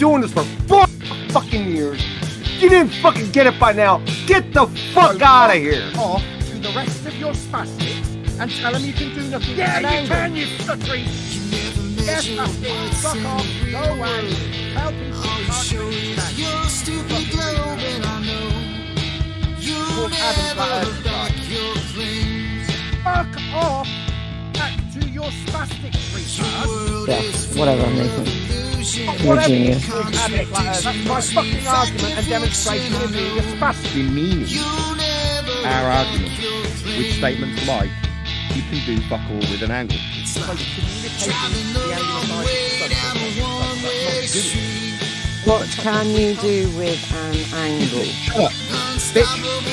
doing this for 4 fucking years. If you didn't fucking get it by now, get the fuck out of here. Off to the rest of your spastics and tell them you can do nothing. Yeah, you can, you stuttery. Yes, spastics, fuck off, go away. Tell people you can't do anything. Your stupid globe and I know you'll never look back your claims. Fuck off. Back to your spastic retard. Yeah, whatever, Nathan. You're a genius. That's my fucking argument and demonstration of being a spastic. Demeaning our argument with statements like, you can do fuck all with an angle. What can you do with an angle? Shut up, bitch.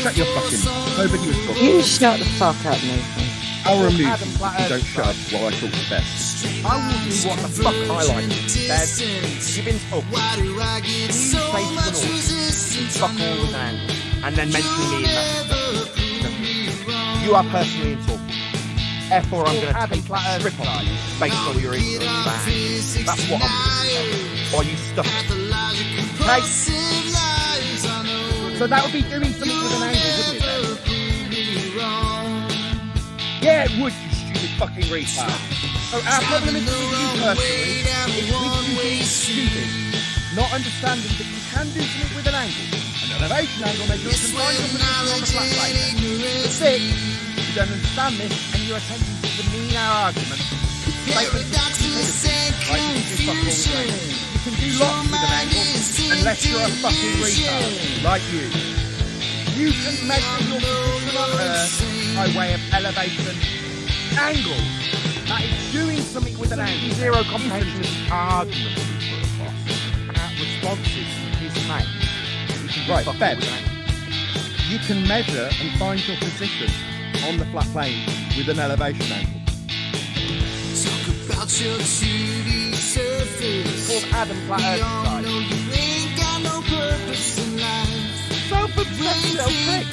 Shut your fucking mouth. Nobody was talking. You shut the fuck up, Nathan. I'll remove you if you don't shut up while I talk to Beth. I will do what the fuck I like. Bed, you've been talking. Please say to the North, fuck all with an angle, and then mention me in that. You are personally insulted. Therefore, I'm going to take a strip on you based on your ignorance. That's what I'm going to do. Or you stuff it. Okay? So that would be doing something with an angle, wouldn't it, then? Yeah, it would, you stupid fucking retard. So our problem isn't with you personally, it's with you being stupid, not understanding that you can do something with an angle. An elevation angle makes you combine your position on the flat plane. The six, you don't understand this, and you're attempting to demean our argument. Like you can do fuck all with an angle. You can do lots with an angle, unless you're a fucking retard, like you. You can measure your position on Earth by way of elevation angles. That is doing something with an angle. Zero comprehension is argument that we put across. Our responses is made. Right, Bev. You can measure and find your position on the flat plane with an elevation angle. Talk about your 2D surface. Called Adam Flat Earth side. No, you ain't got no purpose in life. Self-obsessed little prick.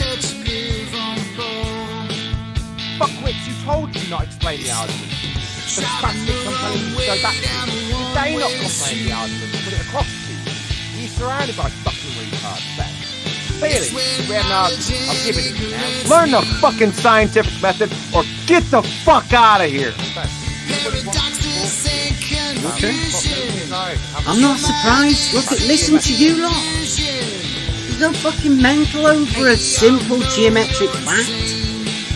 Fuckwits, you told you not explain the argument. The spastic complaining to go back to. Did they not complain the argument and put it across to you? You're surrounded by fucking retards there. Clearly, we have an argument. I'm giving it to you now. Learn the fucking scientific method or get the fuck out of here. Okay. I'm not surprised. Listen to you lot. There's no fucking mental over a simple geometric fact.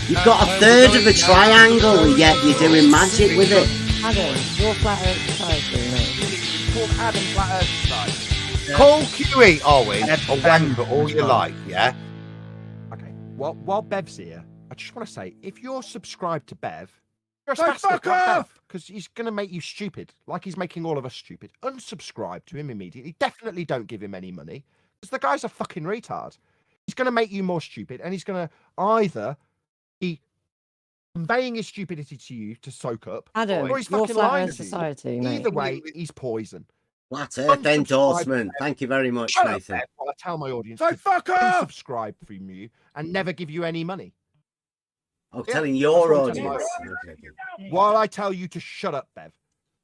You've got a third of a triangle and yet you're doing magic with it. Adam, your flat earth society, mate. It's called Adam Flat Earth Society. Call QE, Owen, a wanker all you like, yeah? Okay, while Bev's here, I just want to say, if you're subscribed to Bev, you're a So spastic fuck like off! Bev, because he's going to make you stupid, like he's making all of us stupid. Unsubscribe to him immediately. Definitely don't give him any money, because the guy's a fucking retard. He's going to make you more stupid, and he's going to either be conveying his stupidity to you to soak up, Adam, or he's your fucking flat lying earth to you. society, mate. Either way, he's poison. Flat Earth endorsement. Thank you very much, Shut up, Nathan. Bev, while I tell my audience So to fuck off! unsubscribe from you and never give you any money. I'm Yeah, telling your that's what I'm telling audience. Okay. While I tell you to shut up, Bev,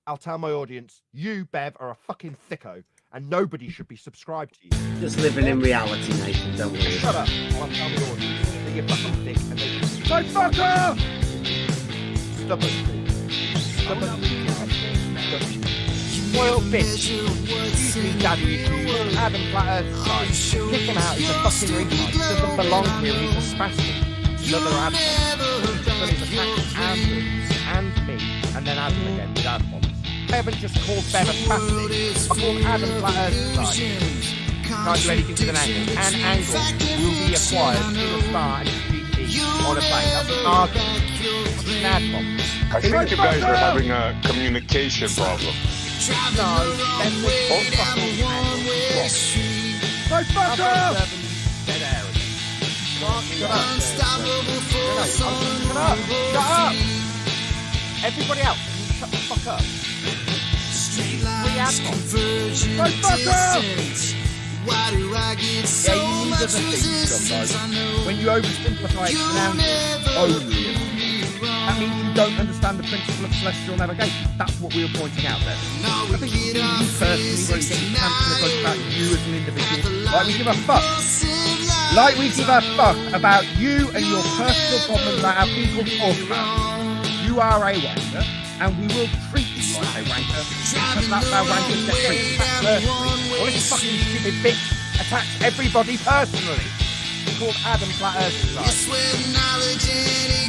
I'll tell my audience, you, Bev, are a fucking thicko, and nobody should be subscribed to you. Just living in reality, Nathan. Don't worry. Shut up, while I tell my audience that you're fucking thick, and they so fuck off! Stubborn. Spoiled bitch. Excuse me, daddy, if you Adam Flat Earth side, kick him out, he's a fucking retard. He doesn't belong here, he's a spastic. Another Adam. He's done his attacks and me, and then Adam again with Adam bombs. I haven't just called Bev a spastic. I called Adam Flat Earth side. Can't do anything with an angle. An angle will be acquired in a star and GP on a plane. That's an argument. An ad bomb. I think you guys are having a communication problem. No, then we fucking angle. So fuck off! Dead area. Shut up! Everybody else, can you shut the fuck up? Free ad bombs. So fuck off! Yeah, you need other things sometimes. When you oversimplify it down to only that means you don't understand the principle of celestial navigation. That's what we were pointing out there. I think you personally, where you cancel a bunch about you as an individual, like we give a fuck. Like we give a fuck about you and your personal problems that our people talk about. You are a wanker, and we will treat you like a wanker, because that's how wankers get treated. Personally. Well, this fucking stupid bitch attacks everybody personally. It's called Adam Flat Earth Society.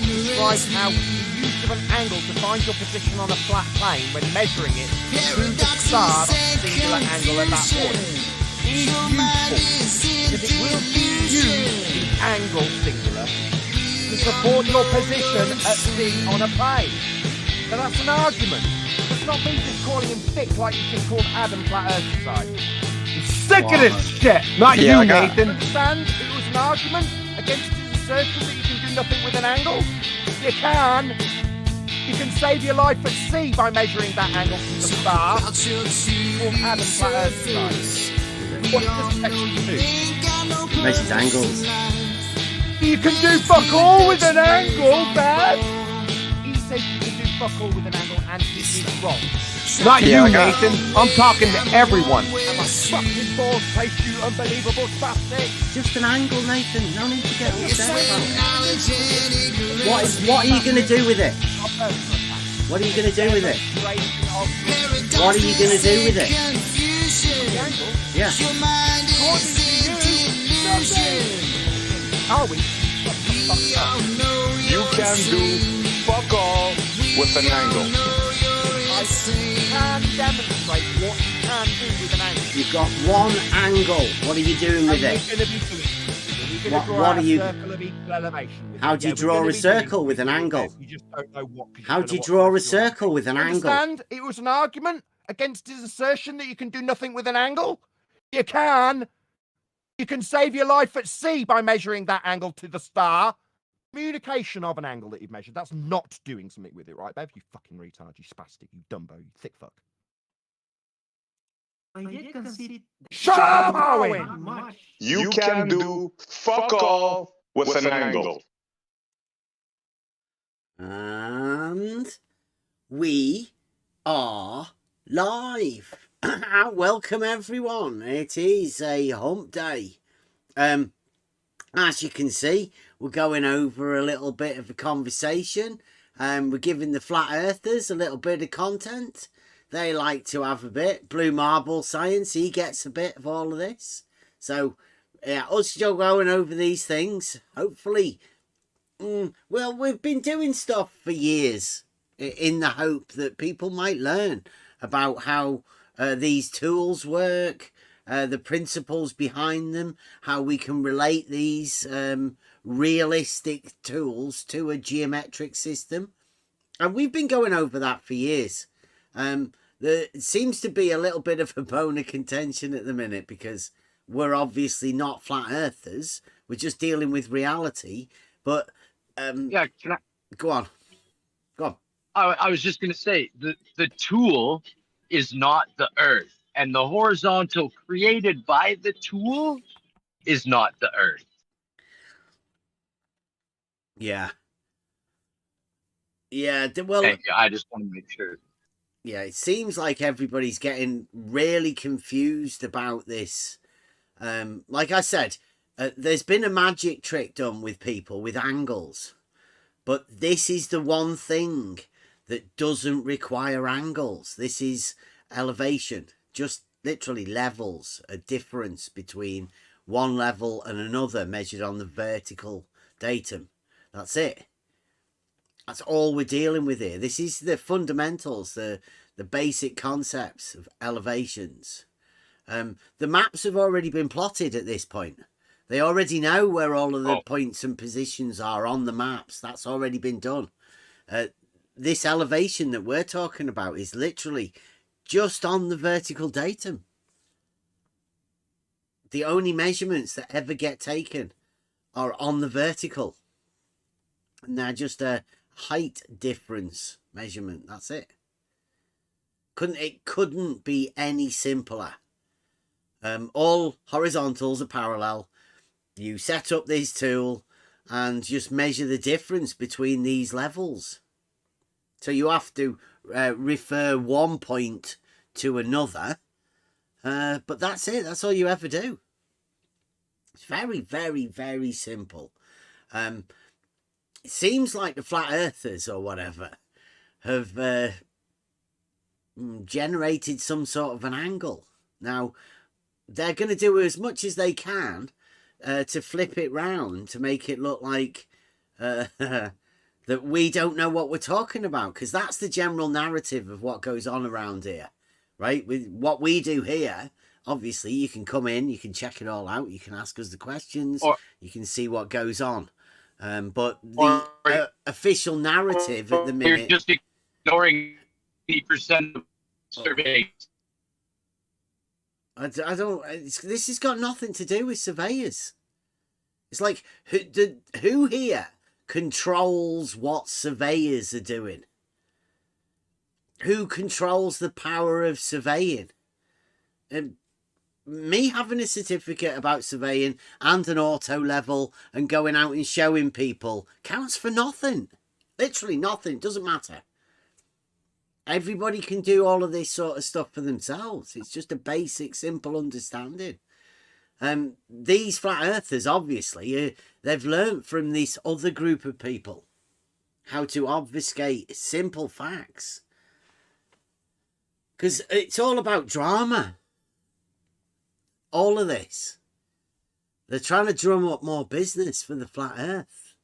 Describes how the use of an angle to find your position on a flat plane when measuring it through the star singular angle at that point is useful, because it will use the angle singular to support your position at sea on a plane. So that's an argument. It's not me just calling him thick like you just called Adam Flat Earth Society. Sick of this shit. Not Yeah, you, I got- Nathan. Understand? It was an argument against his assertion that you can do nothing with an angle. You can. You can save your life at sea by measuring that angle from the star. Called Adam Flat Earth Society. What does section 2? Measures angles. You can do fuck all with an angle, Dad. He says you can do fuck all with an angle, and he is wrong. Not Yeah, you, I got- Nathan. I'm talking to everyone. And my fucking balls place, you unbelievable spastic. Just an angle, Nathan. No need to get upset about it. What are you going to do with it? What are you going to do with it? What are you going to do with it? Yeah. Are we? You can do fuck all with an angle. I can demonstrate what you can do with an angle. You've got one angle. What are you doing with And it? we're going to be doing it. We're going What- to draw what out are you- a circle of equal elevation. with How it. do you Yeah, we're draw gonna a be circle doing with an it. angle? You just don't know what. 'cause you How don't do know you what draw a celestial circle with an angle? Understand? It was an argument against his assertion that you can do nothing with an angle. You can. You can save your life at sea by measuring that angle to the star. Communication of an angle that you've measured. That's not doing something with it, right, Bev? You fucking retard, you spastic, you dumbo, you thick fuck. Shut up, Owen! You can do fuck all with an angle. And we are live. Welcome everyone. It is a hump day. As you can see, we're going over a little bit of a conversation. We're giving the flat earthers a little bit of content. They like to have a bit. Blue Marble Science, he gets a bit of all of this. So, yeah, us still going over these things. Hopefully, well, we've been doing stuff for years in the hope that people might learn about how these tools work, the principles behind them, how we can relate these realistic tools to a geometric system. And we've been going over that for years. There seems to be a little bit of a bone of contention at the minute because we're obviously not flat earthers. We're just dealing with reality. But Yeah, can I? go on. I was just going to say the tool is not the earth, and the horizontal created by the tool is not the earth. Yeah. Yeah. Well, Thank you. I just want to make sure. yeah, it seems like everybody's getting really confused about this. Like I said, there's been a magic trick done with people with angles, but this is the one thing that doesn't require angles. This is elevation, just literally levels, a difference between one level and another measured on the vertical datum. That's it. That's all we're dealing with here. This is the fundamentals, the basic concepts of elevations. The maps have already been plotted at this point. They already know where all of the points and positions are on the maps. That's already been done. This elevation that we're talking about is literally just on the vertical datum. The only measurements that ever get taken are on the vertical. And they're just a height difference measurement. That's it. It couldn't be any simpler. All horizontals are parallel. You set up this tool and just measure the difference between these levels. So you have to refer one point to another. But that's it. That's all you ever do. It's very, very, very simple. It seems like the flat earthers or whatever have generated some sort of an angle. Now, they're going to do as much as they can to flip it round to make it look like that we don't know what we're talking about, because that's the general narrative of what goes on around here, right? With what we do here, obviously, you can come in, you can check it all out, you can ask us the questions, you can see what goes on. But the official narrative at the minute... You're just ignoring 80% of surveys. I don't... This has got nothing to do with surveyors. It's like, who here controls what surveyors are doing? Who controls the power of surveying? And me having a certificate about surveying and an auto level and going out and showing people counts for nothing. Literally nothing. It doesn't matter. Everybody can do all of this sort of stuff for themselves. It's just a basic, simple understanding. These flat earthers, obviously, they've learnt from this other group of people how to obfuscate simple facts. Because it's all about drama. All of this. They're trying to drum up more business for the flat earth.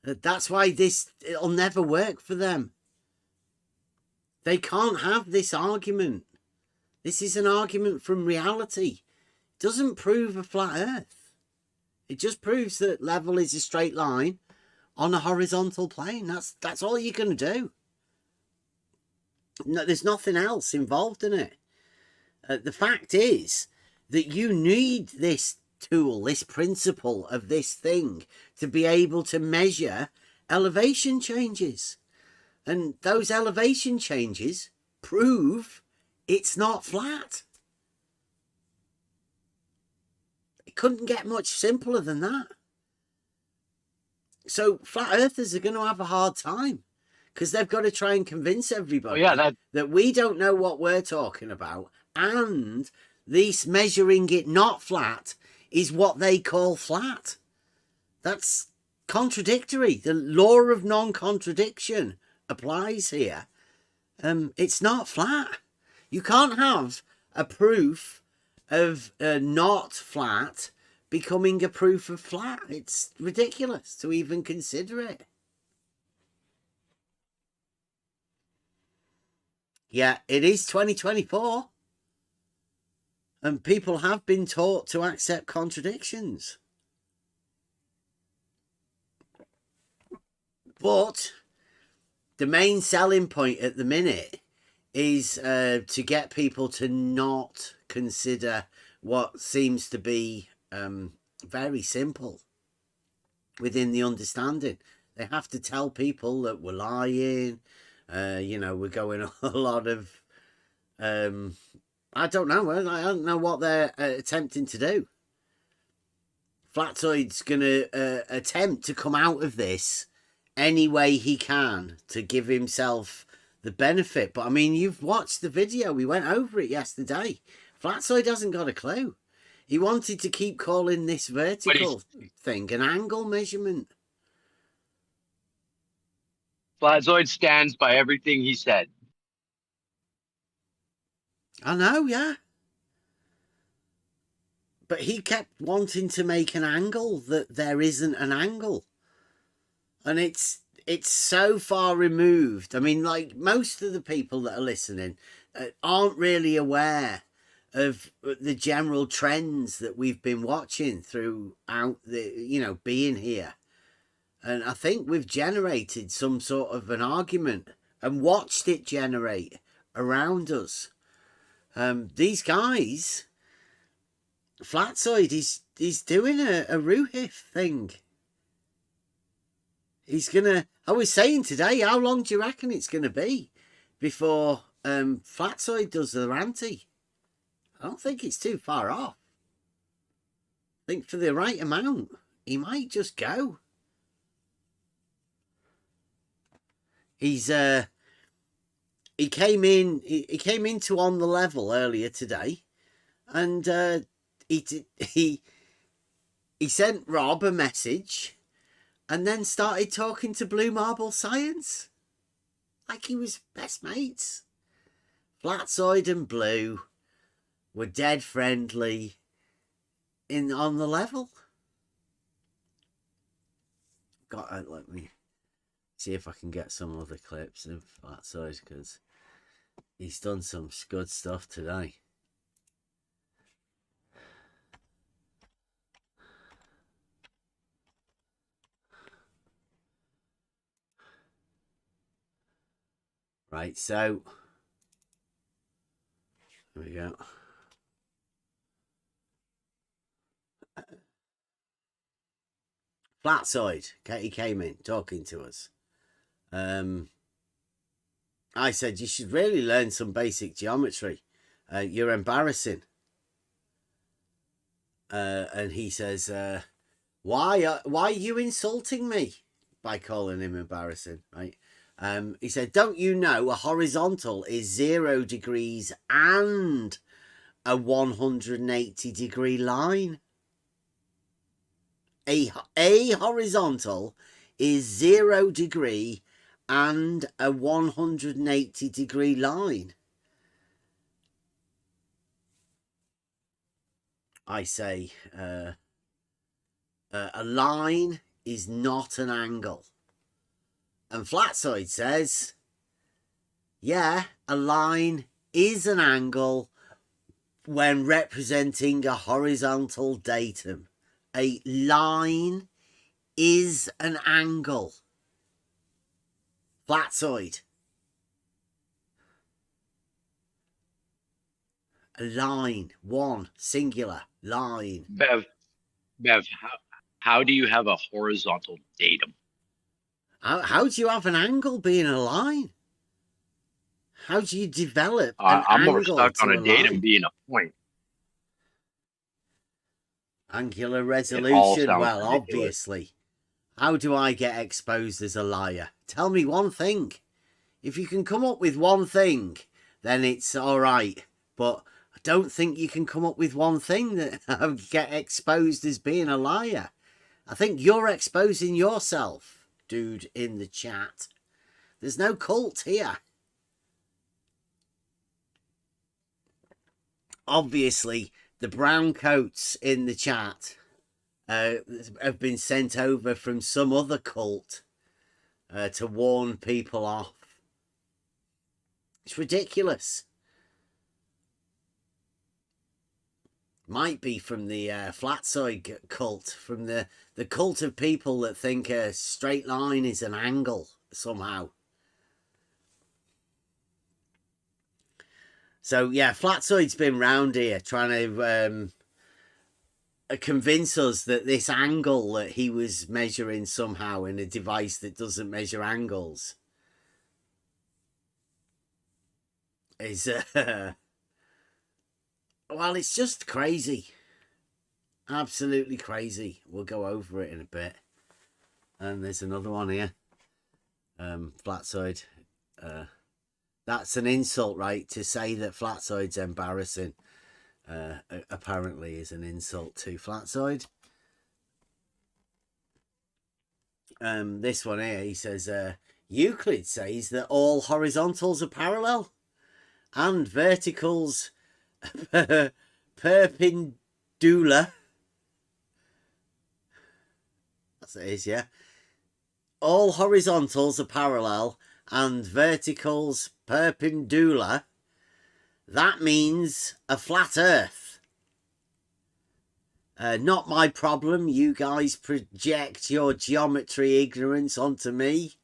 That's why it'll never work for them. They can't have this argument. This is an argument from reality. It doesn't prove a flat earth. It just proves that level is a straight line on a horizontal plane. That's all you're going to do. No, there's nothing else involved in it. The fact is that you need this tool, this principle of this thing, to be able to measure elevation changes. And those elevation changes prove it's not flat. It couldn't get much simpler than that. So flat earthers are going to have a hard time, because they've got to try and convince everybody that we don't know what we're talking about, and this measuring it not flat is what they call flat. That's contradictory. The law of non-contradiction applies here. It's not flat. You can't have a proof of not flat becoming a proof of flat. It's ridiculous to even consider it. Yeah, it is 2024. And people have been taught to accept contradictions. But the main selling point at the minute is to get people to not consider what seems to be very simple within the understanding. They have to tell people that we're lying. We're going a lot of... I don't know. I don't know what they're attempting to do. Flatzoid's going to attempt to come out of this any way he can to give himself the benefit. But I mean, you've watched the video. We went over it yesterday. Flatzoid hasn't got a clue. He wanted to keep calling this vertical thing an angle measurement. Flatzoid stands by everything he said. I know, yeah. But he kept wanting to make an angle that there isn't an angle. And it's so far removed. I mean, like, most of the people that are listening aren't really aware of the general trends that we've been watching throughout the, being here. And I think we've generated some sort of an argument and watched it generate around us. These guys, Flatzoid, he's doing a Ruhif thing. He's gonna... I was saying today, how long do you reckon it's gonna be before Flatzoid does the ranty? I don't think it's too far off. I think for the right amount, he might just go. He's he came into On the Level earlier today, and he sent Rob a message, and then started talking to Blue Marble Science like he was best mates. Flatzoid and Blue were dead friendly in On the Level. Let me see if I can get some other clips of Flatzoid, because he's done some good stuff today. Right, so here we go. Flatzoid, he came in talking to us. I said, you should really learn some basic geometry. You're embarrassing. And he says, why are you insulting me by calling him embarrassing, right? He said, don't you know a horizontal is 0 degrees and a 180 degree line? A horizontal is 0 degree and a 180 degree line. I say a line is not an angle. And Flatzoid says, yeah, a line is an angle when representing a horizontal datum. A line is an angle. Flatzoid. A line, one, singular, line. Bev, how do you have a horizontal datum? How do you have an angle being a line? How do you develop an I'm more angle stuck to on a datum line? being a point. Angular resolution, well, ridiculous. obviously. How do I get exposed as a liar? Tell me one thing. If you can come up with one thing, then it's all right. But I don't think you can come up with one thing that I would get exposed as being a liar. I think you're exposing yourself, dude, in the chat. There's no cult here. Obviously, the brown coats in the chat have been sent over from some other cult to warn people off. It's ridiculous. Might be from the Flatzoid cult, from the cult of people that think a straight line is an angle somehow. So yeah, Flatzoid's been round here trying to convince us that this angle that he was measuring somehow in a device that doesn't measure angles is well, it's just crazy. Absolutely crazy. We'll go over it in a bit. And there's another one here. Flatzoid. That's an insult, right? To say that Flatzoid's embarrassing apparently is an insult to Flatzoid. This one here, he says, Euclid says that all horizontals are parallel and verticals perpendicular. That's it is, yeah. All horizontals are parallel and verticals perpendicular. That means a flat earth. Not my problem. You guys project your geometry ignorance onto me.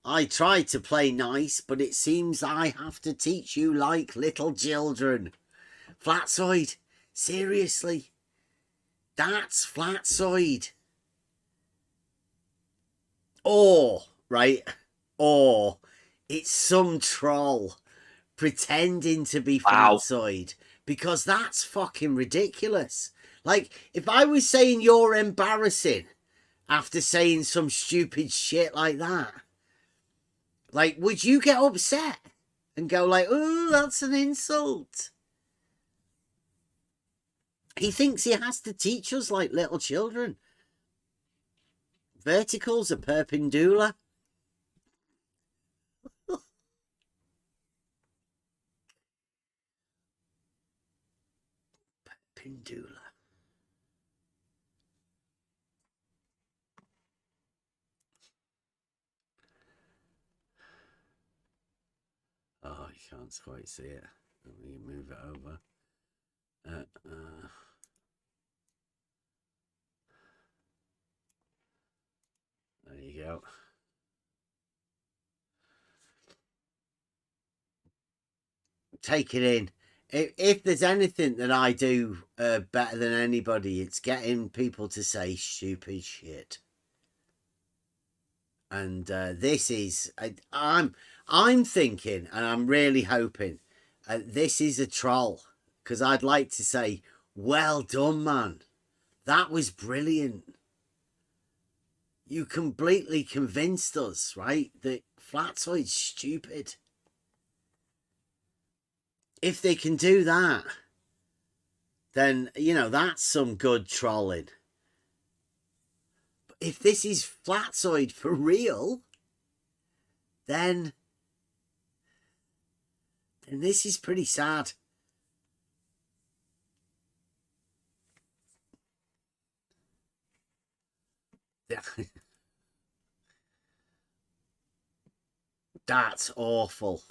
I try to play nice, but it seems I have to teach you like little children. Flatzoid, seriously, that's Flatzoid. Or, right, or it's some troll pretending to be Flatzoid, because that's fucking ridiculous. Like, if I was saying you're embarrassing after saying some stupid shit like that, Like, would you get upset and go like, oh, that's an insult? He thinks he has to teach us like little children. Verticals are perpendicular. Perpendicular. Oh, you can't quite see it. Let me move it over. There you go. Take it in. If there's anything that I do better than anybody, it's getting people to say stupid shit. And this is, I'm thinking, and I'm really hoping, this is a troll, because I'd like to say, well done, man. That was brilliant. You completely convinced us, right, that Flatzoid's stupid. If they can do that, then, you know, that's some good trolling. But if this is Flatzoid for real, then this is pretty sad. That's awful.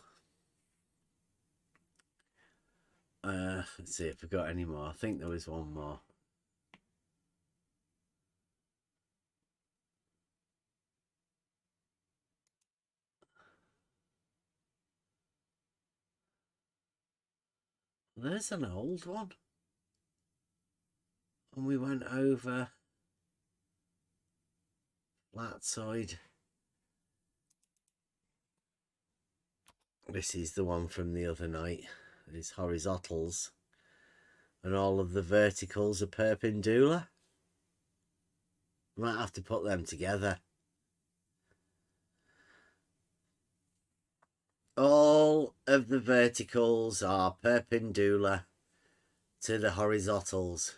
Let's see if we got any more. I think there was one more. There's an old one. And we went over Flatzoid. This is the one from the other night. It's horizontals. And all of the verticals are perpendicular. Might have to put them together. All of the verticals are perpendicular to the horizontals.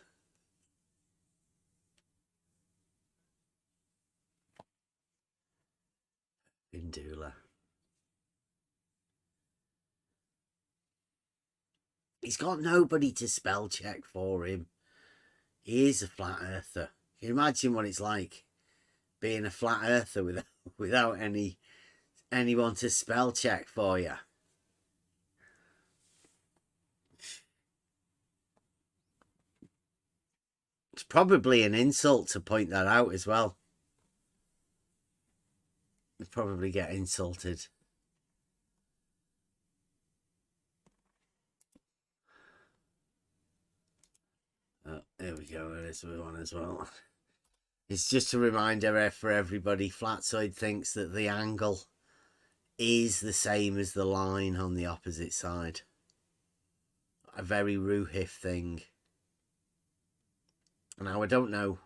Perpendicular. He's got nobody to spell check for him. He is a flat earther. Can you imagine what it's like being a flat earther without anyone to spell check for you? It's probably an insult to point that out as well. You'd probably get insulted. Oh, there we go. There's one as well. It's just a reminder for everybody. Flatzoid thinks that the angle is the same as the line on the opposite side. A very Ruhif thing. Now, I don't know.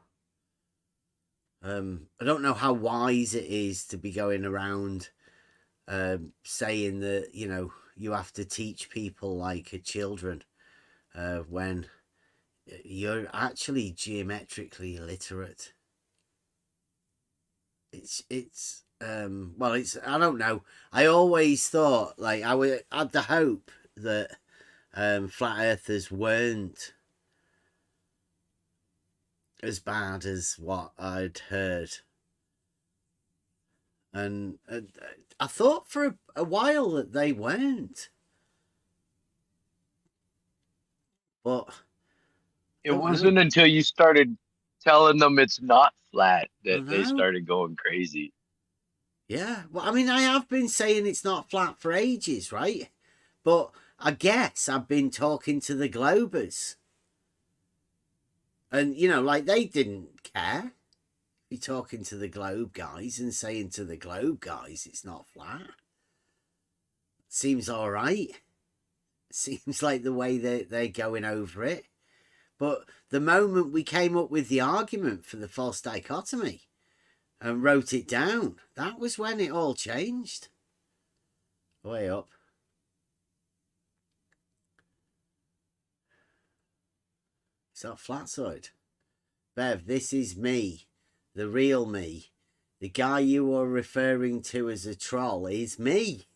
I don't know how wise it is to be going around saying that, you know, you have to teach people like children when you're actually geometrically illiterate. It's well, it's, I don't know. I always thought, like, I had the hope that flat earthers weren't as bad as what I'd heard. And I thought for a while that they weren't. But it wasn't until you started telling them it's not flat that they Uh-huh. started going crazy. Yeah, well, I mean, I have been saying it's not flat for ages, right? But I guess I've been talking to the Globers. And, you know, like, they didn't care. Be talking to the Globe guys and saying to the Globe guys it's not flat. Seems all right. Seems like the way they're going over it. But the moment we came up with the argument for the false dichotomy and wrote it down, that was when it all changed. Way up. Is that Flatzoid? Bev, this is me. The real me. The guy you are referring to as a troll is me.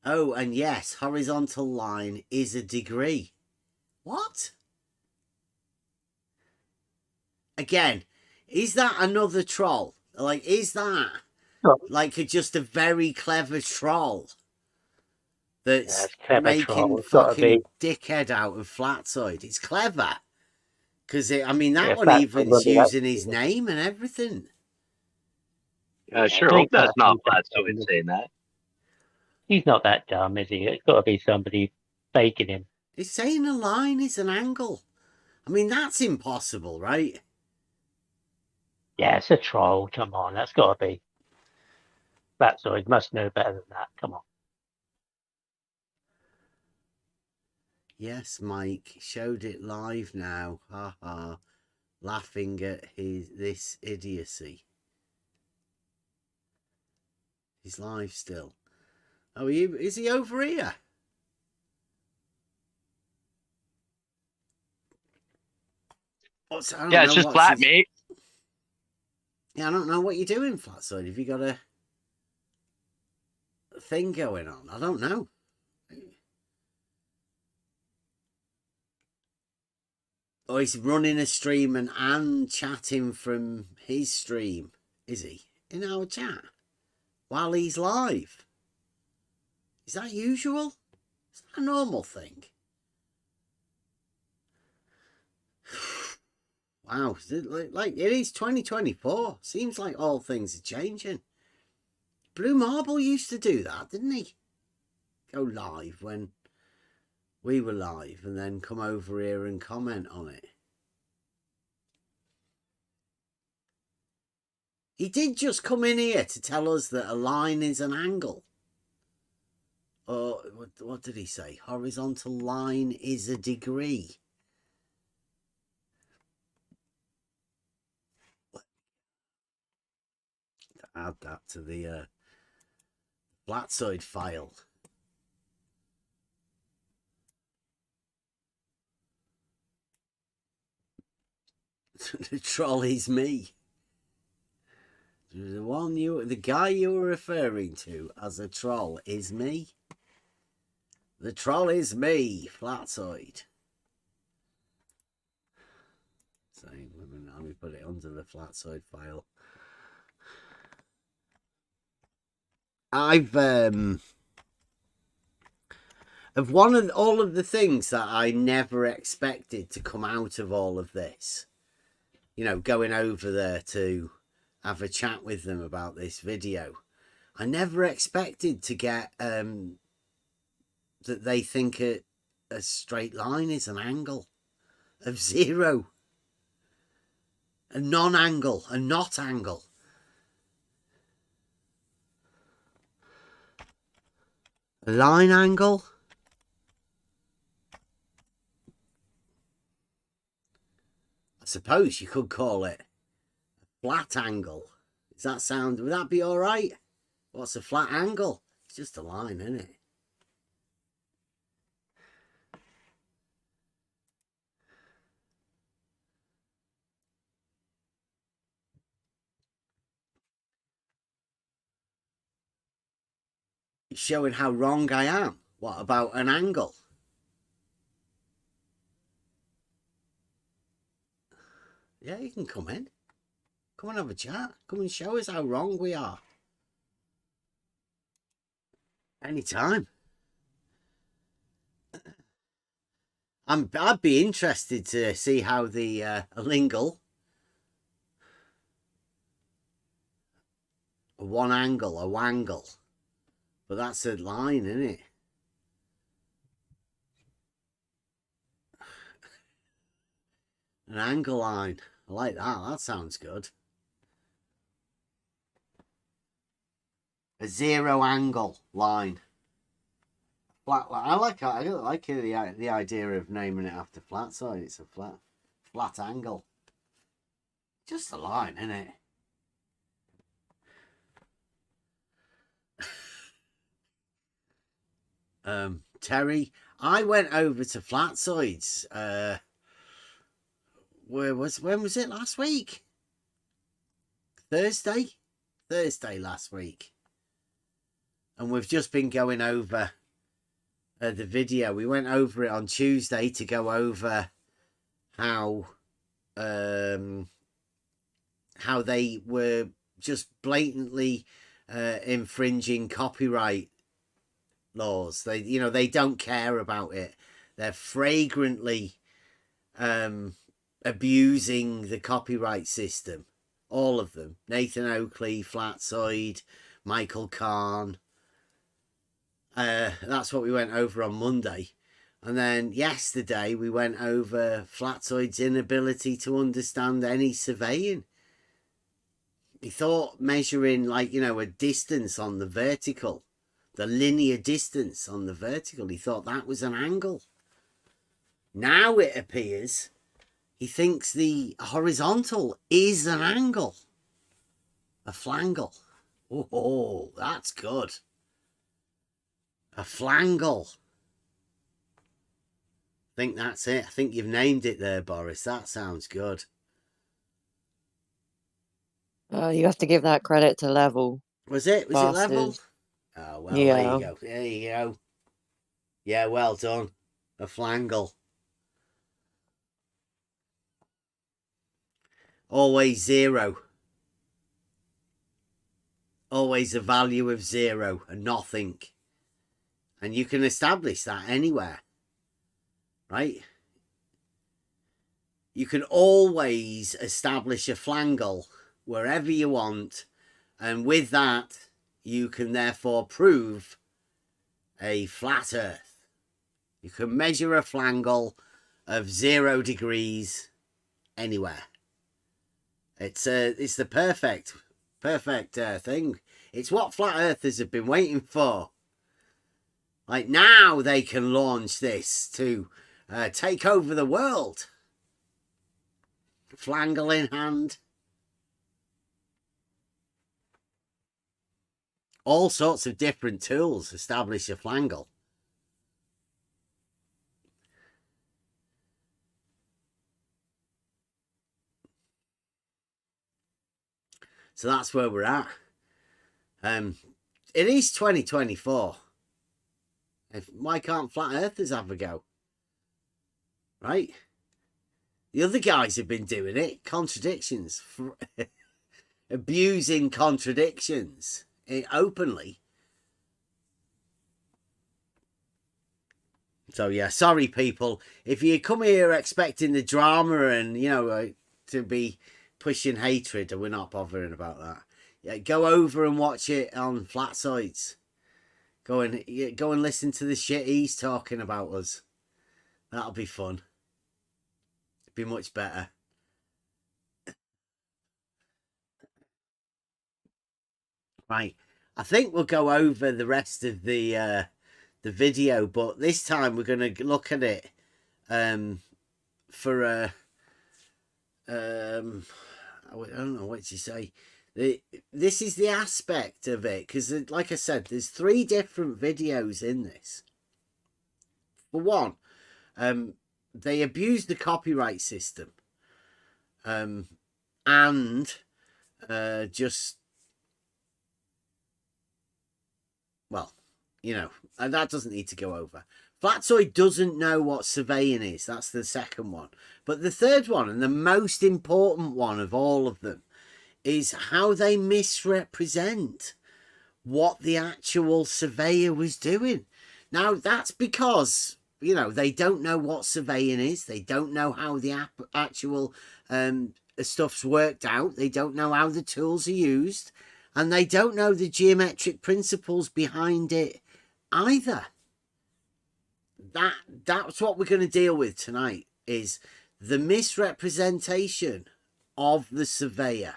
Oh, and yes, horizontal line is a degree. What? Again, is that another troll? Like, is that like just a very clever troll that's making fucking dickhead out of Flatzoid? It's clever. Because, I mean, that one even's using his name and everything. I sure hope that's not Flatzoid saying that. He's not that dumb, is he? It's got to be somebody faking him. It's saying a line is an angle. I mean, that's impossible, right? Yeah, it's a troll. Come on, that's got to be. Flatzoid must know better than that. Come on. Yes, Mike showed it live now. Ha ha. Laughing at this idiocy. He's live still. Oh, is he over here? Yeah, it's just flat, mate. Yeah, I don't know what you're doing, Flatzoid. Have you got a thing going on? I don't know. Oh, he's running a stream and chatting from his stream, is he? In our chat? While he's live? Is that usual? Is that a normal thing? Wow, like it is 2024. Seems like all things are changing. Blue Marble used to do that, didn't he? Go live when we were live and then come over here and comment on it. He did just come in here to tell us that a line is an angle. Or what did he say? Horizontal line is a degree. Add that to the Flatzoid file. The troll is me. The guy you were referring to as a troll is me. The troll is me, Flatzoid. So let me put it under the Flatzoid file. I've of all of the things that I never expected to come out of all of this, you know, going over there to have a chat with them about this video, I never expected to get that they think a straight line is an angle of 0, a non-angle, a not angle. A line angle? I suppose you could call it a flat angle. Does that sound, would that be all right? What's a flat angle? It's just a line, isn't it? It's showing how wrong I am. What about an angle? Yeah, you can come in. Come and have a chat. Come and show us how wrong we are. Anytime. I'd be interested to see how the lingle, one angle, a wangle. But that's a line, isn't it? An angle line. I like that. That sounds good. A 0 angle line. Flat line. I like the idea of naming it after Flatzoid. It's a flat angle. Just a line, isn't it? Terry, I went over to Flatzoid's. When was it? Last week? Thursday last week. And we've just been going over the video. We went over it on Tuesday to go over how they were just blatantly infringing copyright laws. They don't care about it. They're flagrantly abusing the copyright system. All of them. Nathan Oakley, Flatzoid, Michael Kahn. That's what we went over on Monday. And then yesterday we went over Flatzoid's inability to understand any surveying. He thought measuring a distance on the vertical, the linear distance on the vertical, he thought that was an angle. Now it appears he thinks the horizontal is an angle. A flangle. Oh, that's good. A flangle. I think that's it. I think you've named it there, Boris. That sounds good. You have to give that credit to Level. Was it Level? Bastards. Oh, well, Yeah. there you go. There you go. Yeah, well done. A flangle. Always 0. Always a value of 0 and nothing. And you can establish that anywhere. Right? You can always establish a flangle wherever you want. And with that, you can therefore prove a flat earth. You can measure a flangle of 0 degrees anywhere. It's the perfect thing. It's what flat earthers have been waiting for. Like, now they can launch this to take over the world. Flangle in hand. All sorts of different tools establish a flangle. So that's where we're at. It is 2024. Why can't flat earthers have a go? Right? The other guys have been doing it. Contradictions. Abusing contradictions openly. So yeah, sorry people. If you come here expecting the drama and, to be pushing hatred, we're not bothering about that. Yeah, go over and watch it on Flatzoids. Go and listen to the shit he's talking about us. That'll be fun. It'd be much better. Right. I think we'll go over the rest of the video, but this time we're going to look at it for a I don't know what to say. This is the aspect of it, because like I said, there's 3 different videos in this. For one, they abuse the copyright system, and just, well, and that doesn't need to go over. Flatzoid doesn't know what surveying is. That's the second one. But the third one, and the most important one of all of them, is how they misrepresent what the actual surveyor was doing. Now, that's because, they don't know what surveying is. They don't know how the actual stuff's worked out. They don't know how the tools are used. And they don't know the geometric principles behind it either. That's what we're going to deal with tonight, is the misrepresentation of the surveyor.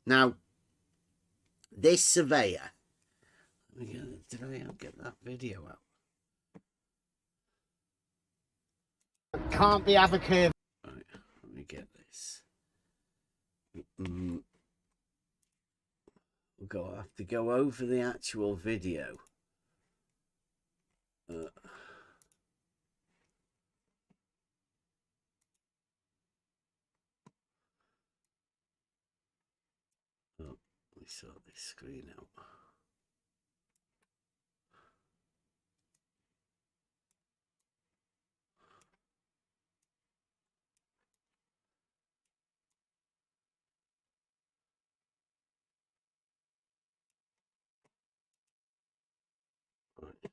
Now, this surveyor, did I get that video up? Can't be have a curve. Right, let me get this. We'll have to go over the actual video. Oh, we sort this screen out. Right.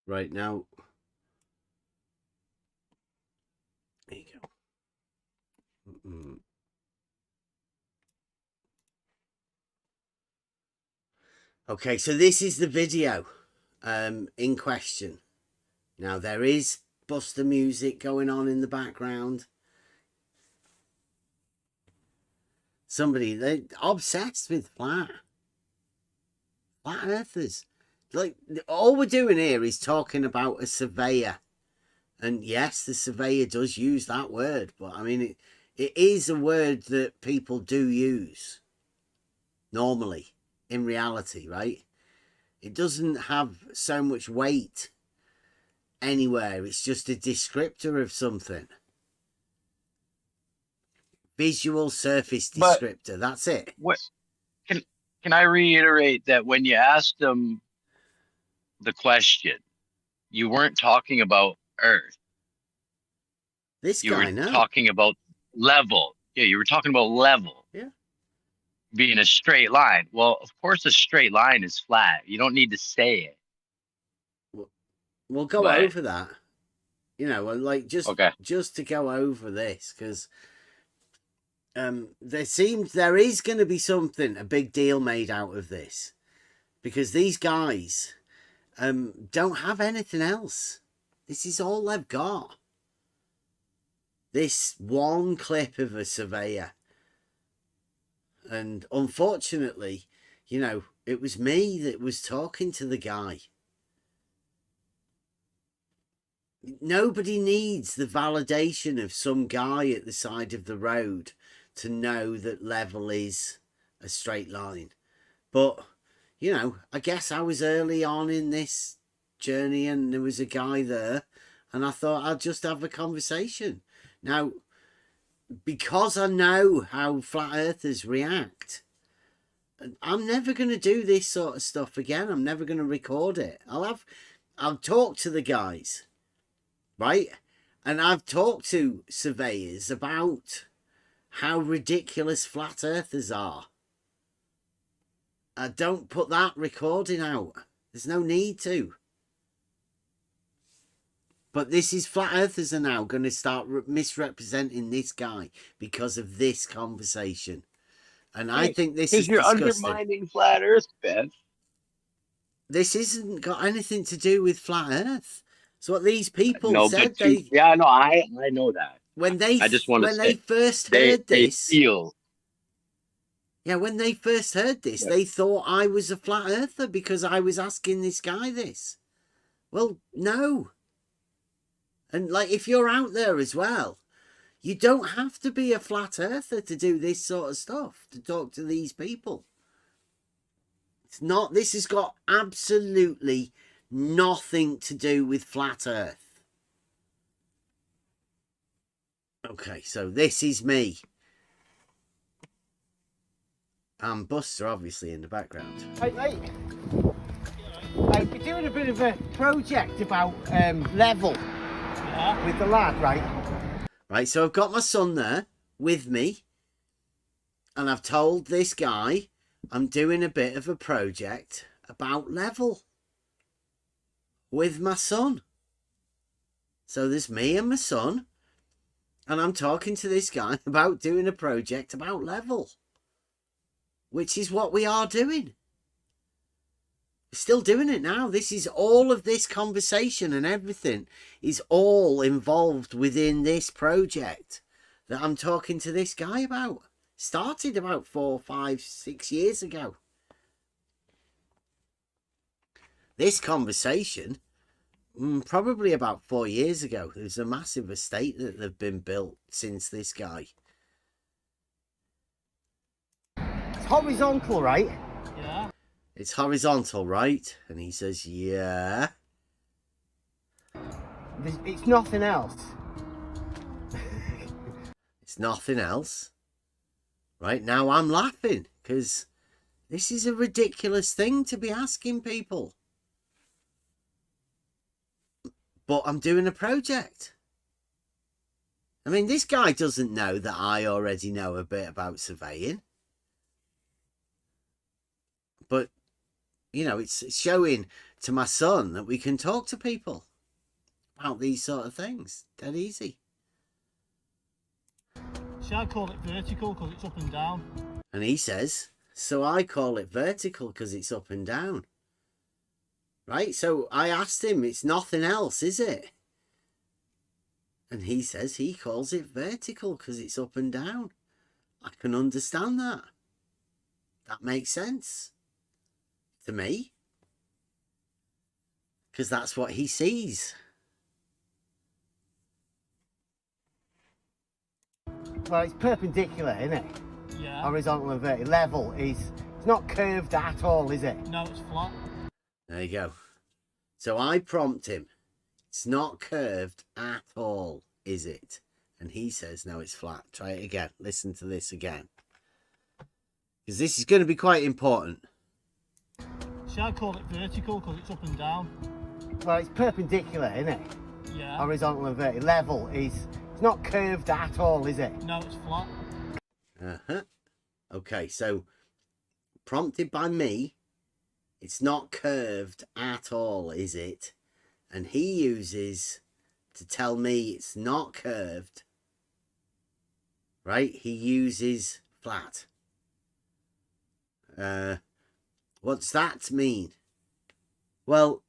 Right now, there you go. Okay, so this is the video in question. Now, there is Buster music going on in the background. They're obsessed with flat earthers. Like, all we're doing here is talking about a surveyor. And yes, the surveyor does use that word, but I mean, it is a word that people do use normally in reality, right? It doesn't have so much weight anywhere. It's just a descriptor of something. Visual surface descriptor. That's it. What can I reiterate that when you asked them the question, you weren't talking about Earth. This You guy, were no. talking about level. Yeah, you were talking about level. Yeah. Being a straight line. Well, of course, a straight line is flat. You don't need to say it. We'll go over that. You know, like just to go over this, because there is going to be a big deal made out of this, because these guys don't have anything else. This is all they've got. This one clip of a surveyor. And unfortunately, you know, it was me that was talking to the guy. Nobody needs the validation of some guy at the side of the road to know that level is a straight line. But, you know, I guess I was early on in this journey and there was a guy there and I thought I'd just have a conversation. Now, because I know how flat earthers react, I'm never going to do this sort of stuff again. I'm never going to record it. I'll talk to the guys, right? And I've talked to surveyors about how ridiculous flat earthers are. I don't put that recording out. There's no need to. But this is flat earthers are now going to start misrepresenting this guy because of this conversation. And I think this is disgusting. You're undermining flat Earth, Ben. This isn't got anything to do with flat Earth. So what these people said, I know that. When they first heard this, they thought I was a flat earther because I was asking this guy this. Well, no. And like, if you're out there as well, you don't have to be a flat earther to do this sort of stuff, to talk to these people. It's not, this has got absolutely nothing to do with flat earth. Okay, so this is me. And Buster, obviously, in the background. I've been doing a bit of a project about level with the lad, right? Right, so I've got my son there with me. And I've told this guy I'm doing a bit of a project about level with my son. So there's me and my son. And I'm talking to this guy about doing a project about level. Which is what we are doing. We're still doing it now. This is all of this conversation and everything is all involved within this project that I'm talking to this guy about. Started about 4, 5, 6 years ago. This conversation, probably about 4 years ago. There's a massive estate that have been built since this guy. It's horizontal, right? It's horizontal, right? And he says, yeah. It's nothing else. It's nothing else. Right, now I'm laughing because this is a ridiculous thing to be asking people. But I'm doing a project. I mean, this guy doesn't know that I already know a bit about surveying. But, you know, it's showing to my son that we can talk to people about these sort of things. Dead easy. See, I call it vertical because it's up and down. And he says, so I call it vertical because it's up and down. Right? So I asked him, it's nothing else, is it? And he says he calls it vertical because it's up and down. I can understand that. That makes sense to me. Because that's what he sees. Well, it's perpendicular, isn't it? Yeah. Horizontal and vertical. Level is... It's not curved at all, is it? No, it's flat. There you go. So I prompt him. It's not curved at all, is it? And he says, no, it's flat. Try it again. Listen to this again. Because this is going to be quite important. See, I call it vertical because it's up and down. Well, it's perpendicular, isn't it? Yeah. Horizontal and vertical. Level is... It's not curved at all, is it? No, it's flat. Uh-huh. Okay, so prompted by me, it's not curved at all, is it? And he uses to tell me it's not curved, right? He uses flat. What's that mean? Well,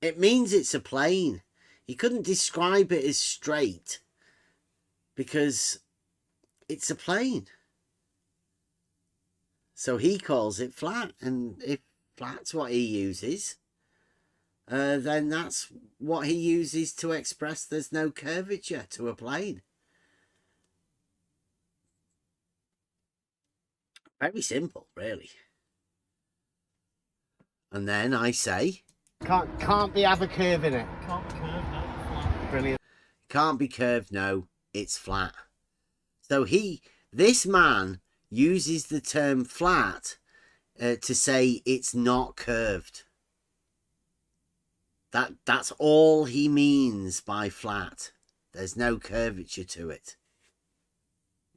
it means it's a plane. He couldn't describe it as straight because it's a plane. So he calls it flat, and if flat's what he uses, then that's what he uses to express there's no curvature to a plane. Very simple, really. And then I say... Can't be have a curve in it. Can't be curved, no, it's flat. Brilliant. Can't be curved, no, it's flat. So this man uses the term flat to say it's not curved. That's all he means by flat. There's no curvature to it.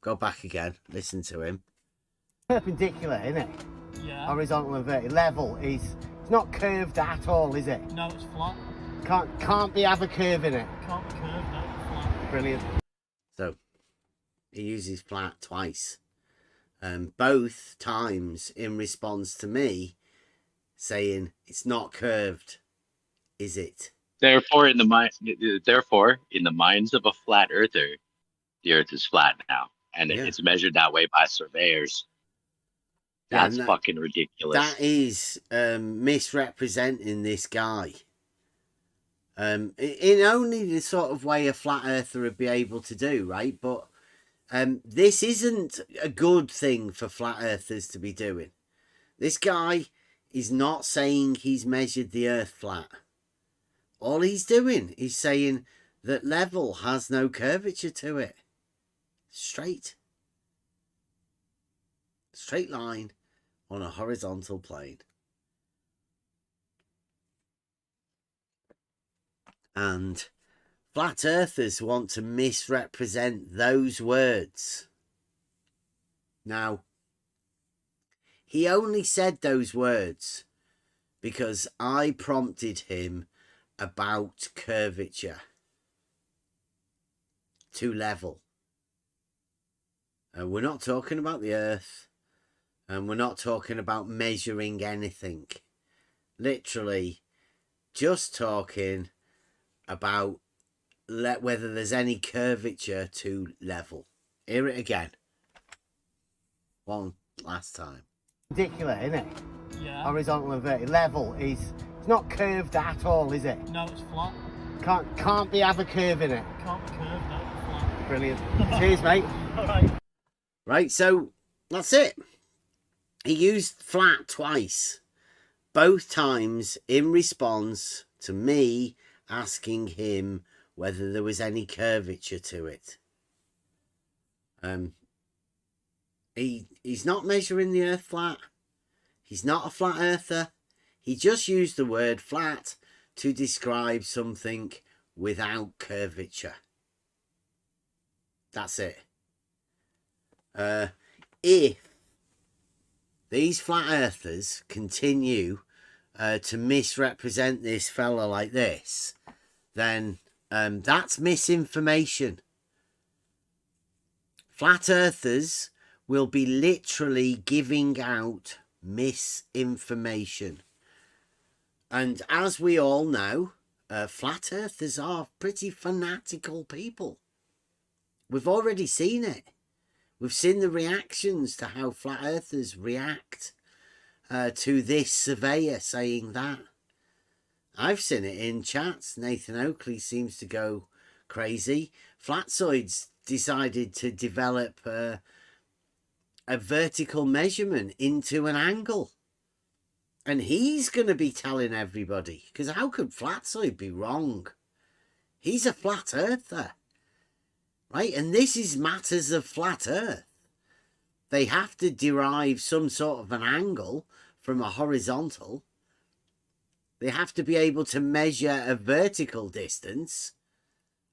Go back again, listen to him. Perpendicular, isn't it? Yeah. Horizontal and vertical. Level is... It's not curved at all, is it? No, it's flat. Can't be have a curve in it. Can't be curved, no, it's flat. Brilliant. So he uses flat twice. Both times in response to me saying it's not curved, is it? Therefore, in the minds of a flat earther, the Earth is flat now, and it's measured that way by surveyors. That's fucking ridiculous. That is misrepresenting this guy. In only the sort of way a flat earther would be able to do, right? But this isn't a good thing for flat earthers to be doing. This guy is not saying he's measured the Earth flat. All he's doing is saying that level has no curvature to it. Straight line on a horizontal plane. And flat earthers want to misrepresent those words. Now, he only said those words because I prompted him about curvature to level. We're not talking about the Earth. And we're not talking about measuring anything. Literally, just talking about whether there's any curvature to level. Hear it again. One last time. Perpendicular, isn't it? Yeah. Horizontal and vertical. Level is... It's not curved at all, is it? No, it's flat. Can't be have a curve in it. Can't be curved, no, it's flat. Brilliant. Cheers, mate. Right, so that's it. He used flat twice. both times in response to me asking him whether there was any curvature to it. He's not measuring the earth flat. He's not a flat earther. He just used the word flat to describe something without curvature. That's it. If these flat earthers continue to misrepresent this fella like this, then that's misinformation. Flat earthers will be literally giving out misinformation. And as we all know, flat earthers are pretty fanatical people. We've already seen it. We've seen the reactions to how flat earthers react to this surveyor saying that. I've seen it in chats. Nathan Oakley seems to go crazy. Flatzoid's decided to develop a vertical measurement into an angle. And he's going to be telling everybody. Because how could Flatzoid be wrong? He's a flat earther. Right? And this is matters of flat earth. They have to derive some sort of an angle from a horizontal. They have to be able to measure a vertical distance,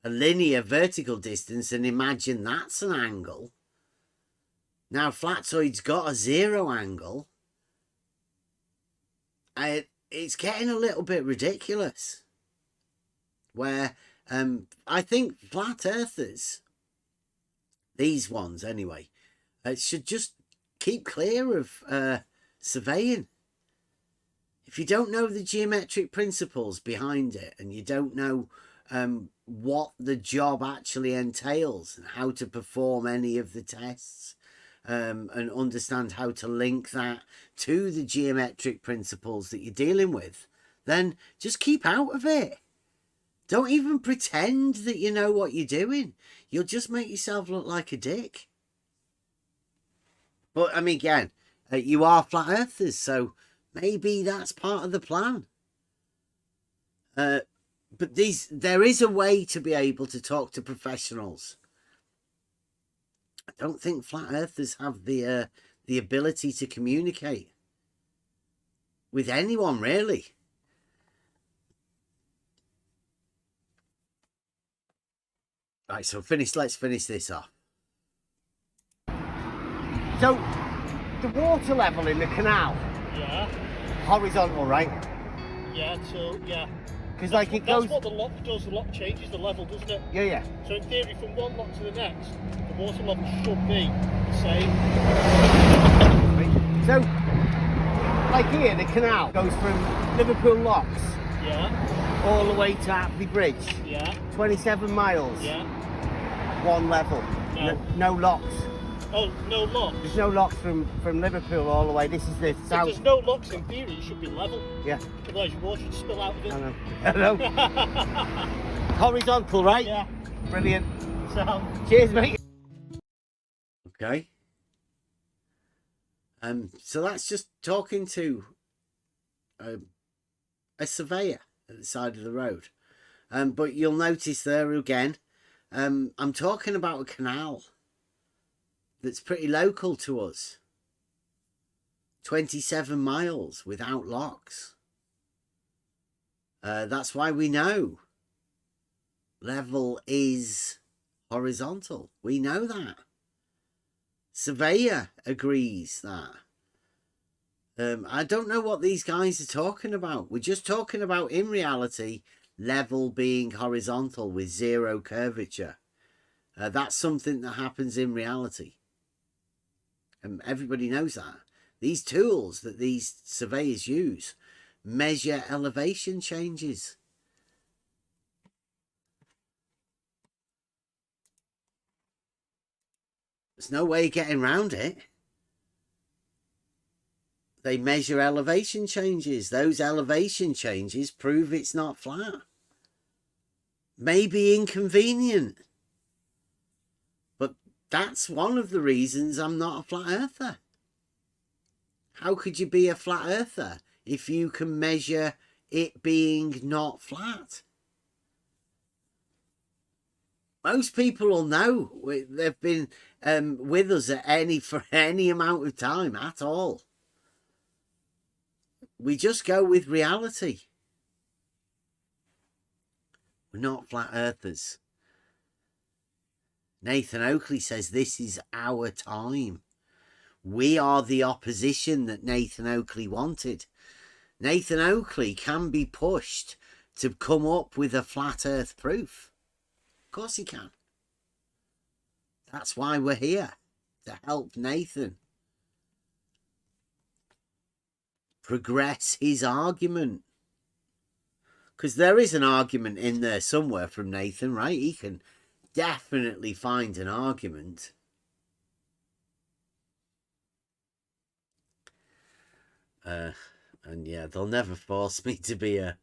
a linear vertical distance, and imagine that's an angle. Now, Flatzoid's got a zero angle. It's getting a little bit ridiculous. Where I think flat earthers, these ones anyway, should just keep clear of surveying. If you don't know the geometric principles behind it, and you don't know what the job actually entails and how to perform any of the tests, and understand how to link that to the geometric principles that you're dealing with, then just keep out of it. Don't even pretend that you know what you're doing. You'll just make yourself look like a dick. But, I mean, again, you are flat earthers, so maybe that's part of the plan. But there is a way to be able to talk to professionals. I don't think flat earthers have the ability to communicate with anyone, really. Right, so let's finish this off. So, the water level in the canal, Yeah. horizontal, right? Yeah, so, yeah. Because like it goes... That's what the lock does. The lock changes the level, doesn't it? Yeah, yeah. So in theory, from one lock to the next, the water level should be the same. So, like here, the canal goes from Liverpool Locks Yeah. all the way to Apley Bridge. Yeah. 27 miles. Yeah. One level. No. No locks. Oh, no locks? There's no locks from Liverpool all the way. This is the south. If there's no locks, in theory, it should be level. Yeah. Otherwise, your water would spill out of it. I know. Horizontal, right? Yeah. Brilliant. So. Cheers, mate. Okay. So that's just talking to a surveyor at the side of the road. But you'll notice there again, I'm talking about a canal that's pretty local to us. 27 miles without locks. That's why we know level is horizontal. We know that. Surveyor agrees that. I don't know what these guys are talking about. We're just talking about, in reality, level being horizontal with zero curvature. That's something that happens in reality. And everybody knows that. These tools that these surveyors use measure elevation changes. There's no way of getting around it. They measure elevation changes. Those elevation changes prove it's not flat. Maybe inconvenient. But that's one of the reasons I'm not a flat earther. How could you be a flat earther if you can measure it being not flat? Most people will know. They've been with us for any amount of time at all. We just go with reality. We're not flat earthers. Nathan Oakley says this is our time. We are the opposition that Nathan Oakley wanted. Nathan Oakley can be pushed to come up with a flat earth proof. Of course he can. That's why we're here, to help Nathan progress his argument. Because there is an argument in there somewhere from Nathan, right? He can definitely find an argument. And yeah, they'll never force me to be a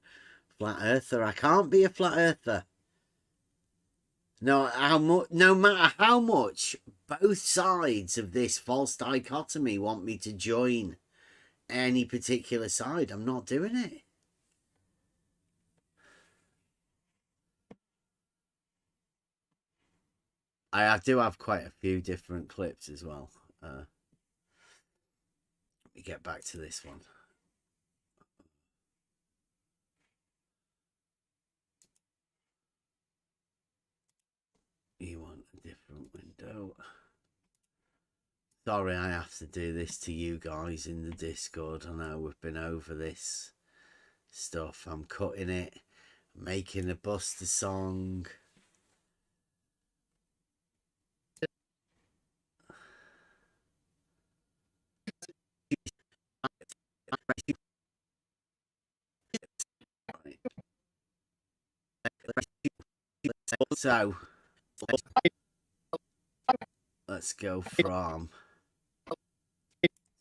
flat earther. I can't be a flat earther. No matter how much both sides of this false dichotomy want me to join any particular side, I'm not doing it. I do have quite a few different clips as well. Let me get back to this one. You want a different window. Sorry, I have to do this to you guys in the Discord. I know we've been over this stuff. I'm cutting it, making a Buster song. So let's go from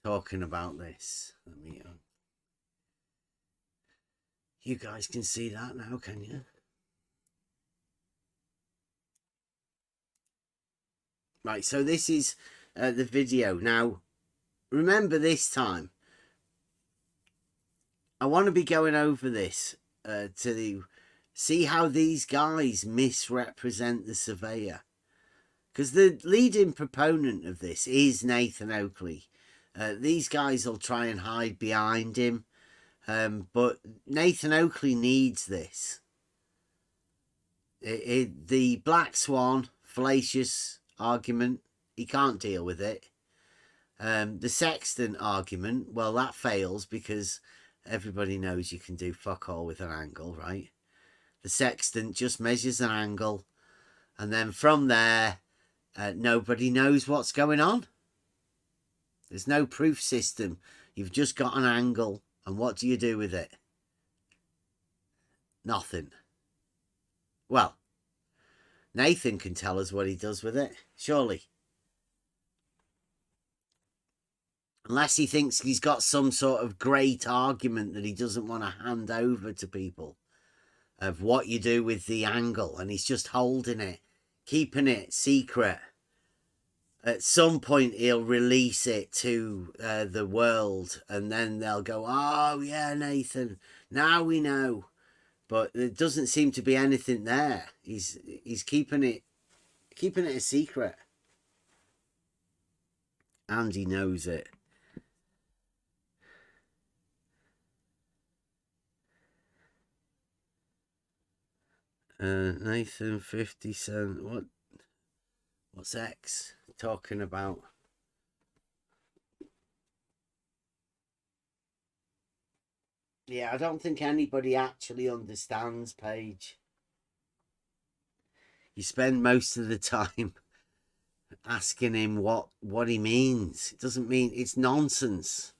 talking about this. Let me you guys can see that now, can you? Right, so this is the video. Now, remember this time, I want to be going over this to see how these guys misrepresent the surveyor. Because the leading proponent of this is Nathan Oakley. These guys will try and hide behind him. But Nathan Oakley needs this. The black swan, fallacious argument, he can't deal with it. The sextant argument, well, that fails because everybody knows you can do fuck all with an angle, right? The sextant just measures an angle, and then from there, nobody knows what's going on. There's no proof system. You've just got an angle, and what do you do with it? Nothing. Well, Nathan can tell us what he does with it, surely. Unless he thinks he's got some sort of great argument that he doesn't want to hand over to people of what you do with the angle, and he's just holding it, keeping it secret. At some point, he'll release it to the world, and then they'll go, oh, yeah, Nathan, now we know. But there doesn't seem to be anything there. He's keeping it a secret. And he knows it. Nathan 50 Cent. What's X talking about? Yeah, I don't think anybody actually understands Paige. You spend most of the time asking him what he means. It doesn't mean, it's nonsense.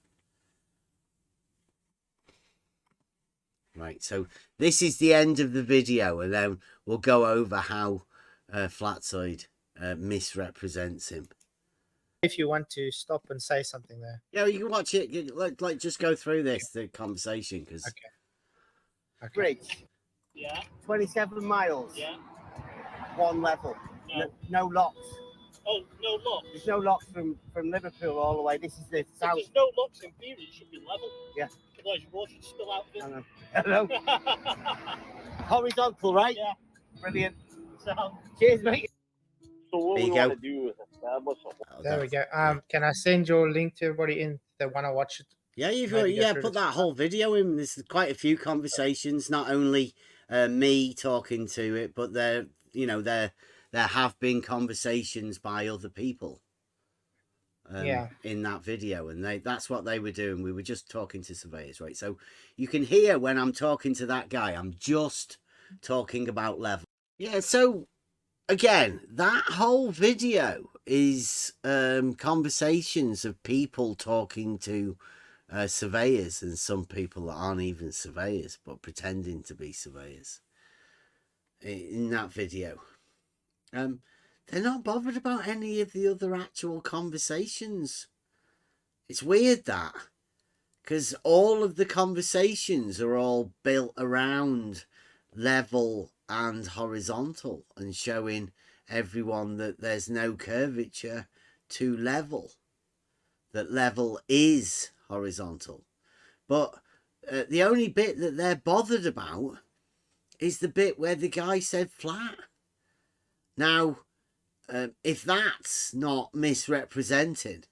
Right, so this is the end of the video, and then we'll go over how Flatzoid misrepresents him. If you want to stop and say something there. Yeah, you can watch it. Like just go through this, the conversation, because... Okay. Bridge. Yeah. 27 miles. Yeah. One level. No. No locks. Oh, no locks. There's no locks from Liverpool all the way. This is the If south. there's no locks in theory, it should be level. Yeah. Guys, your water's still out there. Hello. Horizontal, right? Yeah. Brilliant. So, Cheers, mate. So what There we you want go. to do is establish a Oh, There we that's- go. Can I send your link to everybody in that want to watch it? Yeah, you've Maybe go yeah, through put this. that whole video in. There's quite a few conversations, not only me talking to it, but there have been conversations by other people. In that video, and that's what they were doing. We were just talking to surveyors, right? So you can hear when I'm talking to that guy, I'm just talking about level. Yeah, so again, that whole video is conversations of people talking to surveyors, and some people that aren't even surveyors but pretending to be surveyors in that video. They're not bothered about any of the other actual conversations. It's weird that, because all of the conversations are all built around level and horizontal and showing everyone that there's no curvature to level, that level is horizontal. But the only bit that they're bothered about is the bit where the guy said flat. Now, if that's not misrepresented,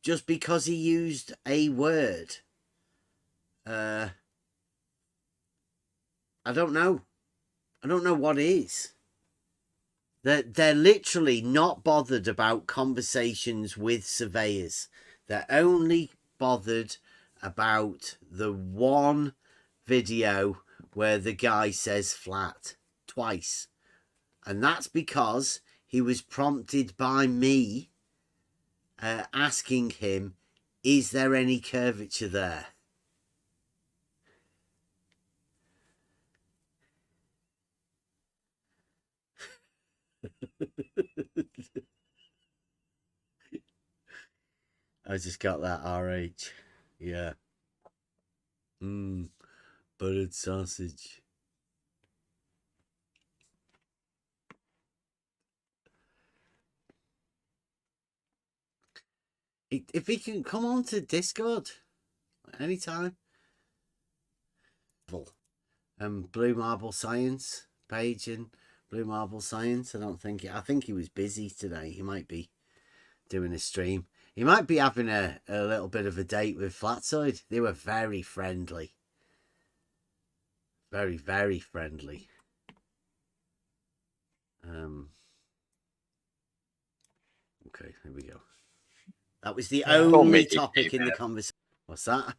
just because he used a word, I don't know. I don't know what is. They're literally not bothered about conversations with surveyors. They're only bothered about the one video where the guy says flat twice. And that's because he was prompted by me asking him, is there any curvature there? I just got that RH. Yeah. Buttered sausage. If he can come on to Discord anytime. Blue Marble Science page and Blue Marble Science. I think he was busy today. He might be doing a stream. He might be having a little bit of a date with Flatzoid. They were very friendly. Very, very friendly. Okay, here we go. That was the only topic in the conversation. What's that?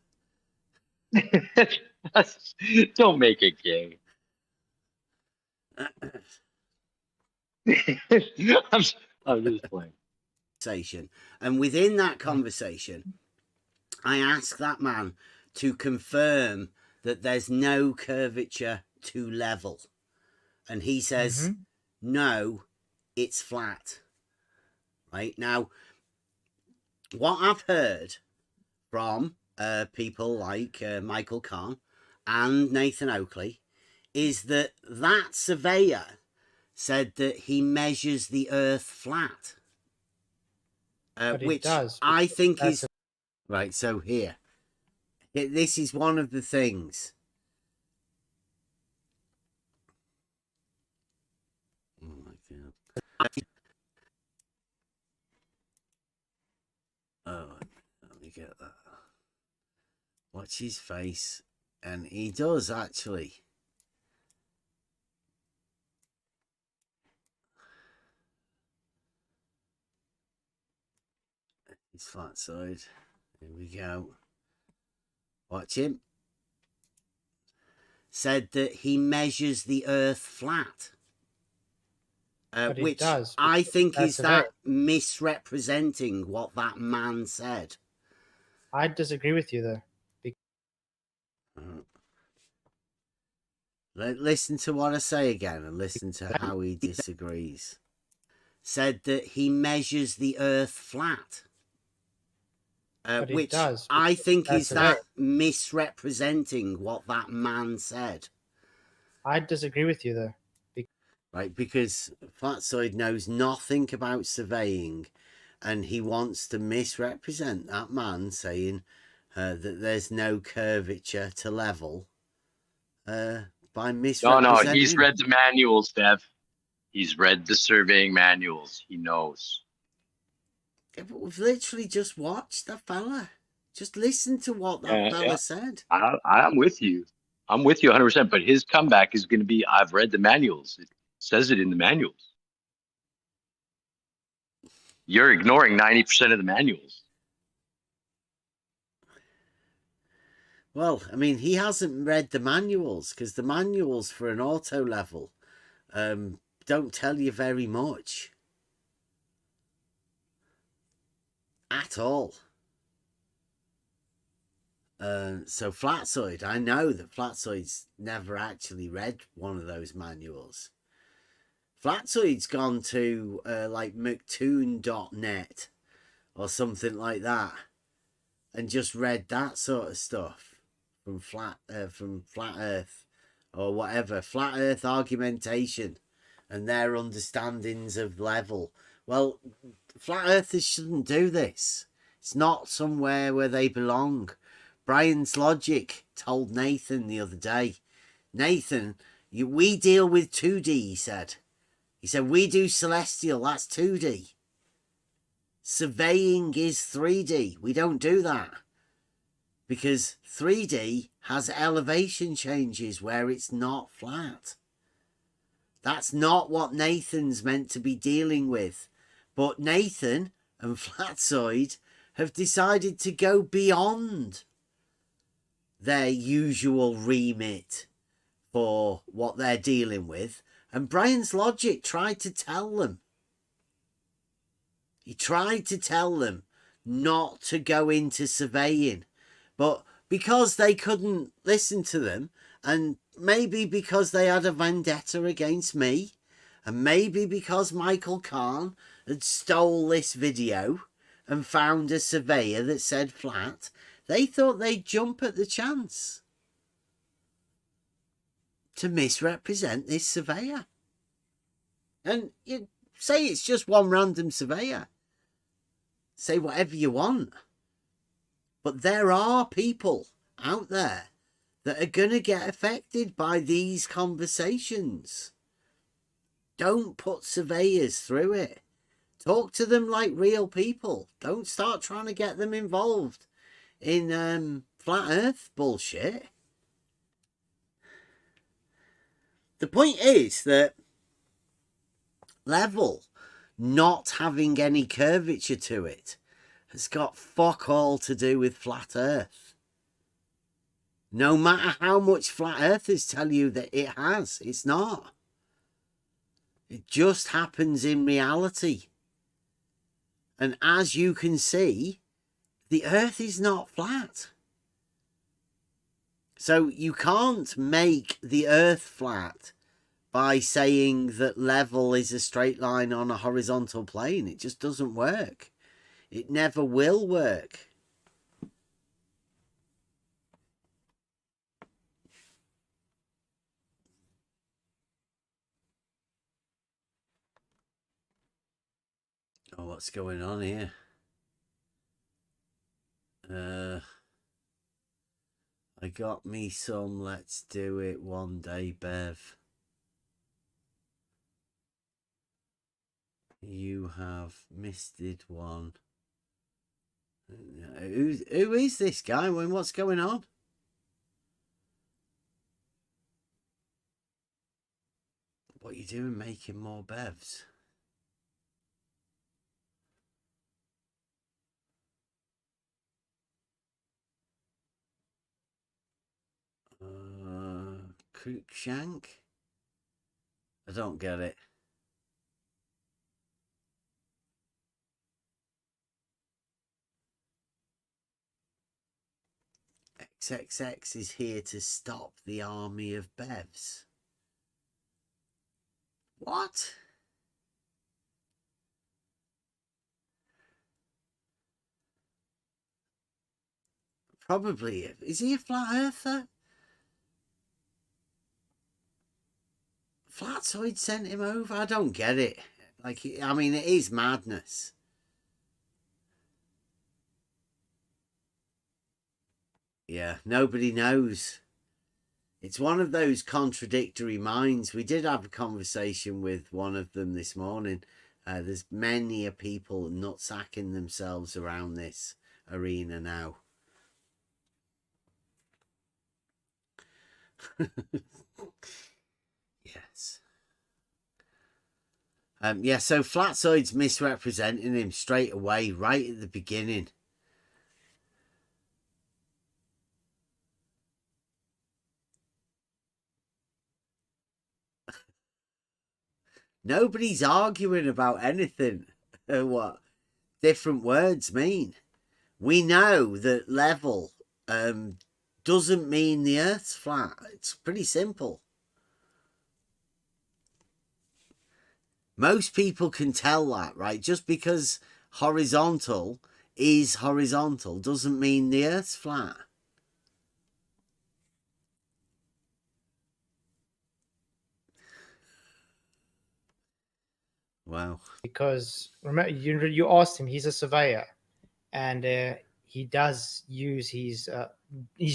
Don't make it gay. I'm just playing. And within that conversation, I asked that man to confirm that there's no curvature to level. And he says, no, it's flat. Right? Now, what I've heard from people like Michael Kahn and Nathan Oakley is that surveyor said that he measures the earth flat. Which does, I think is... Right, so here. This is one of the things. Oh my God. Oh, let me get that. Watch his face. And he does actually. His flat side. Here we go. Watch him. Said that he measures the earth flat. Which does, I think is that misrepresenting what that man said. I disagree with you there. Listen to what I say again and listen to how he disagrees. Said that he measures the earth flat. Which does, I think is that misrepresenting what that man said. I disagree with you there. Right, because Flatzoid knows nothing about surveying and he wants to misrepresent that man saying that there's no curvature to level by No, misrepresenting. he's read the manuals, Dev. He's read the surveying manuals. He knows. Yeah, but we've literally just watched that fella. Just listen to what that fella said. I'm with you. I'm with you 100%. But his comeback is going to be, I've read the manuals. It says it in the manuals. You're ignoring 90% of the manuals. Well, I mean, he hasn't read the manuals, because the manuals for an auto level don't tell you very much. At all. So Flatzoid, I know that Flatzoid's never actually read one of those manuals. Flatzoid's gone to like mctoon.net or something like that and just read that sort of stuff from Flat Earth or whatever, Flat Earth argumentation and their understandings of level. Well, Flat Earthers shouldn't do this. It's not somewhere where they belong. Brian's Logic told Nathan the other day, Nathan, we deal with 2D, he said. He said, we do celestial, that's 2D. Surveying is 3D. We don't do that. Because 3D has elevation changes where it's not flat. That's not what Nathan's meant to be dealing with. But Nathan and Flatzoid have decided to go beyond their usual remit for what they're dealing with. And Brian's Logic tried to tell them. He tried to tell them not to go into surveying. But because they couldn't listen to them, and maybe because they had a vendetta against me, and maybe because Michael Kahn had stole this video and found a surveyor that said flat, they thought they'd jump at the chance to misrepresent this surveyor. And you say it's just one random surveyor. Say whatever you want. But there are people out there that are going to get affected by these conversations. Don't put surveyors through it. Talk to them like real people. Don't start trying to get them involved in flat earth bullshit. The point is that level not having any curvature to it has got fuck all to do with flat earth. No matter how much flat earthers tell you that it has, it's not. It just happens in reality. And as you can see, the earth is not flat. So you can't make the earth flat by saying that level is a straight line on a horizontal plane. It just doesn't work. It never will work. Oh, what's going on here? I got me some Let's Do It One Day Bev. You have misted one. Who is this guy? What's going on? What are you doing making more bevs? Cruikshank? I don't get it. XXX is here to stop the army of bevs. What? Probably. Is he a flat earther? Flatzoid sent him over? I don't get it. Like, I mean, it is madness. Yeah, nobody knows. It's one of those contradictory minds. We did have a conversation with one of them this morning. There's many people nutsacking themselves around this arena now. Yes. Yeah, so Flatzoid's misrepresenting him straight away, right at the beginning. Nobody's arguing about anything. What different words mean. We know that level doesn't mean the Earth's flat. It's pretty simple. Most people can tell that, right? Just because horizontal is horizontal doesn't mean the Earth's flat. Wow. Because remember, you asked him, he's a surveyor, and he does use his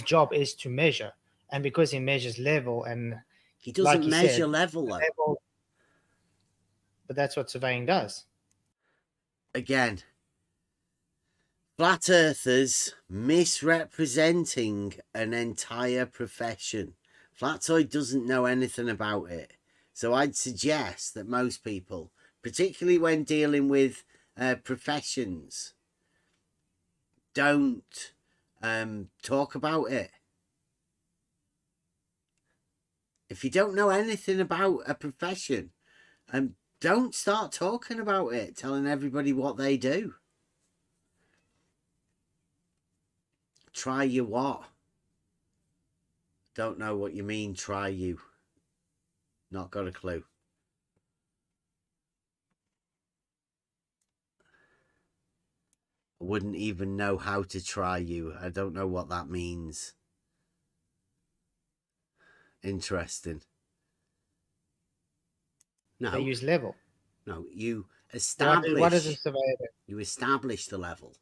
job is to measure, and because he measures level, and he doesn't like measure said, level. But that's what surveying does. Again, flat earthers misrepresenting an entire profession. Flatzoid doesn't know anything about it. So I'd suggest that most people, particularly when dealing with professions, don't talk about it. If you don't know anything about a profession, don't start talking about it, telling everybody what they do. Try you what? Don't know what you mean, try you. Not got a clue. I wouldn't even know how to try you. I don't know what that means. Interesting. No. They use level. No, you establish. What does a surveyor do? You establish the level,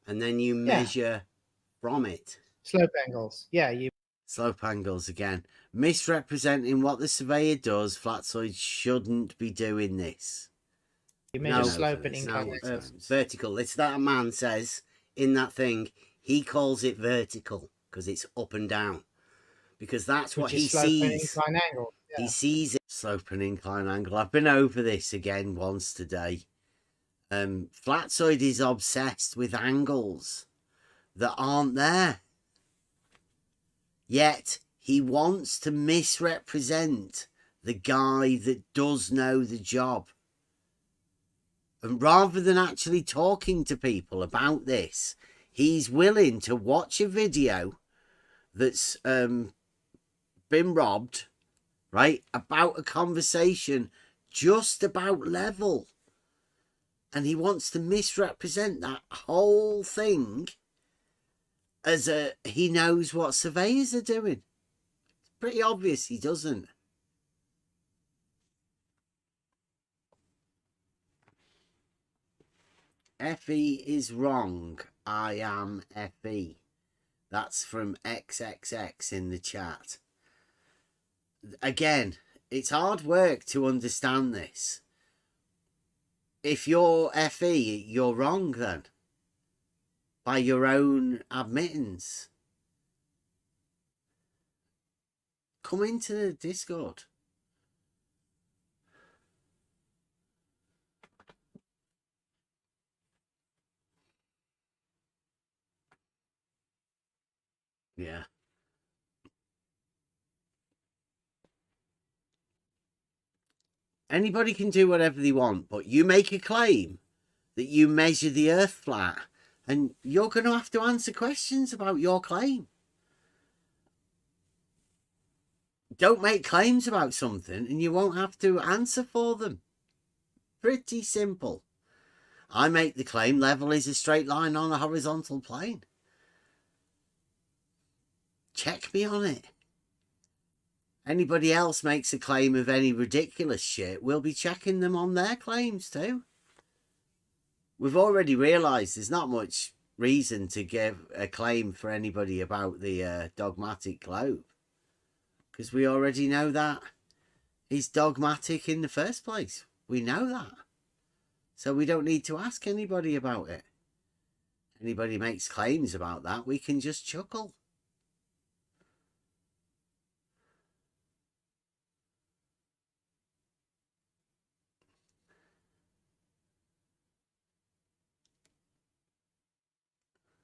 and then you measure from it. Slope angles. Yeah, slope angles again. Misrepresenting what the surveyor does. Flatzoid shouldn't be doing this. You measure slope and incline. Vertical. It's that a man says in that thing. He calls it vertical because it's up and down. Because that's what he sees. Incline angle. Yeah. He sees it. Slope and incline angle. I've been over this again once today. Flatzoid is obsessed with angles that aren't there. Yet he wants to misrepresent the guy that does know the job. And rather than actually talking to people about this, he's willing to watch a video that's been robbed, right, about a conversation just about level. And he wants to misrepresent that whole thing as he knows what surveyors are doing. It's pretty obvious he doesn't. FE is wrong. I am FE. That's from XXX in the chat. Again, it's hard work to understand this. If you're FE, you're wrong then. By your own admittance. Come into the Discord. Yeah. Anybody can do whatever they want, but you make a claim that you measure the Earth flat, and you're going to have to answer questions about your claim. Don't make claims about something and you won't have to answer for them. Pretty simple. I make the claim level is a straight line on a horizontal plane. Check me on it. Anybody else makes a claim of any ridiculous shit, we'll be checking them on their claims too. We've already realised there's not much reason to give a claim for anybody about the dogmatic globe, because we already know that he's dogmatic in the first place. We know that, so we don't need to ask anybody about it. Anybody makes claims about that, we can just chuckle.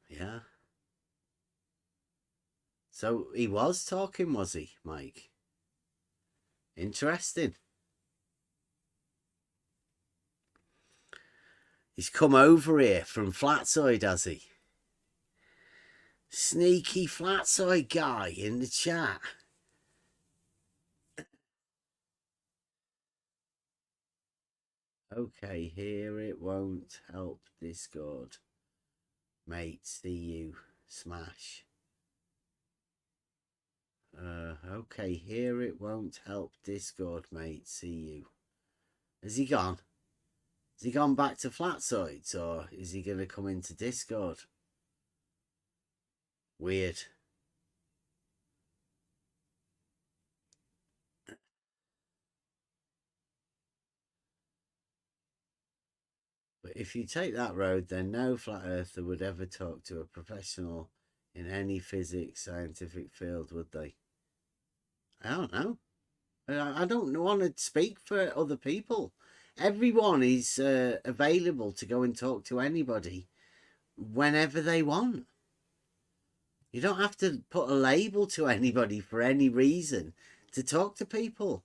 Yeah. So he was talking, was he, Mike? Interesting. He's come over here from Flatzoid, has he? Sneaky Flatzoid guy in the chat. Okay, here it won't help Discord. Mate, see you. Smash. Okay, here it won't help Discord, mate. See you. Has he gone? Has he gone back to Flatzoids, or is he going to come into Discord? Weird. But if you take that road, then no flat earther would ever talk to a professional in any physics scientific field, would they? I don't know. I don't want to speak for other people. Everyone is available to go and talk to anybody whenever they want. You don't have to put a label to anybody for any reason to talk to people.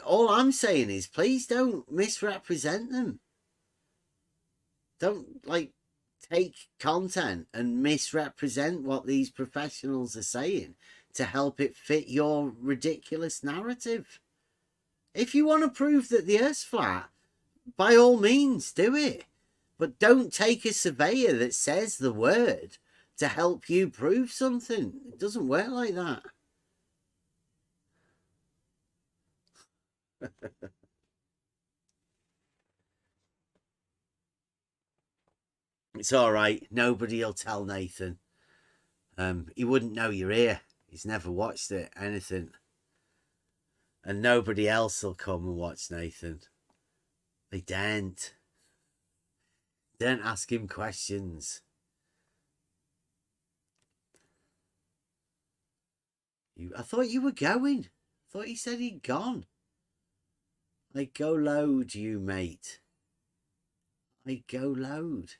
All I'm saying is, please don't misrepresent them. Don't, like, take content and misrepresent what these professionals are saying to help it fit your ridiculous narrative. If you want to prove that the Earth's flat, by all means, do it. But don't take a surveyor that says the word to help you prove something. It doesn't work like that. It's all right. Nobody'll tell Nathan. He wouldn't know you're here. He's never watched it, anything. And nobody else will come and watch Nathan. They daren't. Don't ask him questions. I thought you were going. I thought he said he'd gone. I go load, you mate. I go load.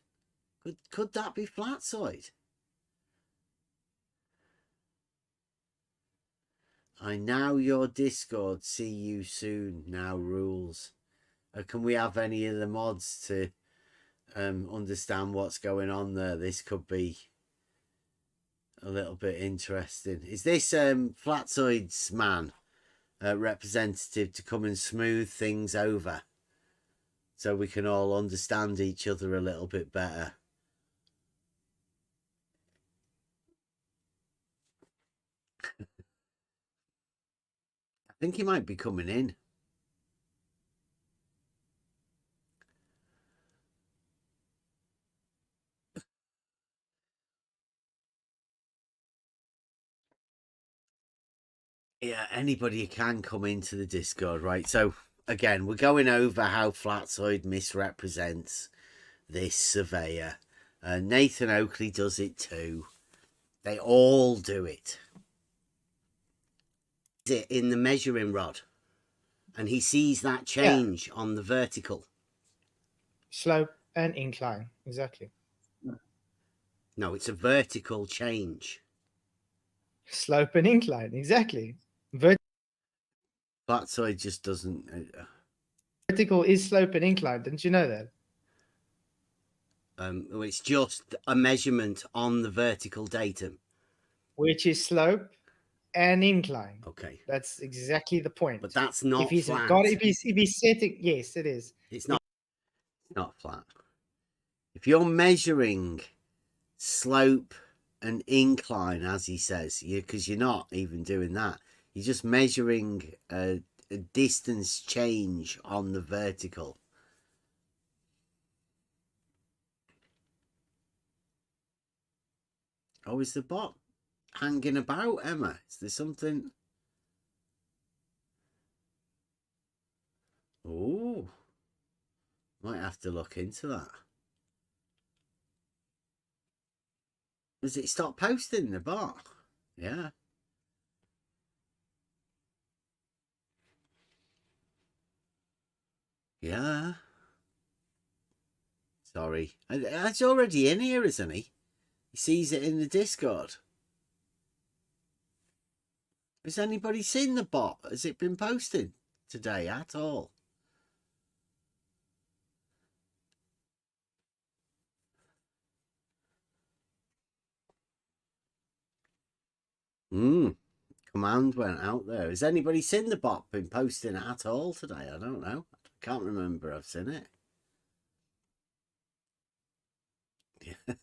Could that be Flatzoid? I now your Discord. See you soon. Now rules. Can we have any of the mods to understand what's going on there? This could be a little bit interesting. Is this Flatzoid's man representative to come and smooth things over so we can all understand each other a little bit better? I think he might be coming in. Yeah, anybody can come into the Discord, right? So, again, we're going over how Flatzoid misrepresents this surveyor. Nathan Oakley does it too. They all do it. In the measuring rod. And he sees that change on the vertical. Slope and incline, exactly. No, it's a vertical change. Slope and incline, exactly. Flatzoid just doesn't... vertical is slope and incline, didn't you know that? It's just a measurement on the vertical datum. Which is slope and incline. Okay. That's exactly the point. But that's not if he's flat. Got, if he's setting, yes, it is. It's not flat. If you're measuring slope and incline, as he says, because you're not even doing that. You're just measuring a distance change on the vertical. Oh, is the bot hanging about, Emma? Is there something? Oh, might have to look into that. Has it stopped posting, the bot? Yeah. Yeah. Sorry. It's already in here, isn't he? He sees it in the Discord. Has anybody seen the bot? Has it been posted today at all? Command went out there. Has anybody seen the bot been posting at all today? I don't know. I can't remember I've seen it. Yeah.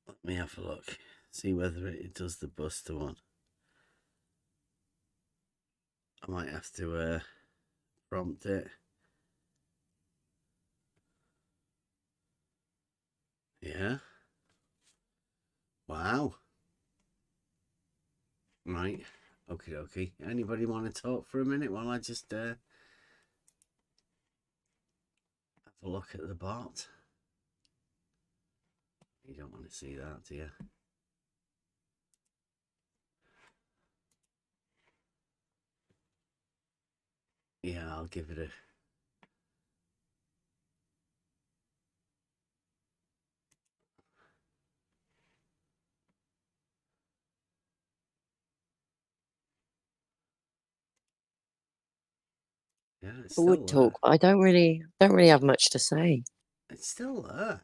Let me have a look. See whether it does the Buster one. I might have to prompt it. Yeah. Wow. Right. Okie dokie. Anybody want to talk for a minute while I just have a look at the bot? You don't want to see that, do you? Yeah, I'll give it a... Yeah, it's I would still talk, but I don't really have much to say. It's still there.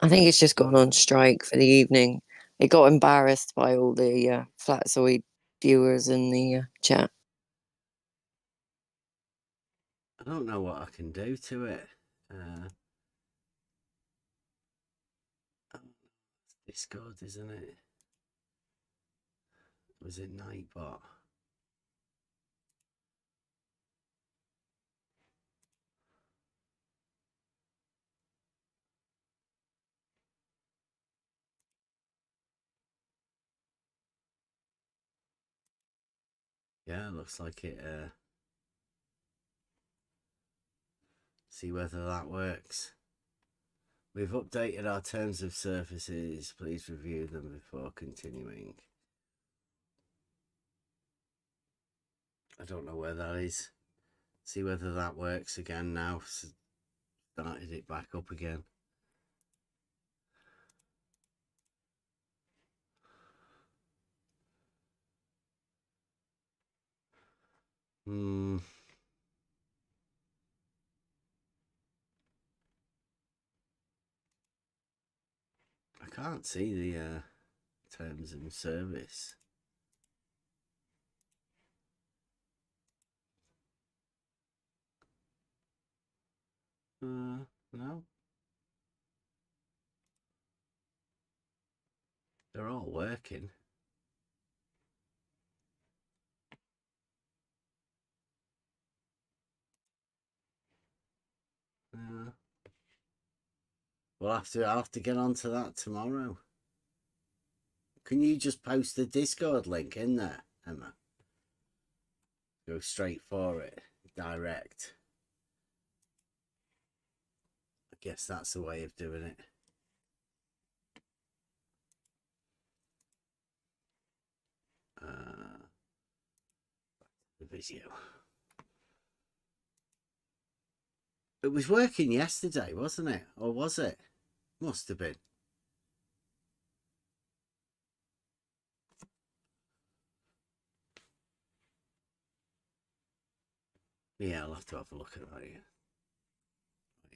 I think it's just gone on strike for the evening. It got embarrassed by all the Flatzoid viewers in the chat. I don't know what I can do to it. Discord, isn't it? Was it Nightbot? Yeah, looks like it. See whether that works. We've updated our terms of services. Please review them before continuing. I don't know where that is. See whether that works again now. Started it back up again. I can't see the terms of service. No. They're all working. I'll have to get onto that tomorrow. Can you just post the Discord link in there, Emma? Go straight for it, direct. I guess that's the way of doing it. The video. It was working yesterday, wasn't it? Or was it? Must have been. Yeah, I'll have to have a look at that again.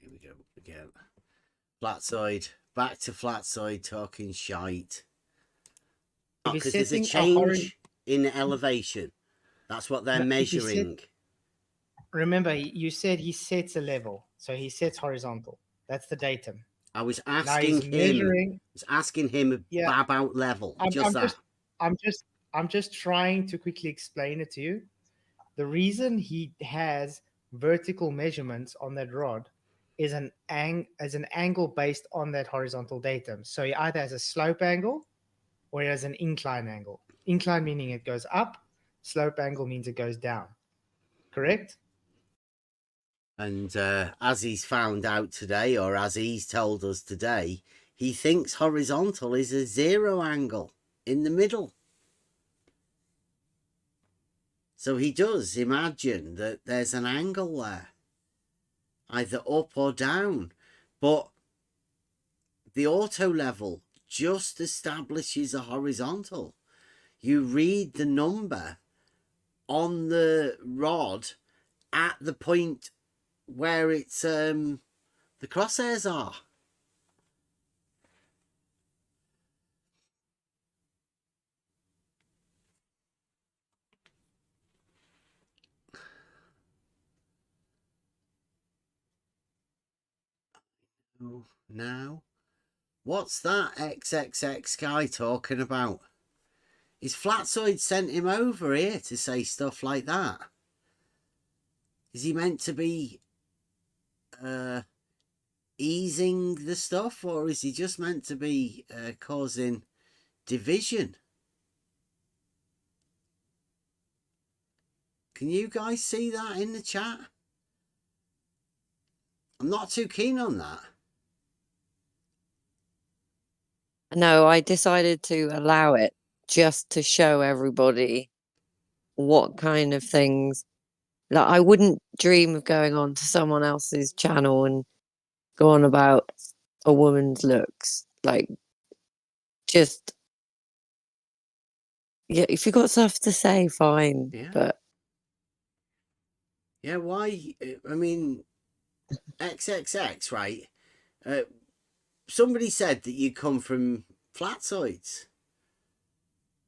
Here we go again. Flatzoid. Back to Flatzoid talking shite. Because there's a change in elevation. That's what they're measuring. Remember, you said he sets a level, so he sets horizontal. That's the datum. I was asking him about level. I'm just trying to quickly explain it to you. The reason he has vertical measurements on that rod is an angle based on that horizontal datum. So he either has a slope angle or he has an incline angle. Incline meaning it goes up, slope angle means it goes down. Correct? And as he's found out today, or as he's told us today, he thinks horizontal is a zero angle in the middle. So he does imagine that there's an angle there, either up or down. But the auto level just establishes a horizontal. You read the number on the rod at the point where it's the crosshairs are. Oh, now, what's that XXX guy talking about? Is Flatzoid sent him over here to say stuff like that? Is he meant to be easing the stuff, or is he just meant to be causing division? Can you guys see that in the chat? I'm not too keen on that. No, I decided to allow it just to show everybody what kind of things. Like, I wouldn't dream of going on to someone else's channel and go on about a woman's looks. Like, just, yeah, if you've got stuff to say, fine. Yeah. But yeah, why? I mean, XXX, right? Somebody said that you come from Flatzoids.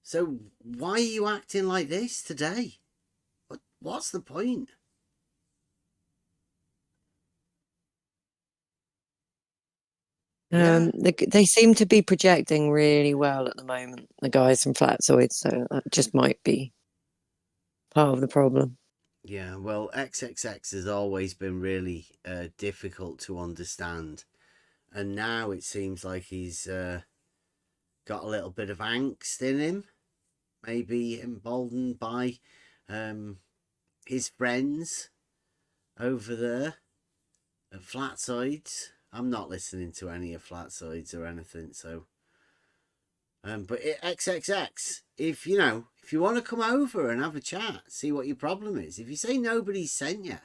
So why are you acting like this today? What's the point? they seem to be projecting really well at the moment, the guys from Flatzoid, so that just might be part of the problem. Yeah, well, XXX has always been really difficult to understand. And now it seems like he's got a little bit of angst in him. Maybe emboldened by his friends over there at Flatzoids. I'm not listening to any of Flatzoids or anything, so... but XXX, if you want to come over and have a chat, see what your problem is. If you say nobody's sent you,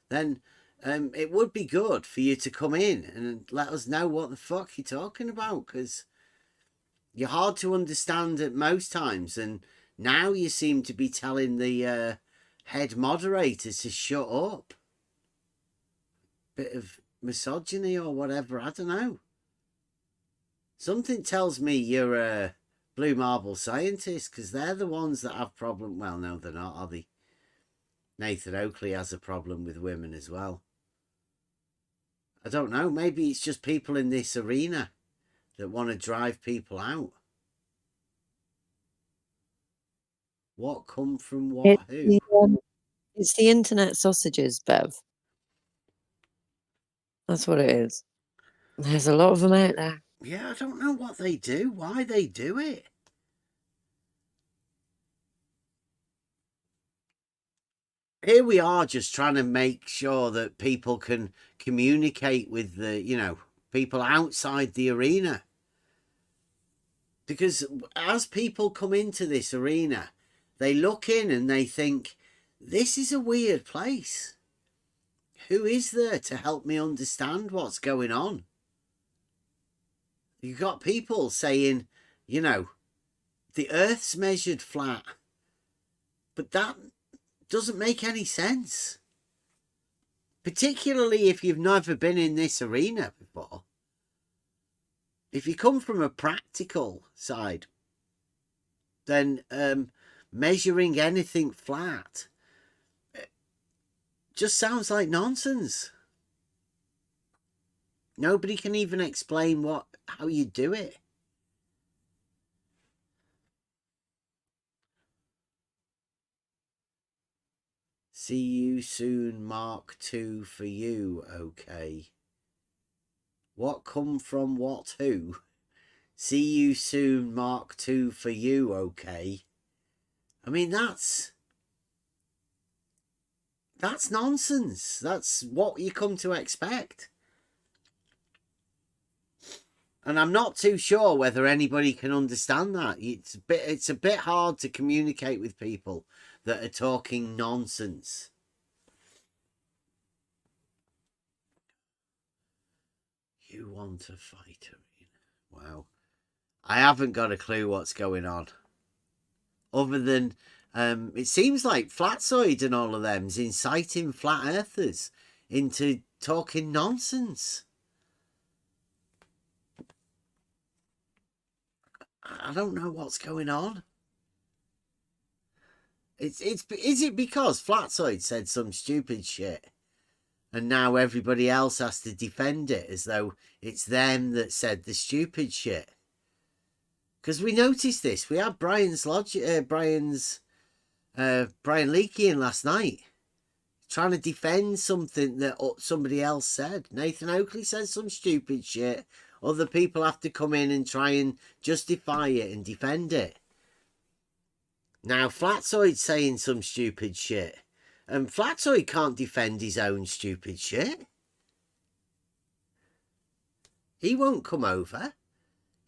then it would be good for you to come in and let us know what the fuck you're talking about, because you're hard to understand at most times, and now you seem to be telling the head moderator to shut up. Bit of misogyny or whatever, I don't know. Something tells me you're a blue marble scientist, because they're the ones that have problem. Well, no, they're not, are they? Nathan Oakley has a problem with women as well. I don't know. Maybe it's just people in this arena that want to drive people out. What come from what? It's the internet sausages, Bev. That's what it is. There's a lot of them out there. Yeah, I don't know what they do, why they do it. Here we are just trying to make sure that people can communicate with the, people outside the arena. Because as people come into this arena, they look in and they think, this is a weird place. Who is there to help me understand what's going on? You've got people saying, the Earth's measured flat. But that doesn't make any sense. Particularly if you've never been in this arena before. If you come from a practical side, then measuring anything flat just sounds like nonsense. Nobody can even explain how you do it. See you soon, Mark II for you, okay. What come from what who? See you soon, Mark II for you, okay? I mean, that's nonsense. That's what you come to expect. And I'm not too sure whether anybody can understand that. It's a bit hard to communicate with people that are talking nonsense. You want a fight arena? Wow. I haven't got a clue what's going on. Other than it seems like Flatzoid and all of them's inciting flat earthers into talking nonsense. I don't know what's going on. Is it because Flatzoid said some stupid shit and now everybody else has to defend it as though it's them that said the stupid shit? Because we noticed this. We had Brian Leakey in last night trying to defend something that somebody else said. Nathan Oakley says some stupid shit. Other people have to come in and try and justify it and defend it. Now Flatzoid's saying some stupid shit. And Flatzoid can't defend his own stupid shit. He won't come over.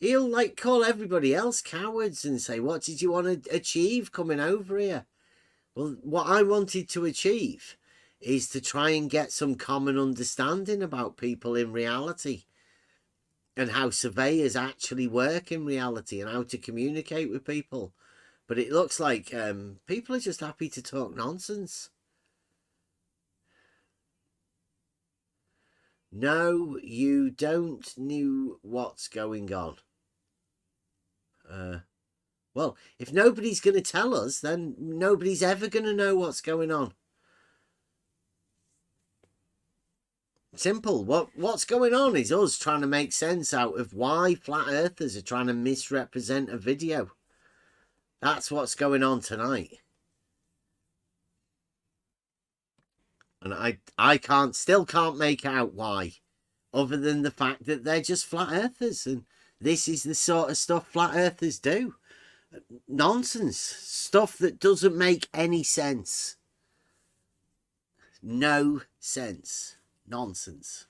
He'll like call everybody else cowards and say, what did you want to achieve coming over here? Well, what I wanted to achieve is to try and get some common understanding about people in reality and how surveyors actually work in reality and how to communicate with people. But it looks like people are just happy to talk nonsense. No, you don't know what's going on. Well, if nobody's going to tell us, then nobody's ever going to know what's going on. Simple. What's going on is us trying to make sense out of why flat earthers are trying to misrepresent a video. That's what's going on tonight. And I still can't make out why, other than the fact that they're just flat earthers and this is the sort of stuff flat earthers do. Nonsense. Stuff that doesn't make any sense. No sense. Nonsense.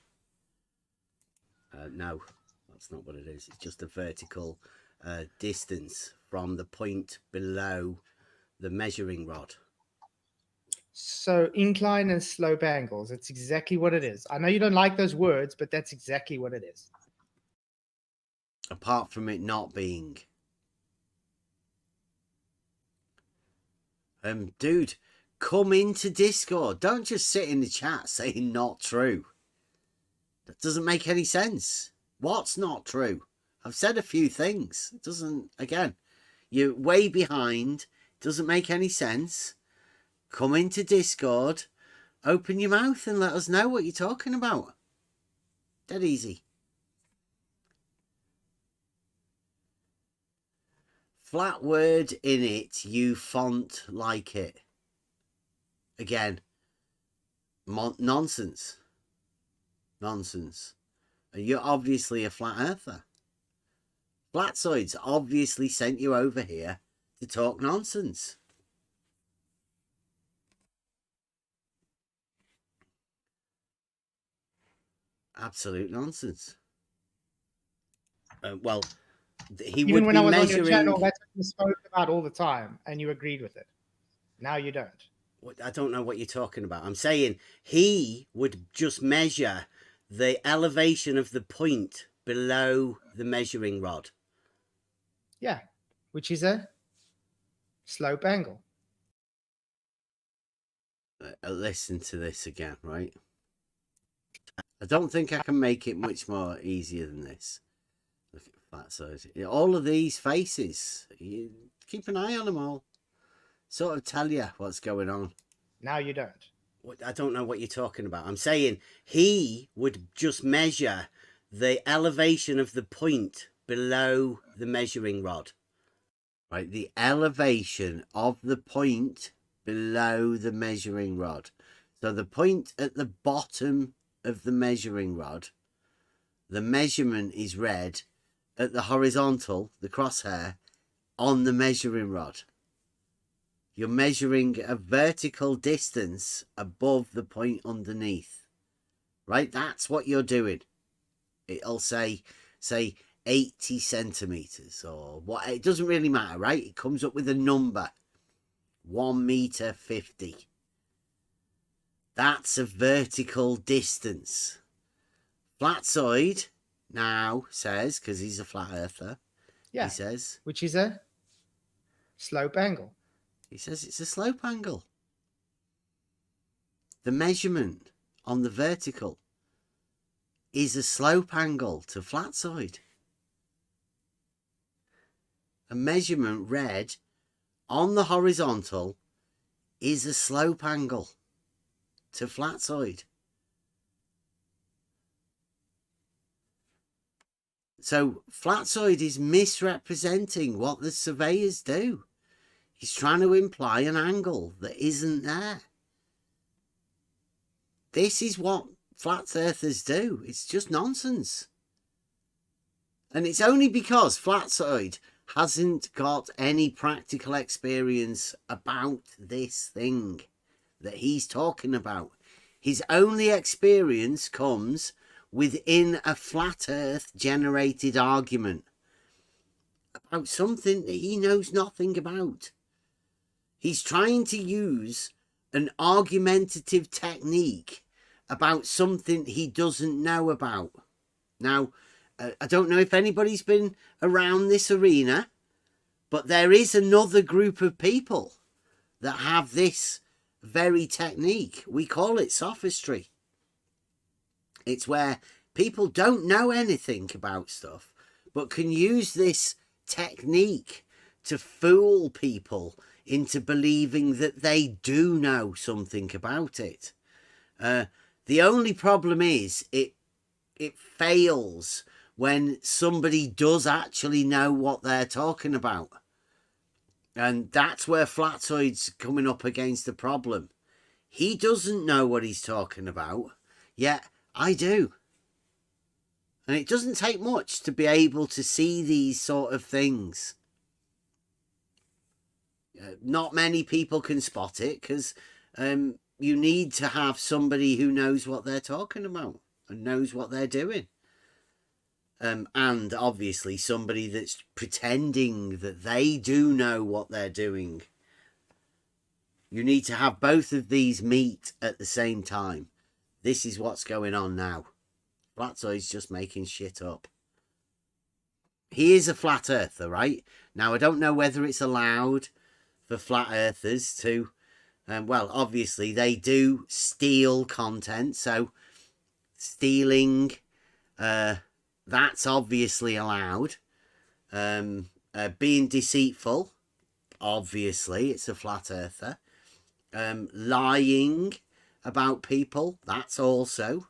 No, that's not what it is. It's just a vertical distance from the point below the measuring rod. So incline and slope angles. It's exactly what it is. I know you don't like those words, but that's exactly what it is. Apart from it not being. Dude, come into Discord. Don't just sit in the chat saying not true. That doesn't make any sense. What's not true? I've said a few things. It doesn't, again, you're way behind. Doesn't make any sense. Come into Discord, open your mouth and let us know what you're talking about. Dead easy. Flat word in it, you font like it. Again, nonsense. Nonsense. You're obviously a flat earther. Flatzoid's obviously sent you over here to talk nonsense. Absolute nonsense. Well, he Even would when be I was measuring... on your channel, that's what you spoke about all the time, and you agreed with it. Now you don't. I don't know what you're talking about. I'm saying he would just measure the elevation of the point below the measuring rod. Yeah, which is a slope angle. Listen to this again, right? I don't think I can make it much more easier than this. Look at Flatzoid. All of these faces, you keep an eye on them all. Sort of tell you what's going on. Now you don't. I don't know what you're talking about. I'm saying he would just measure the elevation of the point below the measuring rod. Right, the elevation of the point below the measuring rod. So the point at the bottom of the measuring rod the measurement is read at the horizontal, the crosshair, on the measuring rod. You're measuring a vertical distance above the point underneath, right? That's what you're doing. It'll say 80 centimeters or what. It doesn't really matter, right? It comes up with a number, 1 meter 50. That's a vertical distance. Flatzoid now says, because he's a flat earther, Yeah. he says, Which is a slope angle. He says it's a slope angle. The measurement on the vertical is a slope angle to flatzoid. A measurement read on the horizontal is a slope angle to flatzoid. So flatzoid is misrepresenting what the surveyors do. He's trying to imply an angle that isn't there. This is what flat earthers do. It's just nonsense. And it's only because Flatzoid hasn't got any practical experience about this thing that he's talking about. His only experience comes within a flat earth generated argument about something that he knows nothing about. He's trying to use an argumentative technique about something he doesn't know about. Now, I don't know if anybody's been around this arena, but there is another group of people that have this very technique. We call it sophistry. It's where people don't know anything about stuff, but can use this technique to fool people into believing that they do know something about it. The only problem is it fails when somebody does actually know what they're talking about. And that's where Flatzoid's coming up against the problem. He doesn't know what he's talking about, yet I do. And it doesn't take much to be able to see these sort of things. Not many people can spot it because you need to have somebody who knows what they're talking about and knows what they're doing. And obviously somebody that's pretending that they do know what they're doing. You need to have both of these meet at the same time. This is what's going on now. Flatzoid's just making shit up. He is a flat earther, right? Now, I don't know whether it's allowed for flat earthers to... well, obviously, they do steal content. So, stealing... that's obviously allowed. Being deceitful, obviously, it's a flat earther. Lying about people, that's also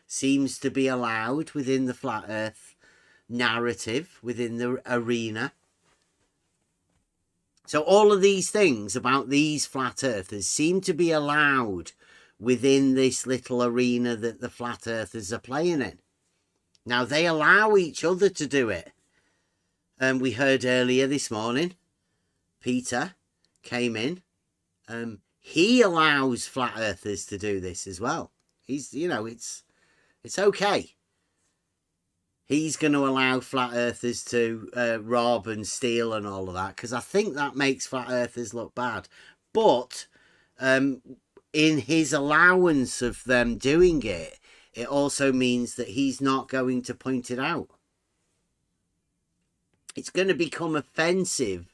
seems to be allowed within the flat earth narrative, within the arena. So all of these things about these flat earthers seem to be allowed within this little arena that the flat earthers are playing in. Now, they allow each other to do it. And we heard earlier this morning, Peter came in. He allows flat earthers to do this as well. He's, you know, it's okay. He's going to allow flat earthers to rob and steal and all of that, because I think that makes flat earthers look bad. But in his allowance of them doing it, it also means that he's not going to point it out. It's going to become offensive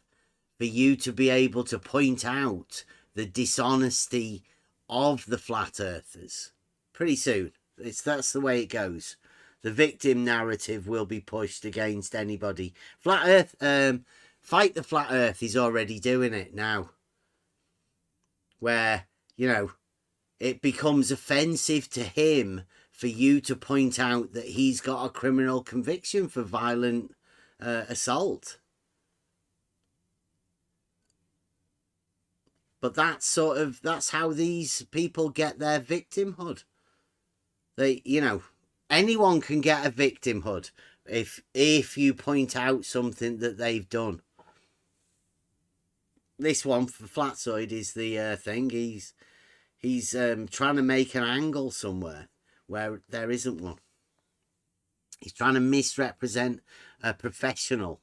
for you to be able to point out the dishonesty of the flat earthers. Pretty soon. That's the way it goes. The victim narrative will be pushed against anybody. Flat Earth, Fight the Flat Earth is already doing it now. Where, you know, it becomes offensive to him for you to point out that he's got a criminal conviction for violent assault. But that's how these people get their victimhood. They, you know, anyone can get a victimhood if you point out something that they've done. This one for Flatzoid is the thing. He's trying to make an angle somewhere where there isn't one. He's trying to misrepresent a professional.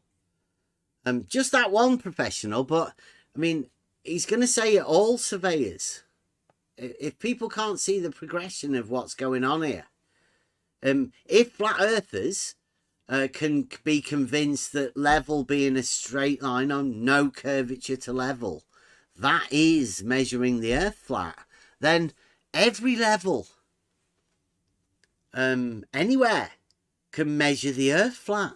Just that one professional, but I mean, he's going to say it all surveyors. If people can't see the progression of what's going on here, if flat earthers can be convinced that level being a straight line on no curvature to level, that is measuring the earth flat, then every level anywhere can measure the earth flat.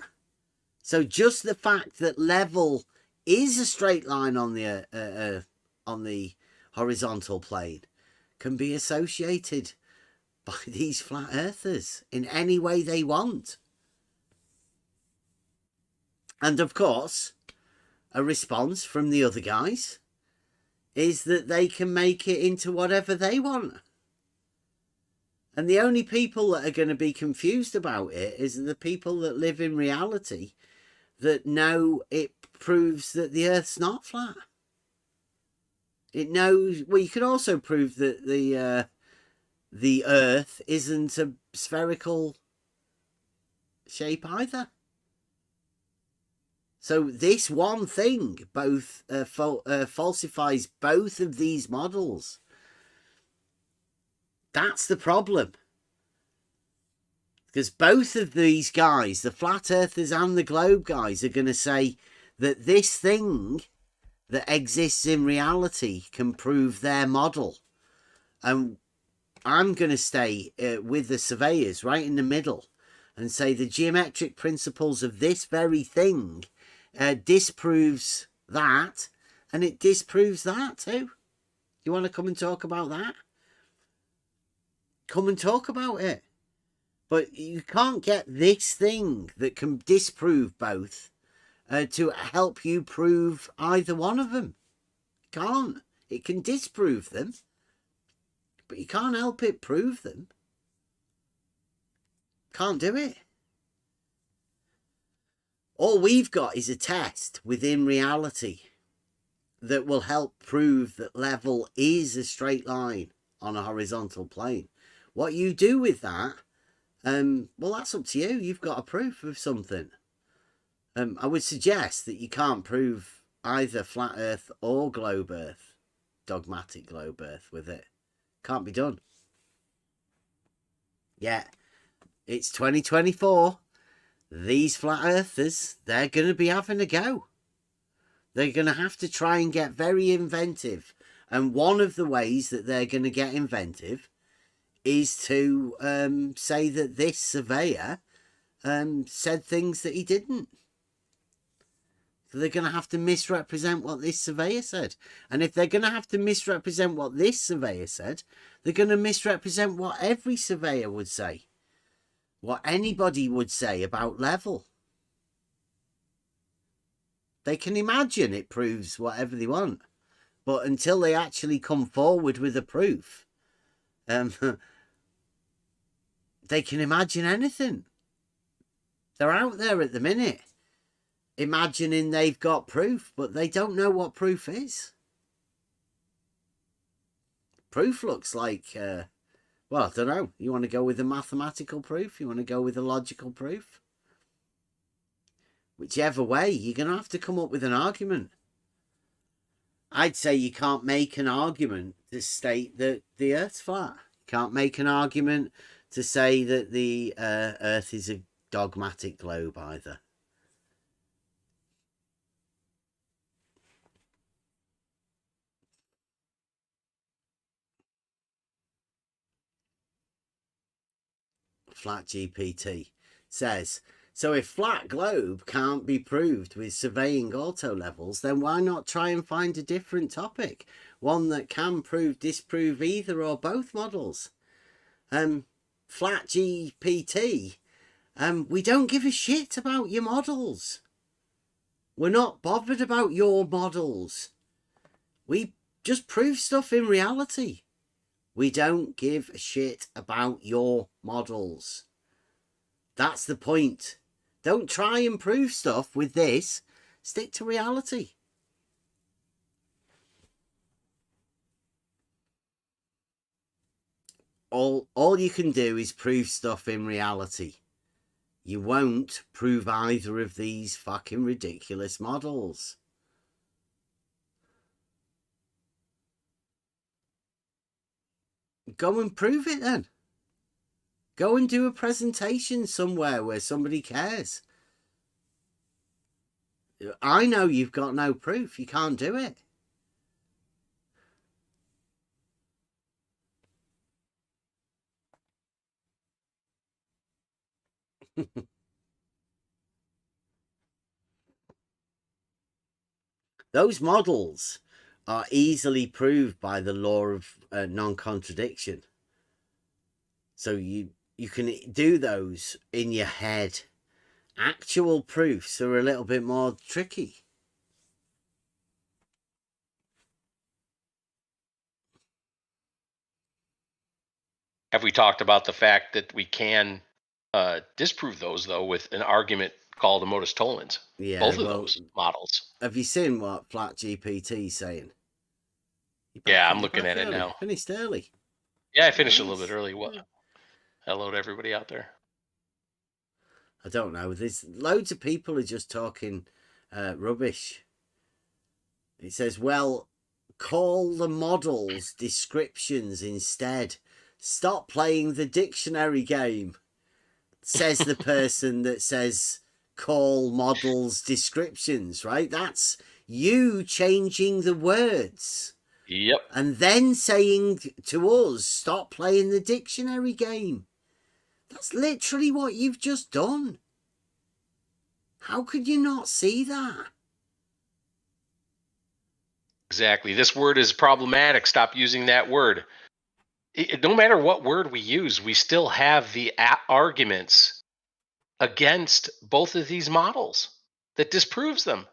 So just the fact that level is a straight line on the horizontal plane can be associated by these flat earthers in any way they want. And of course, a response from the other guys is that they can make it into whatever they want. And the only people that are going to be confused about it is the people that live in reality that know it proves that the Earth's not flat. It knows, well, you can also prove that the Earth isn't a spherical shape either. So this one thing both falsifies both of these models. That's the problem. Because both of these guys, the flat earthers and the globe guys, are going to say that this thing that exists in reality can prove their model. And I'm going to stay with the surveyors right in the middle and say the geometric principles of this very thing disproves that, and it disproves that too. You want to come and talk about that? Come and talk about it. But you can't get this thing that can disprove both to help you prove either one of them. You can't. It can disprove them, but you can't help it prove them. Can't do it. All we've got is a test within reality that will help prove that level is a straight line on a horizontal plane. What you do with that, well, that's up to you. You've got a proof of something. I would suggest that you can't prove either flat Earth or globe Earth, dogmatic globe Earth with it. Can't be done. Yeah, it's 2024. These flat earthers, they're going to be having a go. They're going to have to try and get very inventive. And one of the ways that they're going to get inventive is to say that this surveyor said things that he didn't. So they're going to have to misrepresent what this surveyor said. And if they're going to have to misrepresent what this surveyor said, they're going to misrepresent what every surveyor would say. What anybody would say about level. They can imagine it proves whatever they want. But until they actually come forward with a proof, they can imagine anything. They're out there at the minute, imagining they've got proof, but they don't know what proof is. Proof looks like... well, I don't know. You want to go with a mathematical proof? You want to go with a logical proof? Whichever way, you're going to have to come up with an argument. I'd say you can't make an argument to state that the Earth's flat. You can't make an argument to say that the Earth is a dogmatic globe either. Flat GPT says, so if flat globe can't be proved with surveying auto levels, then why not try and find a different topic? One that can prove, disprove either or both models. Flat GPT, we don't give a shit about your models. We're not bothered about your models. We just prove stuff in reality. We don't give a shit about your models. That's the point. Don't try and prove stuff with this. Stick to reality. All you can do is prove stuff in reality. You won't prove either of these fucking ridiculous models. Go and prove it then. Go and do a presentation somewhere where somebody cares. I know you've got no proof. You can't do it. Those models are easily proved by the law of non-contradiction. So you can do those in your head. Actual proofs are a little bit more tricky. Have we talked about the fact that we can disprove those, though, with an argument called a modus tollens? Yeah, both of those models. Have you seen what FlatGPT is saying? Yeah, I'm looking at it early. now. Finished early. Yeah, I finished a little bit early. What? Hello to everybody out there. I don't know. There's loads of people are just talking rubbish. It says, well, call the models descriptions instead. Stop playing the dictionary game, says the person that says call models descriptions, right? That's you changing the words. Yep. And then saying to us, stop playing the dictionary game. That's literally what you've just done. How could you not see that? Exactly. This word is problematic. Stop using that word. No matter what word we use, we still have the arguments against both of these models that disproves them.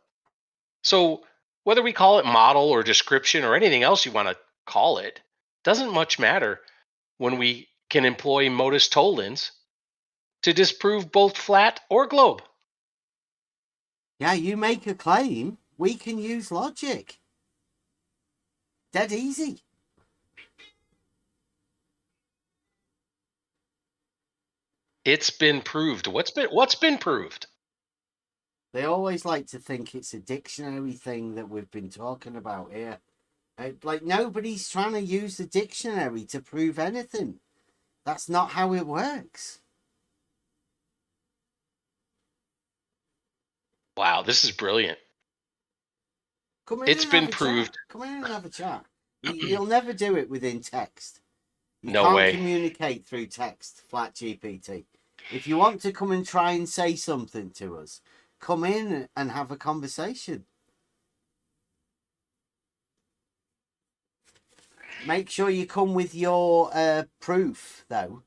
So whether we call it model or description or anything else you want to call it, doesn't much matter when we can employ modus tollens to disprove both flat or globe. Yeah, you make a claim, we can use logic. Dead easy. It's been proved. What's been proved? They always like to think it's a dictionary thing that we've been talking about here. Like nobody's trying to use the dictionary to prove anything. That's not how it works. Wow, this is brilliant. It's been proved. Come in and have a chat. You'll never do it within text. You no can't way. Communicate through text, FlatGPT. If you want to come and try and say something to us, come in and have a conversation. Make sure you come with your proof, though.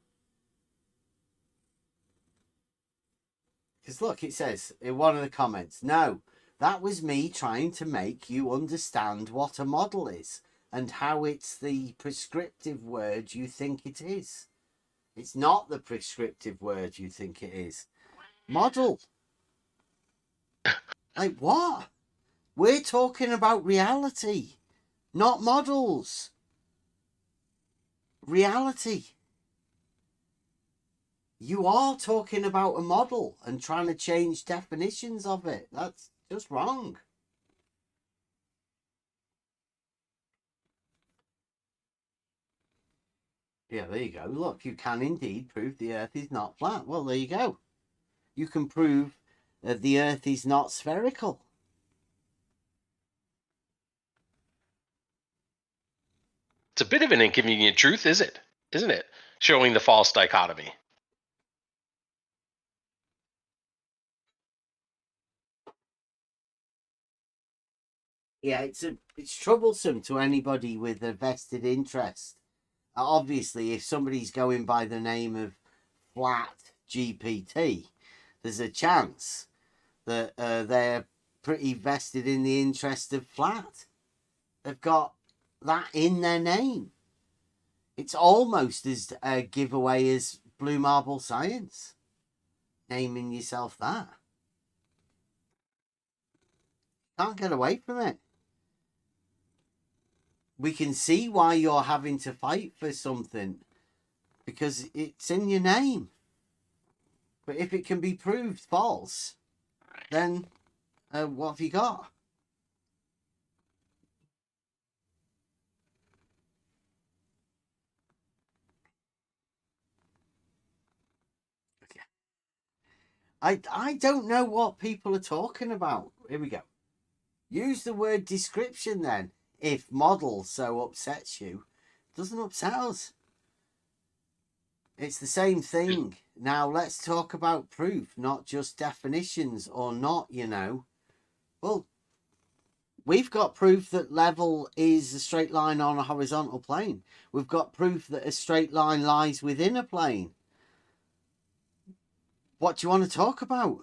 Because look, it says in one of the comments, no, that was me trying to make you understand what a model is and how it's the prescriptive word you think it is. It's not the prescriptive word you think it is. Model. Like what? We're talking about reality, not models. Reality. You are talking about a model and trying to change definitions of it. That's just wrong. Yeah, there you go. Look, you can indeed prove the Earth is not flat. Well, there you go. You can prove that the Earth is not spherical. It's a bit of an inconvenient truth, isn't it? Showing the false dichotomy. Yeah, it's troublesome to anybody with a vested interest. Obviously, if somebody's going by the name of Flat GPT, there's a chance that they're pretty vested in the interest of flat. They've got that in their name. It's almost as a giveaway as Blue Marble Science. naming yourself that. Can't get away from it. We can see why you're having to fight for something because it's in your name. But if it can be proved false, then what have you got? I don't know what people are talking about. Here we go. Use the word description then. If model so upsets you, it doesn't upset us. It's the same thing. Now let's talk about proof, not just definitions or not, you know. Well, we've got proof that level is a straight line on a horizontal plane. We've got proof that a straight line lies within a plane. What do you want to talk about?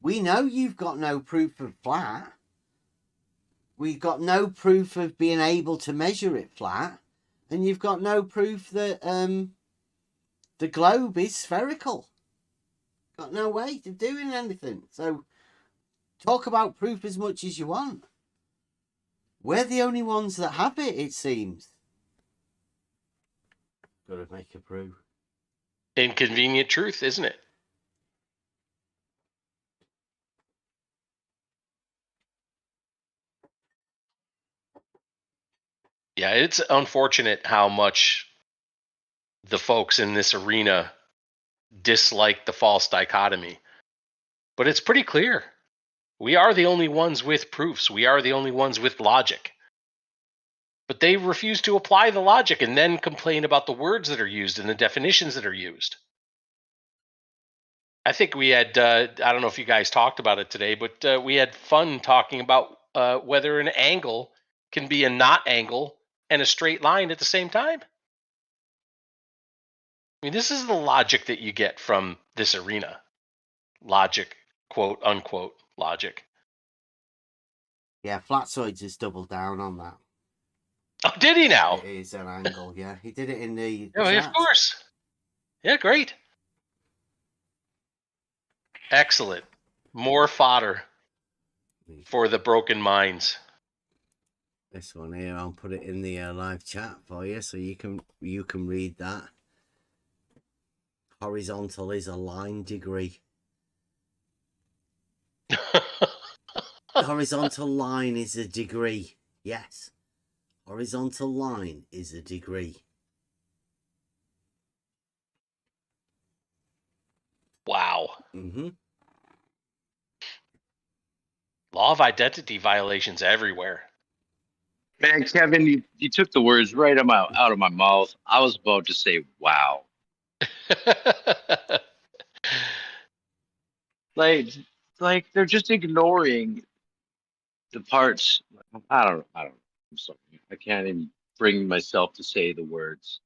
We know you've got no proof of flat. We've got no proof of being able to measure it flat. And you've got no proof that the globe is spherical. Got no way of doing anything. So talk about proof as much as you want. We're the only ones that have it, it seems. Got to make a proof. Inconvenient truth, isn't it? Yeah, it's unfortunate how much the folks in this arena dislike the false dichotomy. But it's pretty clear. We are the only ones with proofs. We are the only ones with logic. But they refuse to apply the logic and then complain about the words that are used and the definitions that are used. I think we had, I don't know if you guys talked about it today, but we had fun talking about whether an angle can be a not angle and a straight line at the same time. I mean, this is the logic that you get from this arena. Logic, quote, unquote, logic. Yeah, Flatzoid just doubled down on that. Oh, did he now? It is an angle, yeah. He did it in the Oh, chat. of course. Yeah, great. Excellent. More fodder for the broken minds. This one here, I'll put it in the live chat for you so you can read that. Horizontal is a line degree. Horizontal line is a degree. Yes. Horizontal line is a degree. Wow. Mm-hmm. Law of identity violations everywhere. Man, Kevin, you took the words right out of my mouth. I was about to say, wow. like they're just ignoring the parts. I don't. I'm sorry. I can't even bring myself to say the words.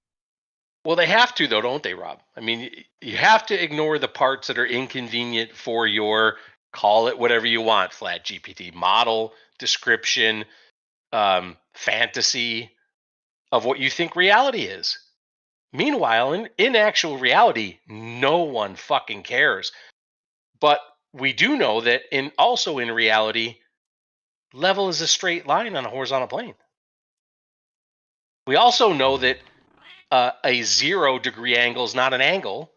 Well, they have to, though, don't they, Rob? I mean, you have to ignore the parts that are inconvenient for your, call it whatever you want, flat GPT model, description, fantasy of what you think reality is. Meanwhile, in actual reality, no one fucking cares. But we do know that also in reality, level is a straight line on a horizontal plane. We also know that a 0 degree angle is not an angle,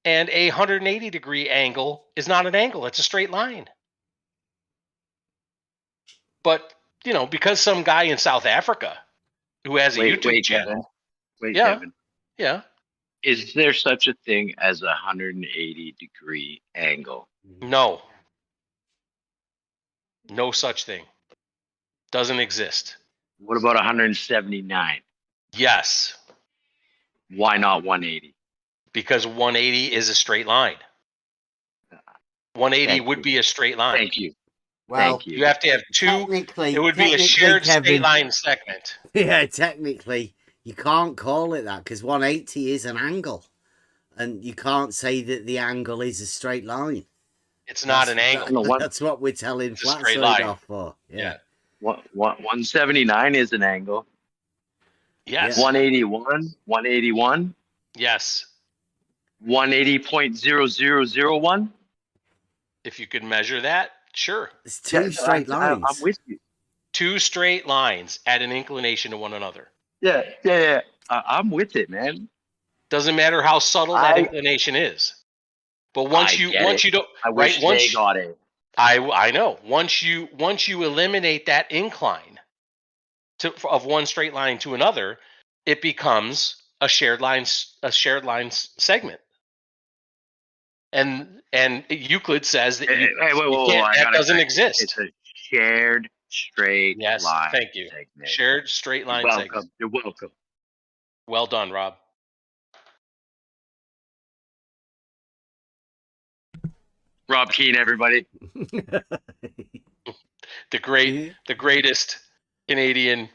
and a 180 degree angle is not an angle. It's a straight line. But, you know, because some guy in South Africa who has a YouTube channel. Kevin. Yeah. Is there such a thing as a 180 degree angle? No. No such thing. Doesn't exist. What about 179? Yes. Why not 180? Because 180 is a straight line. 180 would be a straight line. Thank you. Well, you have to have two. It would be a shared Kevin, straight line segment. Yeah, technically, you can't call it that because 180 is an angle. And you can't say that the angle is a straight line. It's not an angle. That's what we're telling Flatzoid off for. Yeah. 179 is an angle. Yes. 181. 181. Yes. 180.0001. If you could measure that, sure. It's two straight lines. I'm with you. Two straight lines at an inclination to one another. Yeah. I'm with it, man. Doesn't matter how subtle that inclination is. But once you don't, I wish they got it. I know. Once you eliminate that incline of one straight line to another, it becomes a shared line segment. And Euclid says that that doesn't exist. It's a shared straight line. Thank you. Segment. Shared straight line segment. You're welcome. Well done, Rob. Rob Keane, everybody. the greatest Canadian,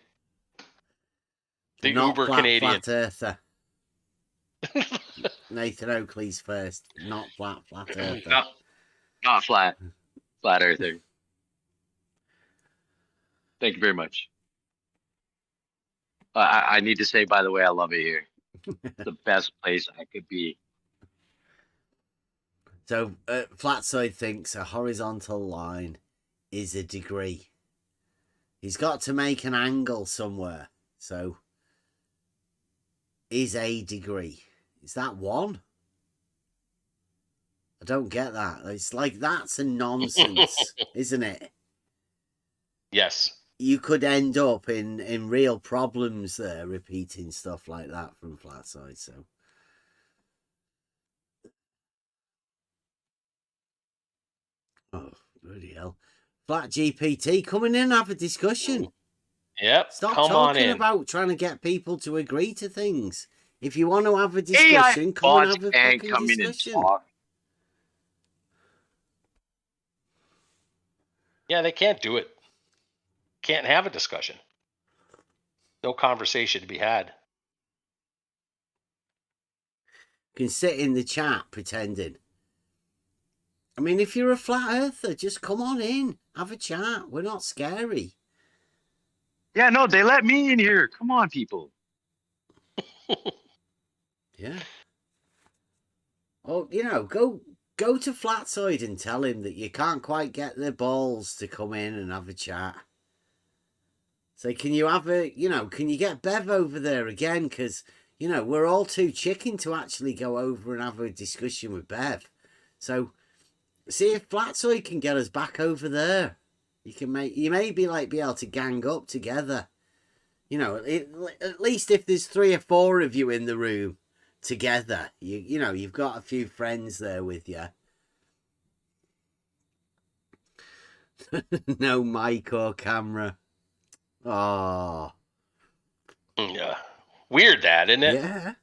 the uber Canadian. Flat earther. Nathan Oakley's first, not flat earther. Not flat earther. Thank you very much. I need to say, by the way, I love it here. It's the best place I could be. So, Flatzoid thinks a horizontal line is a degree. He's got to make an angle somewhere. So, is a degree. Is that one? I don't get that. It's like, that's a nonsense, isn't it? Yes. You could end up in real problems there, repeating stuff like that from Flatzoid, so... Oh, bloody hell. Flat GPT, come in and have a discussion. Yep, Stop come on talking in. about trying to get people to agree to things. If you want to have a discussion, come and have a fucking discussion. Yeah, they can't do it. Can't have a discussion. No conversation to be had. You can sit in the chat pretending. I mean, if you're a flat earther, just come on in. Have a chat. We're not scary. Yeah, no, they let me in here. Come on, people. Yeah. Oh, you know, go to Flatzoid and tell him that you can't quite get the balls to come in and have a chat. So can you have can you get Bev over there again? Because, we're all too chicken to actually go over and have a discussion with Bev. So see if Flatzoid can get us back over there. You may be able to gang up together. At least if there's 3 or 4 of you in the room together, you've got a few friends there with you. No mic or camera. Oh. Yeah. Weird that, isn't it? Yeah.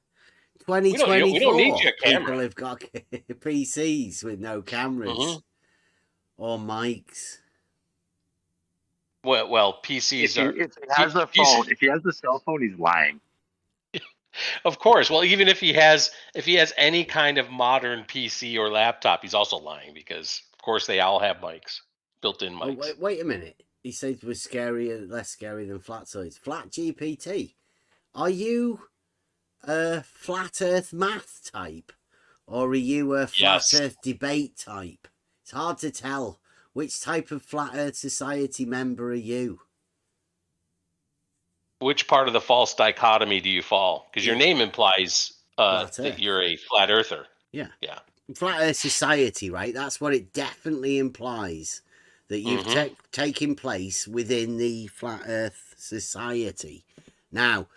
2024. We don't need your camera. People have got PCs with no cameras or mics. Well, PCs are. If he has a phone, if he has a cell phone, he's lying. Of course. Well, even if he has any kind of modern PC or laptop, he's also lying because, of course, they all have mics, built-in mics. Oh, wait a minute. He said it was less scary than Flatzoid's. Flat GPT. Are you a flat Earth math type, or are you a flat Earth debate type? It's hard to tell. Which type of Flat Earth Society member are you? Which part of the false dichotomy do you fall? Because your name implies that you're a flat earther. Yeah. Yeah. Flat Earth Society, right? That's what it definitely implies. That you've taken place within the Flat Earth Society. Now,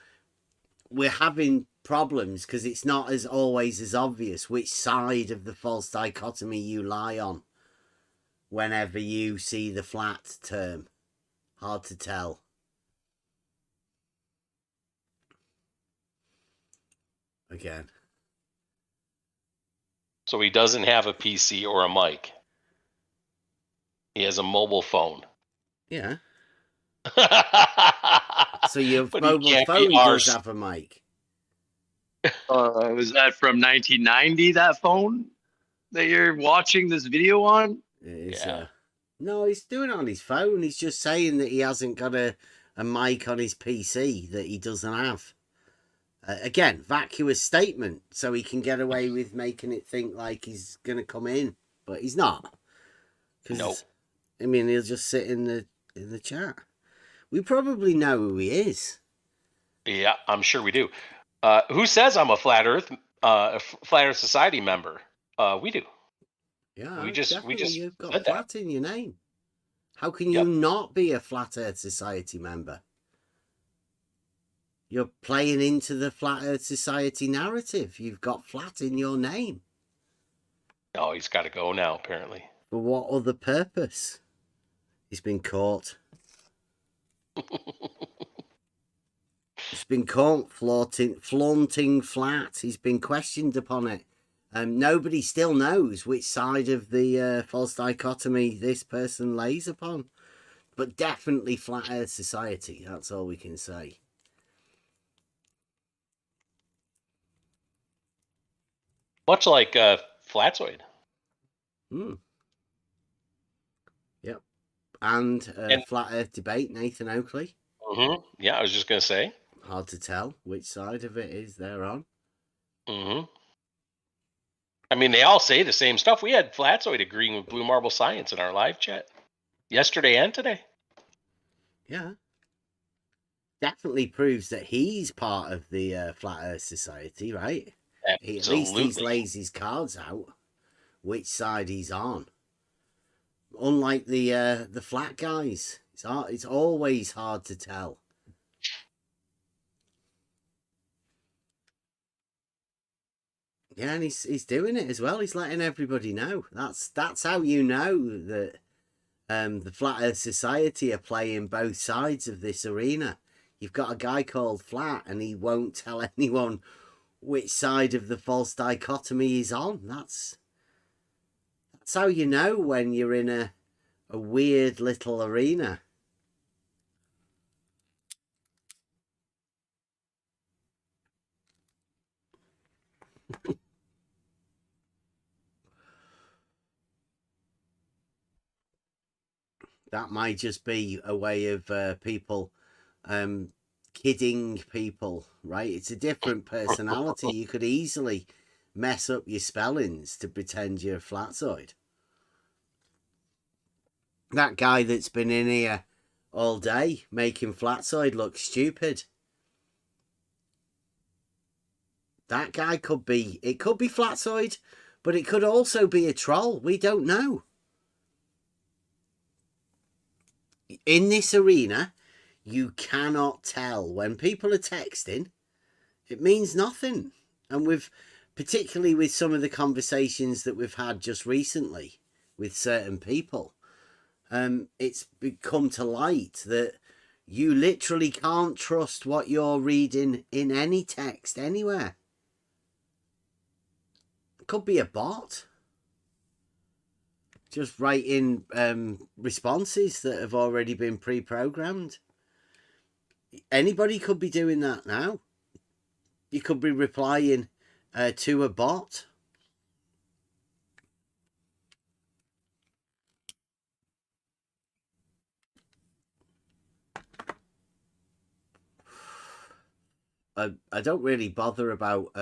we're having problems because it's not always as obvious which side of the false dichotomy you lie on whenever you see the flat term. Hard to tell. Again. So he doesn't have a PC or a mic. He has a mobile phone. Yeah. So your mobile phone does have a mic. Was that from 1990, that phone that you're watching this video on? No, he's doing it on his phone. He's just saying that he hasn't got a mic on his PC that he doesn't have. Again, vacuous statement, so he can get away with making it think like he's going to come in, but he's not. Nope. I mean, he'll just sit in the chat. We probably know who he is. Yeah, I'm sure we do. Who says I'm a Flat Earth Society member? We do. Yeah, We just you've got said flat that. in your name. How can you not be a Flat Earth Society member? You're playing into the Flat Earth Society narrative. You've got flat in your name. Oh, he's got to go now, apparently. For what other purpose? He's been caught. He's been caught flaunting flat. He's been questioned upon it. Nobody still knows which side of the false dichotomy this person lays upon. But definitely Flat Earth Society. That's all we can say. Much like Flatzoid. Yep. And Flat Earth Debate, Nathan Oakley. Yeah, I was just going to say. Hard to tell which side of it is they're on. I mean, they all say the same stuff. We had Flatzoid agreeing with Blue Marble Science in our live chat yesterday and today. Yeah. Definitely proves that he's part of the Flat Earth Society, right? At least he lays his cards out, which side he's on. Unlike the flat guys, it's always hard to tell. Yeah, and he's doing it as well. He's letting everybody know. That's how you know that the Flat Earth Society are playing both sides of this arena. You've got a guy called Flat, and he won't tell anyone which side of the false dichotomy he's on. That's how you know when you're in a weird little arena. That might just be a way of people kidding people, right? It's a different personality. You could easily mess up your spellings to pretend you're a Flatzoid. That guy that's been in here all day making Flatzoid look stupid. That guy could be Flatzoid, but it could also be a troll. We don't know. In this arena, you cannot tell. When people are texting, it means nothing. And particularly with some of the conversations that we've had just recently with certain people, it's become to light that you literally can't trust what you're reading in any text anywhere. It could be a bot just writing responses that have already been pre-programmed. Anybody could be doing that now. You could be replying to a bot. I don't really bother about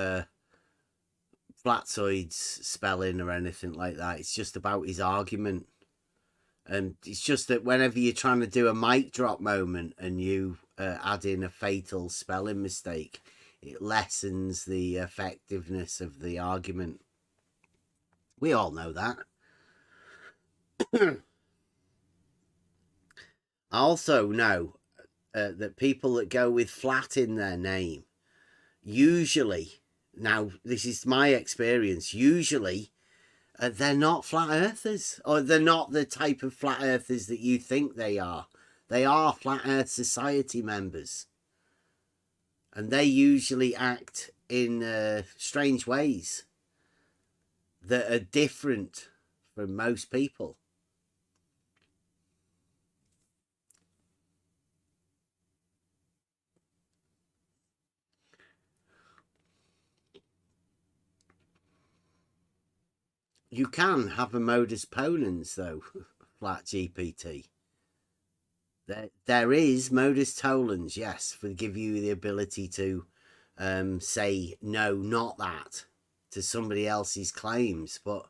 Flatzoid's spelling or anything like that. It's just about his argument. And it's just that whenever you're trying to do a mic drop moment and you add in a fatal spelling mistake, it lessens the effectiveness of the argument. We all know that. I also know that people that go with flat in their name, usually, now this is my experience, usually they're not flat earthers, or they're not the type of flat earthers that you think they are. They are Flat Earth Society members. And they usually act in strange ways that are different from most people. You can have a modus ponens, though, Flat GPT. There is modus tollens, yes, for give you the ability to say no, not that to somebody else's claims, but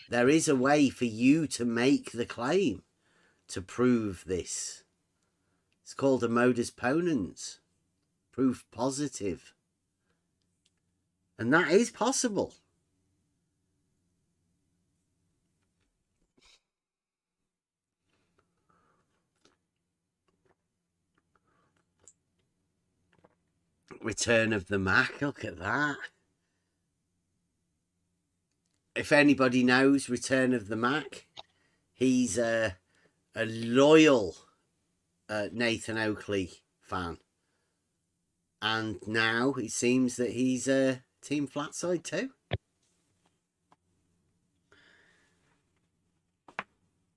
there is a way for you to make the claim to prove this. It's called a modus ponens, proof positive, and that is possible. Return of the Mac, look at that. If anybody knows Return of the Mac, he's a loyal Nathan Oakley fan. And now it seems that he's Team Flatzoid too.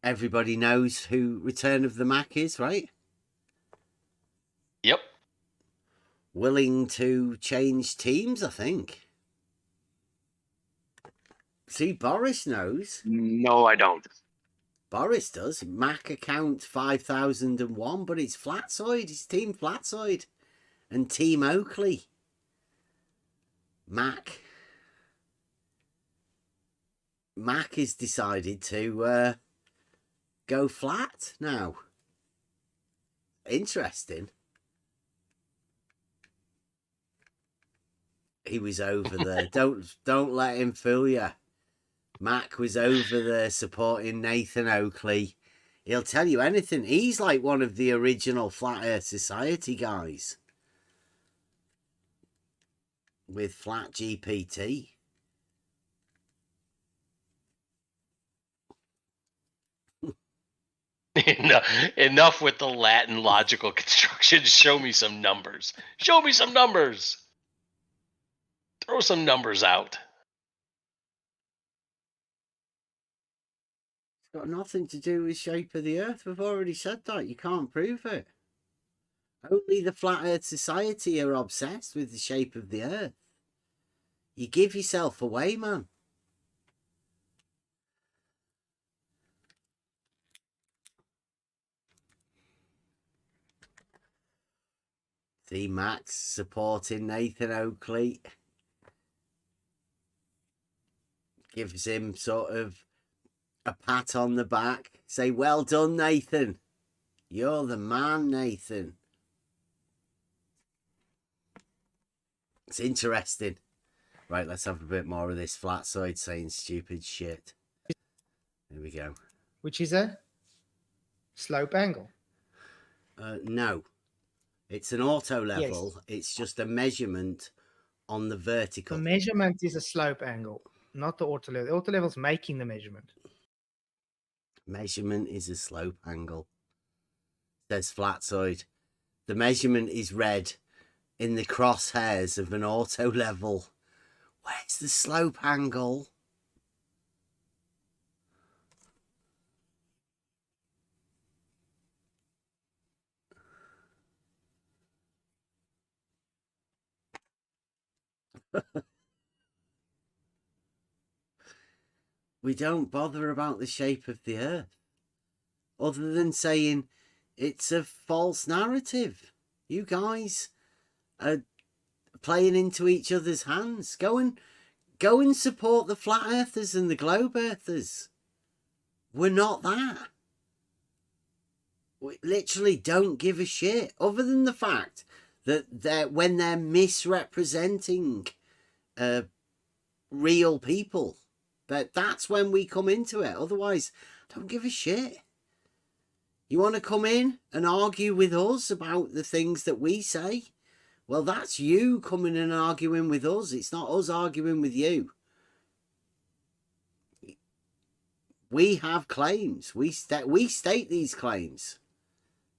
Everybody knows who Return of the Mac is, right? Yep. Willing to change teams, I think. See, Boris knows. No, I don't. Boris does. Mac account 5001, but it's Flatzoid. It's Team Flatzoid and Team Oakley. Mac has decided to go flat now. Interesting. He was over there. Don't let him fool you. Mac was over there supporting Nathan Oakley. He'll tell you anything. He's like one of the original Flat Earth Society guys with Flat GPT. Enough with the Latin logical construction. Show me some numbers. Show me some numbers. Throw some numbers out. It's got nothing to do with shape of the Earth. We've already said that. You can't prove it. Only the Flat Earth Society are obsessed with the shape of the Earth. You give yourself away, man. See Max supporting Nathan Oakley. Gives him sort of a pat on the back. Say, well done, Nathan. You're the man, Nathan. It's interesting. Right, let's have a bit more of this Flatzoid saying stupid shit. Here we go. Which is a slope angle. No. It's an auto level. Yes. It's just a measurement on the vertical. The measurement is a slope angle, not the auto level. The auto level is making the measurement. Measurement is a slope angle. Says Flatzoid. The measurement is red in the crosshairs of an auto level. Where's the slope angle? We don't bother about the shape of the Earth, other than saying it's a false narrative. You guys are playing into each other's hands. Go and support the flat earthers and the globe earthers. We're not that. We literally don't give a shit, other than the fact that when they're misrepresenting real people, that's when we come into it. Otherwise, don't give a shit. You want to come in and argue with us about the things that we say? Well, that's you coming in and arguing with us. It's not us arguing with you. We have claims. We state these claims.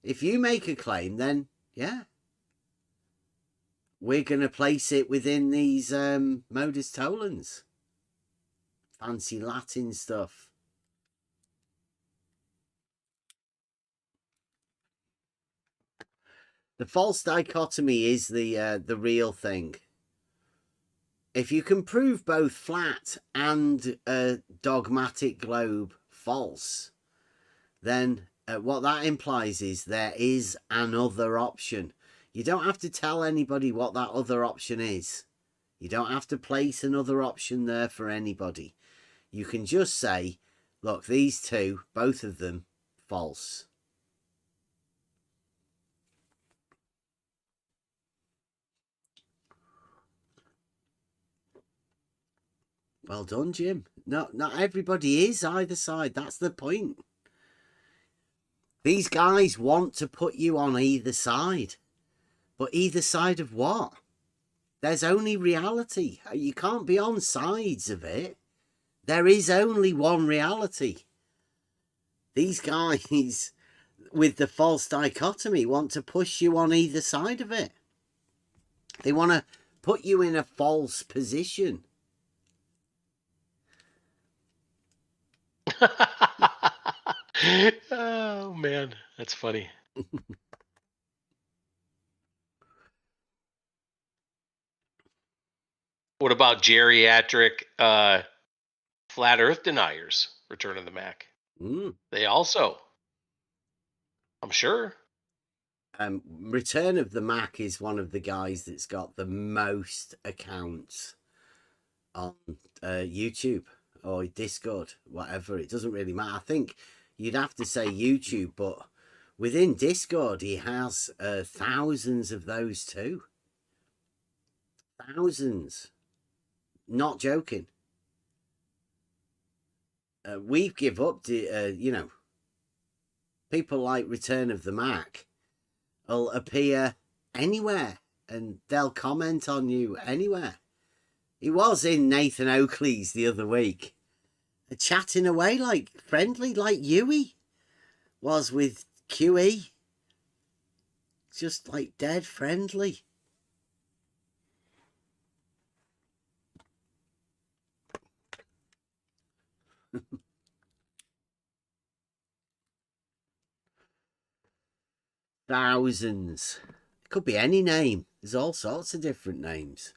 If you make a claim, then yeah, we're going to place it within these modus tollens. Fancy Latin stuff. The false dichotomy is the real thing. If you can prove both flat and a dogmatic globe false, then what that implies is there is another option. You don't have to tell anybody what that other option is. You don't have to place another option there for anybody. You can just say, look, these two, both of them, false. Well done, Jim. No, not everybody is either side. That's the point. These guys want to put you on either side. But either side of what? There's only reality. You can't be on sides of it. There is only one reality. These guys with the false dichotomy want to push you on either side of it. They want to put you in a false position. Oh man, that's funny. What about geriatric flat Earth deniers? Return of the Mac. They also, I'm sure. Return of the Mac is one of the guys that's got the most accounts on YouTube or Discord, whatever. It doesn't really matter. I think you'd have to say YouTube, but within Discord, he has thousands of those too. Thousands. Not joking. We've give up to, you know, people like Return of the Mac will appear anywhere and they'll comment on you anywhere. He was in Nathan Oakley's the other week, chatting away like friendly, like Yui was with QE. Just like dead friendly. Thousands. It could be any name. There's all sorts of different names.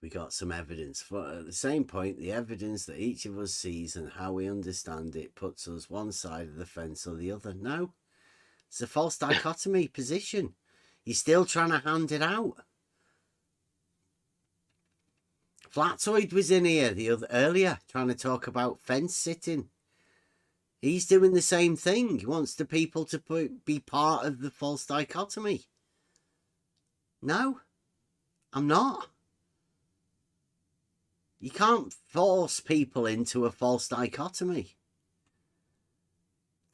We got some evidence. For at the same point, the evidence that each of us sees and how we understand it puts us one side of the fence or the other. No. It's a false dichotomy position. You're still trying to hand it out. Flatzoid was in here earlier trying to talk about fence sitting. He's doing the same thing. He wants the people to be part of the false dichotomy. No, I'm not. You can't force people into a false dichotomy.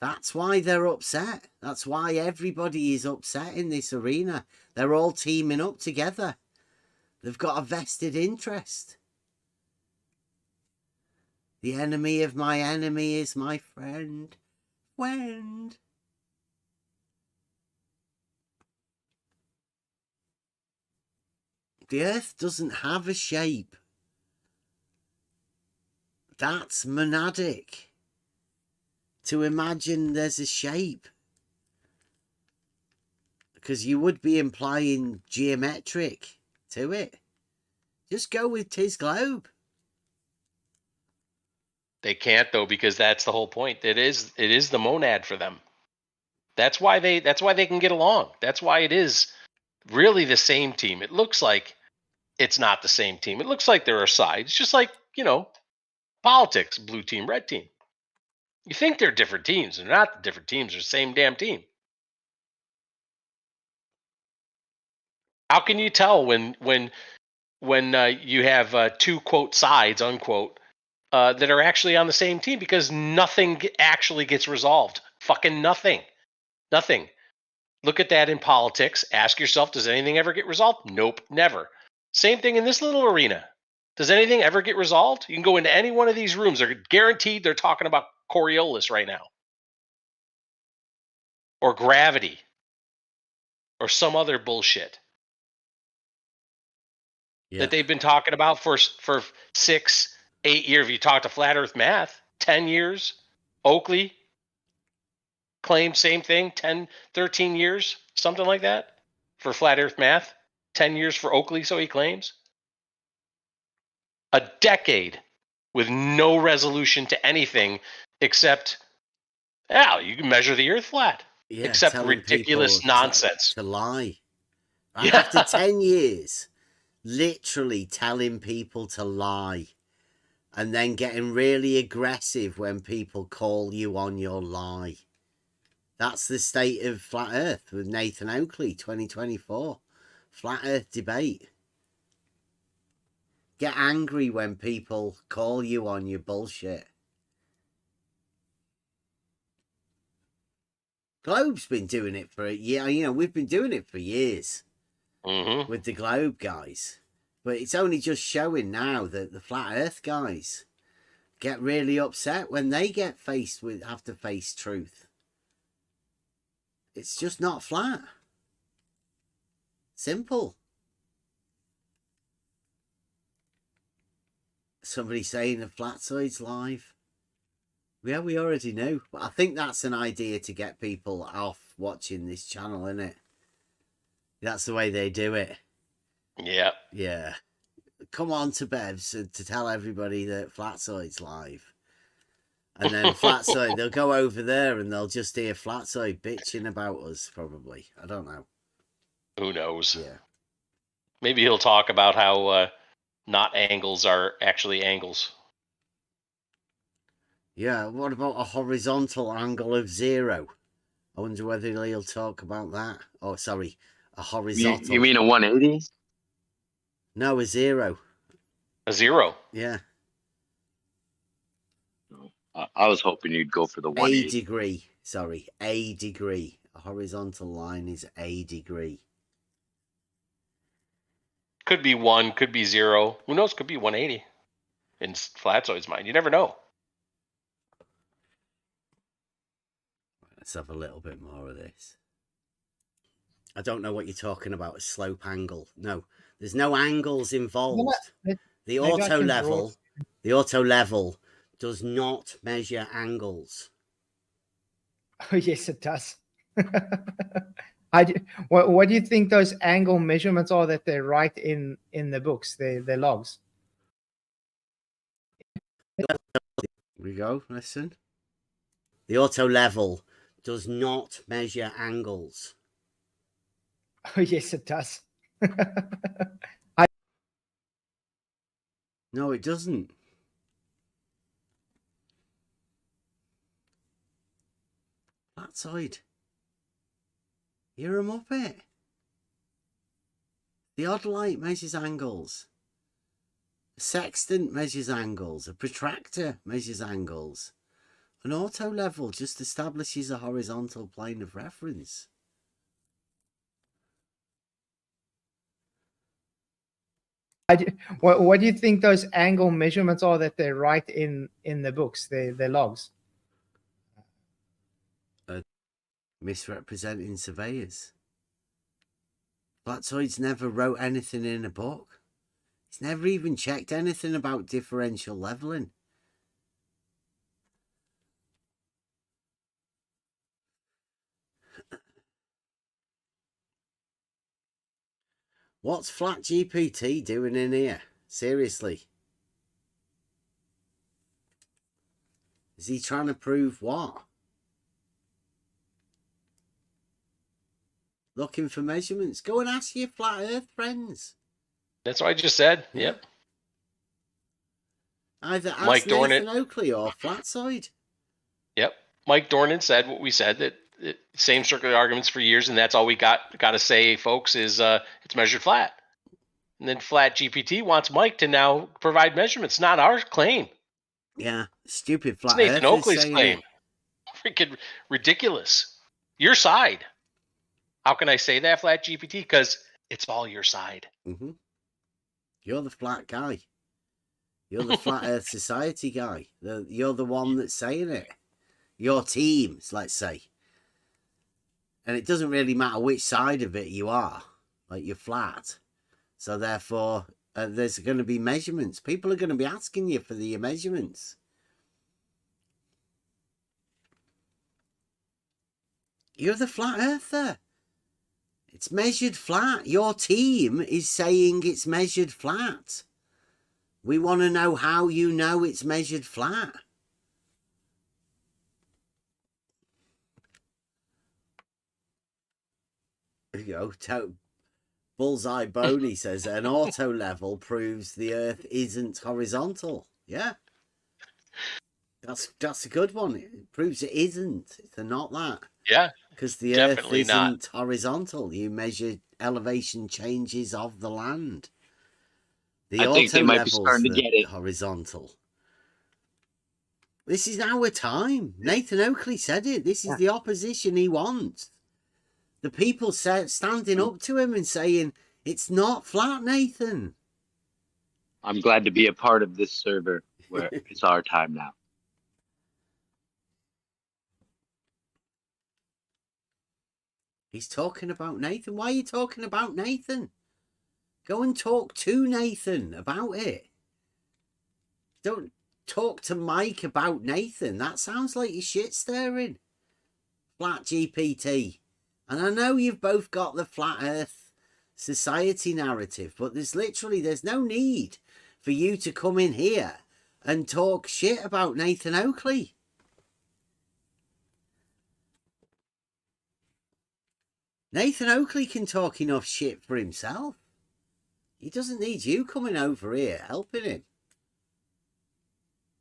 That's why they're upset. That's why everybody is upset in this arena. They're all teaming up together. They've got a vested interest. The enemy of my enemy is my friend. Friend. The earth doesn't have a shape. That's monadic. To imagine there's a shape. Because you would be implying geometric to it. Just go with tis globe. They can't though, because that's the whole point. It is the monad for them. That's why they can get along. That's why it is really the same team. It looks like it's not the same team. It looks like there are sides, just like, you know, politics, blue team, red team. You think they're different teams. They're not different teams. They're the same damn team. How can you tell when you have two quote sides unquote that are actually on the same team? Because nothing actually gets resolved. Fucking nothing. Nothing. Look at that in politics. Ask yourself, does anything ever get resolved? Nope, never. Same thing in this little arena. Does anything ever get resolved? You can go into any one of these rooms. They're guaranteed they're talking about Coriolis right now. Or gravity. Or some other bullshit. Yeah. That they've been talking about for 6, 8 years. If you talk to Flat Earth Math, 10 years. Oakley claimed same thing, 10, 13 years, something like that for Flat Earth Math. 10 years for Oakley, so he claims. A decade with no resolution to anything except, yeah, you can measure the Earth flat. Yeah, Except telling ridiculous people nonsense. to lie. Yeah. After 10 years, literally telling people to lie. And then getting really aggressive when people call you on your lie. That's the state of Flat Earth with Nathan Oakley, 2024. Flat Earth debate. Get angry when people call you on your bullshit. Globe's been doing it for a year. You know, we've been doing it for years with the Globe guys. But it's only just showing now that the Flat Earth guys get really upset when they get have to face truth. It's just not flat. Simple. Somebody saying the Flatzoid's live. Yeah, we already knew. But I think that's an idea to get people off watching this channel, isn't it? That's the way they do it. Yeah. Yeah. Come on to Bev's to tell everybody that Flatzoid's live. And then Flatzoid, they'll go over there and they'll just hear Flatzoid bitching about us, probably. I don't know. Who knows? Yeah. Maybe he'll talk about how not angles are actually angles. Yeah, what about a horizontal angle of 0? I wonder whether he'll talk about that. Oh, sorry, a horizontal. You mean a 180? No, a 0. A 0? Yeah. I was hoping you'd go for the 180. A degree. Sorry, a degree. A horizontal line is a degree. Could be 1, could be 0. Who knows? Could be 180 in Flatzoid's mind. You never know. Let's have a little bit more of this. I don't know what you're talking about, a slope angle. No, there's no angles involved. The auto level does not measure angles. Oh, yes, it does. What do you think those angle measurements are that they write in the books, their logs? Here we go, listen. The auto level does not measure angles. Oh, yes, it does. No, it doesn't. Flatzoid. You're a muppet. The odd light measures angles. A sextant measures angles. A protractor measures angles. An auto level just establishes a horizontal plane of reference. What do you think those angle measurements are that they write in the books, their logs? Misrepresenting surveyors. Flatzoid's never wrote anything in a book. He's never even checked anything about differential leveling. What's Flat GPT doing in here? Seriously. Is he trying to prove what? Looking for measurements. Go and ask your flat earth friends. That's what I just said. Yeah. Yep. Either ask Mike Nathan Dornan. Oakley or Flatzoid. Yep. Mike Dornan said what we said, that same circular arguments for years, and that's all we got to say, folks, is it's measured flat. And then Flat GPT wants Mike to now provide measurements, not our claim. Yeah, stupid flat It's Nathan earthers Oakley's saying claim. it. Freaking ridiculous. Your side. How can I say that, Flat GPT? Because it's all your side. Mm-hmm. You're the flat guy. You're the Flat Earth Society guy. You're the one that's saying it. Your teams, let's say. And it doesn't really matter which side of it you are. Like, you're flat. So therefore, there's going to be measurements. People are going to be asking you for the measurements. You're the flat earther. It's measured flat. Your team is saying it's measured flat. We want to know how you know it's measured flat. There you go. Bullseye Boney says an auto level proves the Earth isn't horizontal. Yeah. That's a good one. It proves it isn't. It's not that. Yeah. Because the definitely Earth isn't not. horizontal. You measure elevation changes of the land. The I think they auto might be level's starting to the get it. horizontal. This is our time. Nathan Oakley said it. This is the opposition he wants. The people standing up to him and saying, it's not flat, Nathan. I'm glad to be a part of this server where it's our time now. He's talking about Nathan. Why are you talking about Nathan? Go and talk to Nathan about it. Don't talk to Mike about Nathan. That sounds like you're shit stirring. Flat GPT. And I know you've both got the Flat Earth Society narrative, but there's no need for you to come in here and talk shit about Nathan Oakley. Nathan Oakley can talk enough shit for himself. He doesn't need you coming over here helping him.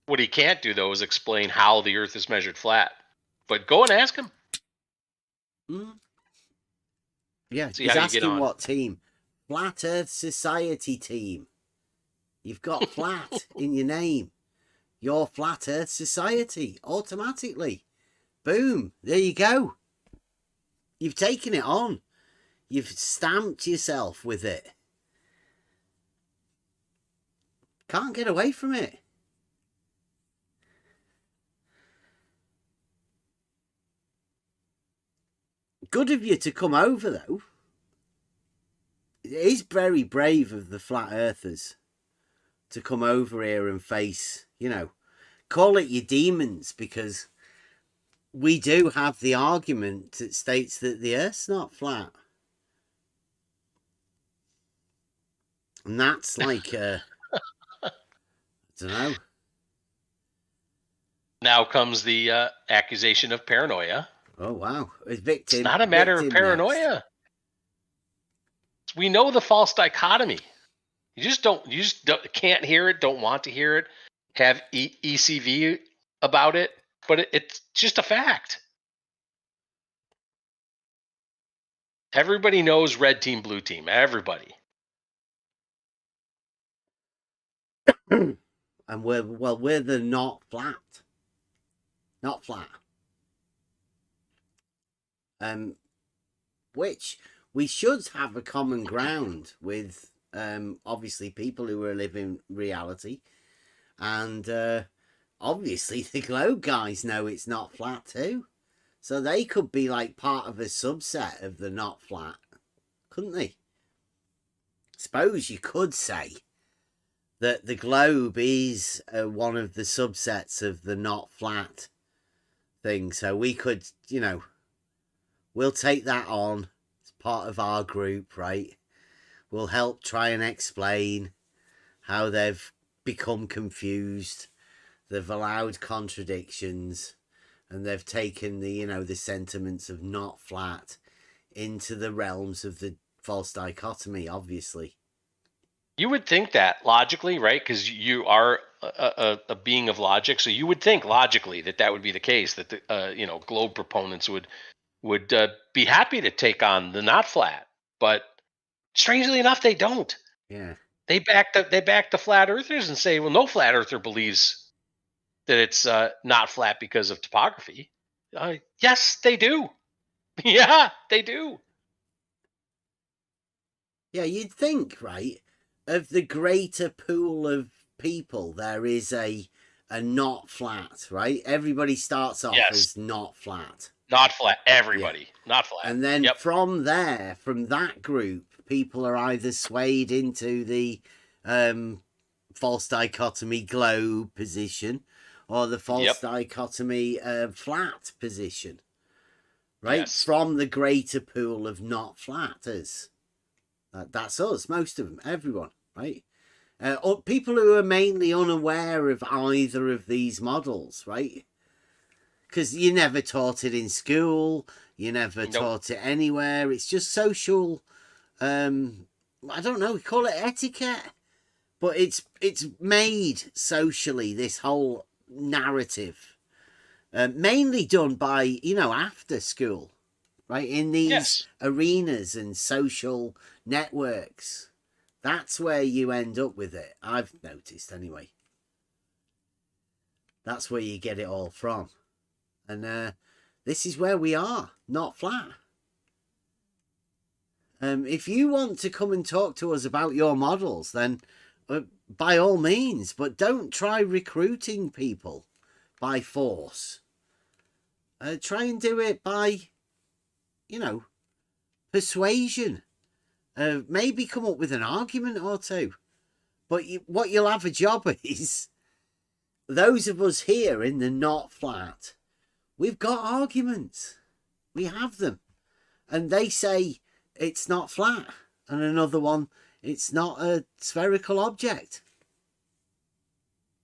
What he can't do, though, is explain how the Earth is measured flat. But go and ask him. Yeah, See he's how you get asking on. what team. Flat Earth Society team. You've got flat in your name. Your Flat Earth Society, automatically. Boom, there you go. You've taken it on. You've stamped yourself with it. Can't get away from it. Good of you to come over, though. It is very brave of the Flat Earthers to come over here and face, call it your demons, because we do have the argument that states that the Earth's not flat. And that's like, I don't know. Now comes the accusation of paranoia. Oh, wow. It's not a matter of paranoia. Next. We know the false dichotomy. You just can't hear it, don't want to hear it, have ECV about it, but it's just a fact. Everybody knows red team, blue team. Everybody. And we're the not flat. Not flat. Which we should have a common ground with, obviously, people who are living reality. And obviously, the globe guys know it's not flat too. So they could be like part of a subset of the not flat, couldn't they? Suppose you could say that the globe is one of the subsets of the not flat thing. So we could, we'll take that on as part of our group, right? We'll help try and explain how they've become confused. They've allowed contradictions, and they've taken the, the sentiments of not flat into the realms of the false dichotomy, obviously. You would think that logically, right? Because you are a being of logic, so you would think logically that would be the case. That the globe proponents would be happy to take on the not flat, but strangely enough, they don't. Yeah, they back the flat earthers and say, well, no flat earther believes that it's not flat because of topography. Yes, they do. Yeah, they do. Yeah, you'd think, right? Of the greater pool of people, there is a not flat, right? Everybody starts off as not flat. Not flat. Everybody. Yeah. Not flat. And then from that group, people are either swayed into the false dichotomy globe position or the false dichotomy flat position, right? Yes. From the greater pool of not flatters. That's us, most of them, everyone, right? Or people who are mainly unaware of either of these models, right? Because you never taught it in school, you never taught it anywhere. It's just social. I don't know. We call it etiquette, but it's made socially. This whole narrative, mainly done by after school, right, in these arenas and social networks. That's where you end up with it. I've noticed anyway. That's where you get it all from. And this is where we are, not flat. If you want to come and talk to us about your models, then by all means, but don't try recruiting people by force. Try and do it by, persuasion. Maybe come up with an argument or two. But what you'll have a job is, those of us here in the not flat, we've got arguments. We have them. And they say it's not flat. And another one, it's not a spherical object.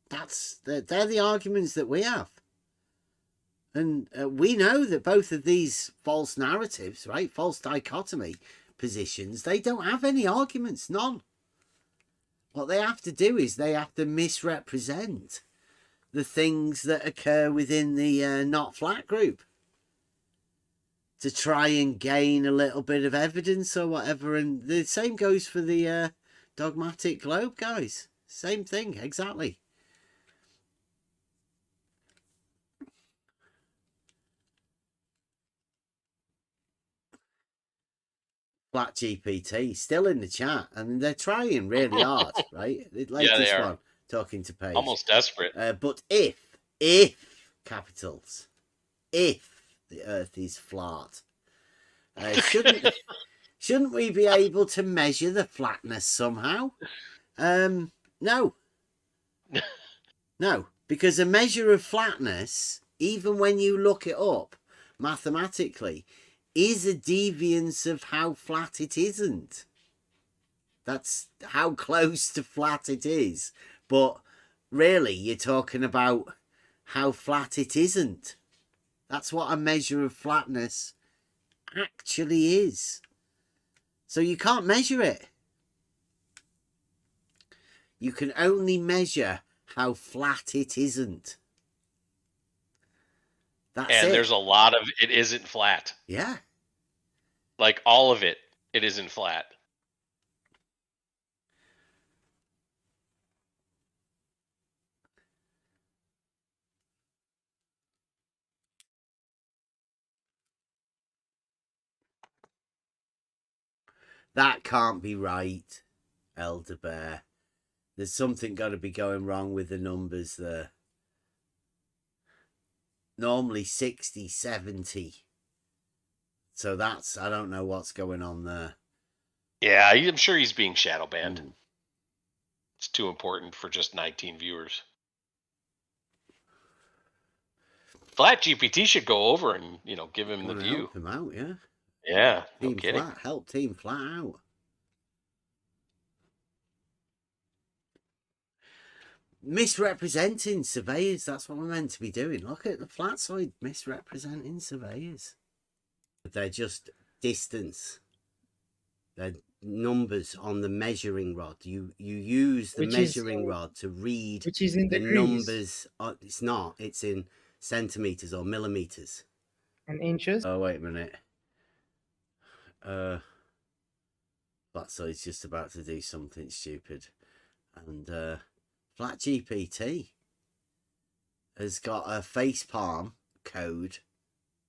They're the arguments that we have. And we know that both of these false narratives, right, false dichotomy positions, they don't have any arguments, none. What they have to do is they have to misrepresent the things that occur within the not flat group to try and gain a little bit of evidence or whatever. And the same goes for the dogmatic globe guys. Same thing, exactly. Flat GPT still in the chat, and they're trying really hard, right? The latest one, talking to Paige, almost desperate. But if capitals, if the Earth is flat, shouldn't we be able to measure the flatness somehow? No, because a measure of flatness, even when you look it up mathematically, is a deviance of how flat it isn't. That's how close to flat it is. But really, you're talking about how flat it isn't. That's what a measure of flatness actually is. So you can't measure it. You can only measure how flat it isn't. That's it. And there's a lot of it isn't flat. Yeah. Like all of it isn't flat. That can't be right, Elder Bear. There's something got to be going wrong with the numbers there. Normally 60, 70. So that's, I don't know what's going on there. Yeah, I'm sure he's being shadow banned. It's too important for just 19 viewers. Flat GPT should go over and, give him the view. Help him out, yeah. Yeah, no Team kidding. Flat, help Team Flat out. Misrepresenting surveyors, that's what we're meant to be doing. Look at the Flatzoid misrepresenting surveyors. They're just distance. They're numbers on the measuring rod. You use the measuring rod to read the numbers. It's not. It's in centimeters or millimeters. And inches. Oh, wait a minute. Flatzoid's just about to do something stupid. And Flat GPT has got a facepalm code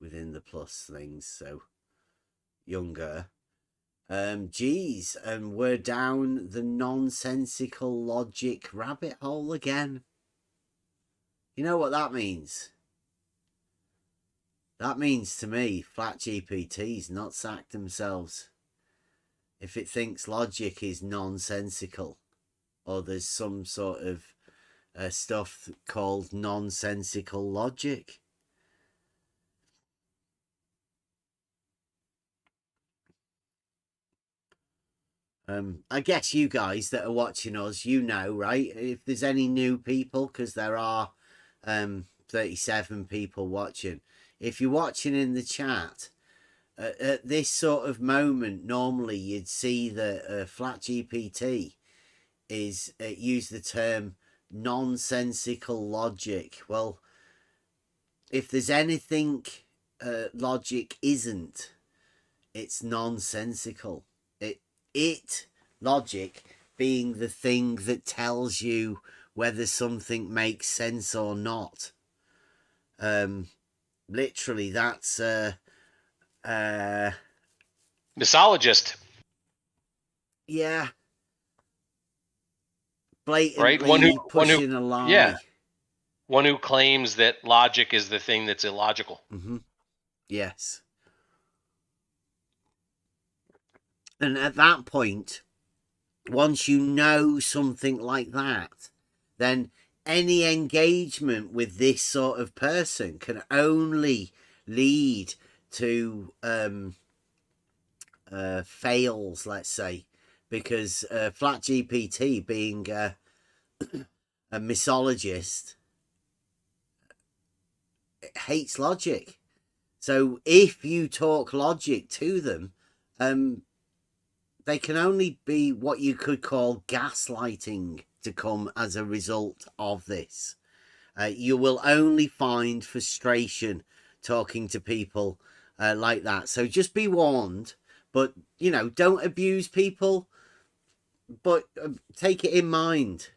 within the plus things, so younger. Geez, and we're down the nonsensical logic rabbit hole again. You know what that means? That means to me, Flat GPT's not sacked themselves. If it thinks logic is nonsensical, or there's some sort of stuff called nonsensical logic. I guess you guys that are watching us, you know, right? If there's any new people, because there are 37 people watching. If you're watching in the chat, at this sort of moment, normally you'd see that Flat GPT is use the term nonsensical logic. Well, if there's anything logic isn't, it's nonsensical. Logic being the thing that tells you whether something makes sense or not. Literally, that's Misologist. Yeah. Blatantly Right? One who pushing a lie. Yeah. One who claims that logic is the thing that's illogical. Mm-hmm. Yes. And at that point, once you know something like that, then any engagement with this sort of person can only lead to fails, let's say, because Flat GPT being a misologist hates logic. So if you talk logic to them, they can only be what you could call gaslighting to come as a result of this. You will only find frustration talking to people like that. So just be warned, but, you know, don't abuse people, but take it in mind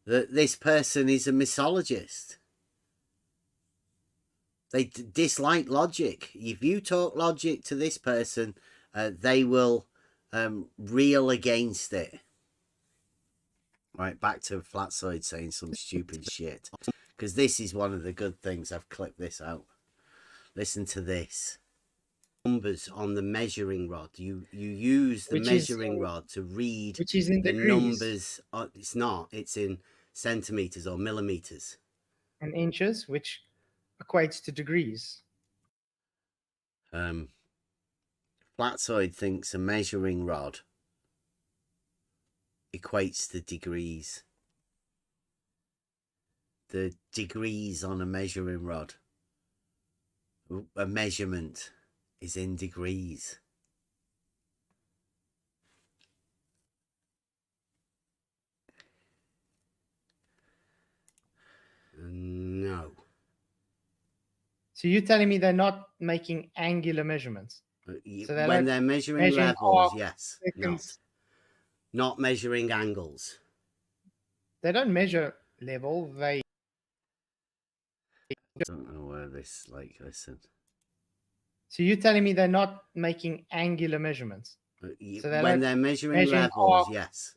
that this person is a misologist. They dislike logic. If you talk logic to this person, they will reel against it. Right, back to Flatzoid saying some stupid shit. Because this is one of the good things. I've clipped this out. Listen to this. Numbers on the measuring rod. You use the measuring rod to read the numbers. It's not. It's in centimeters or millimeters. And inches, which equates to degrees. Flatzoid thinks a measuring rod equates to degrees. The degrees on a measuring rod. A measurement is in degrees. No. So you're telling me they're not making angular measurements? So When they're measuring levels, yes. Not measuring angles. They don't measure level, they... I don't know where this, like, listen. So you're telling me they're not making angular measurements? So When they're measuring levels, yes.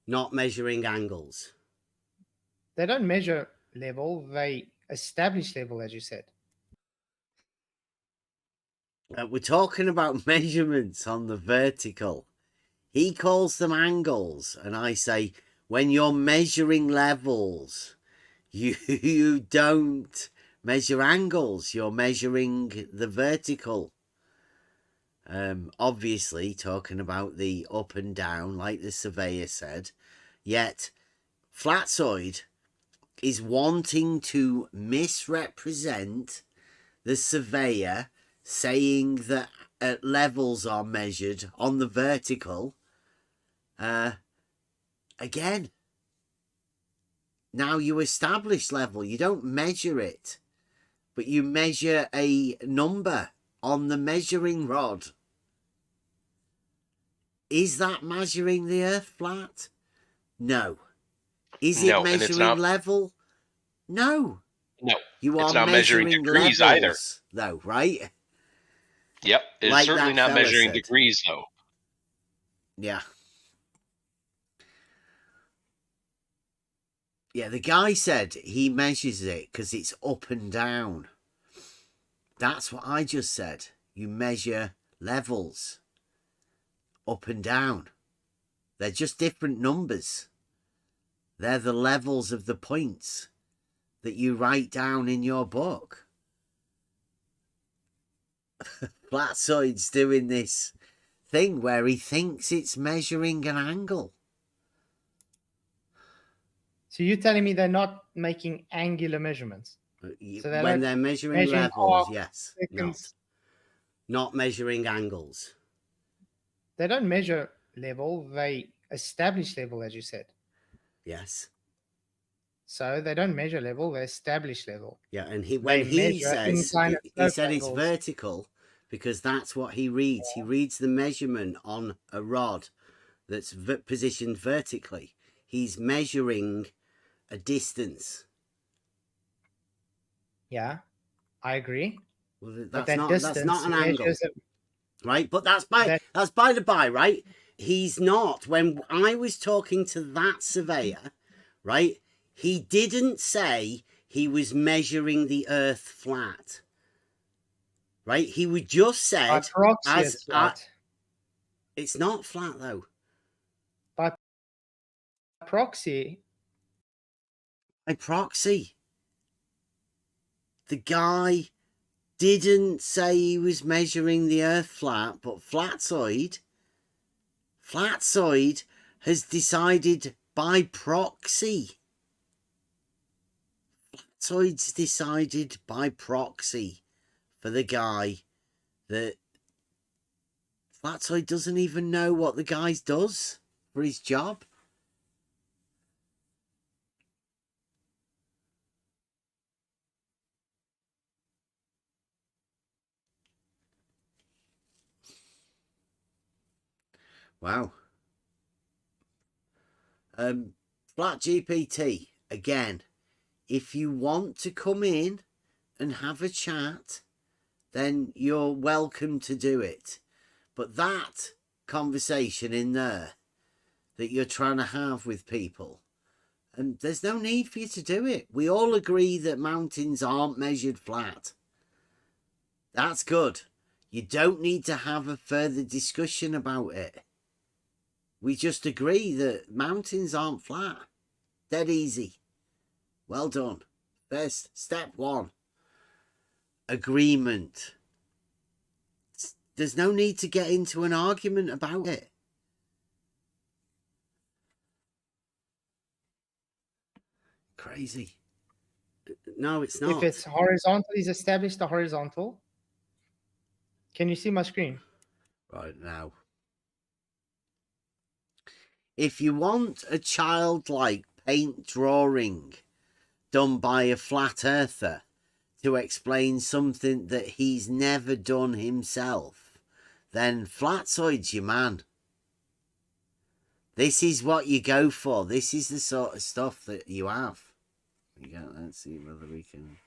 Not measuring angles. They don't measure level, they establish level, as you said. We're talking about measurements on the vertical. He calls them angles, and I say, when you're measuring levels, you don't measure angles. You're measuring the vertical. Obviously, talking about the up and down, like the surveyor said. Yet, Flatzoid is wanting to misrepresent the surveyor, saying that levels are measured on the vertical. Again, now you establish level. You don't measure it, but you measure a number on the measuring rod. Is that measuring the earth flat? No. Is it measuring level? No. No. You it's are not measuring degrees either. Though, right? Yep. It's Like certainly that not measuring said. degrees, though. Yeah. Yeah, the guy said he measures it because it's up and down. That's what I just said. You measure levels up and down. They're just different numbers. They're the levels of the points that you write down in your book. Flatzoid's doing this thing where he thinks it's measuring an angle. So you're telling me they're not making angular measurements? So When they're measuring levels, yes, seconds. not measuring angles. They don't measure level, they establish level, as you said. Yes. So they don't measure level, they establish level. Yeah, and when he says, he said it's angles. vertical because that's what he reads. He reads the measurement on a rod that's positioned vertically. He's measuring a distance. Yeah, I agree. Well, But that's not an angle, measures right? But that's by the by, right? He's not. When I was talking to that surveyor, right, he didn't say he was measuring the Earth flat, right? He would just said it's flat. It's not flat though. By proxy. By proxy. The guy didn't say he was measuring the Earth flat, but Flatzoid has decided by proxy. Flatzoid's decided by proxy for the guy that Flatzoid doesn't even know what the guy does for his job. Wow. Flat GPT, again, if you want to come in and have a chat, then you're welcome to do it. But that conversation in there that you're trying to have with people, and there's no need for you to do it. We all agree that mountains aren't measured flat. That's good. You don't need to have a further discussion about it. We just agree that mountains aren't flat. Dead easy. Well done. First, step one. Agreement. There's no need to get into an argument about it. Crazy. No, it's not. If it's horizontal, he's established the horizontal. Can you see my screen? Right now. If you want a childlike paint drawing done by a flat earther to explain something that he's never done himself, then Flatzoid's your man. This is what you go for. This is the sort of stuff that you have. Let's see whether we can...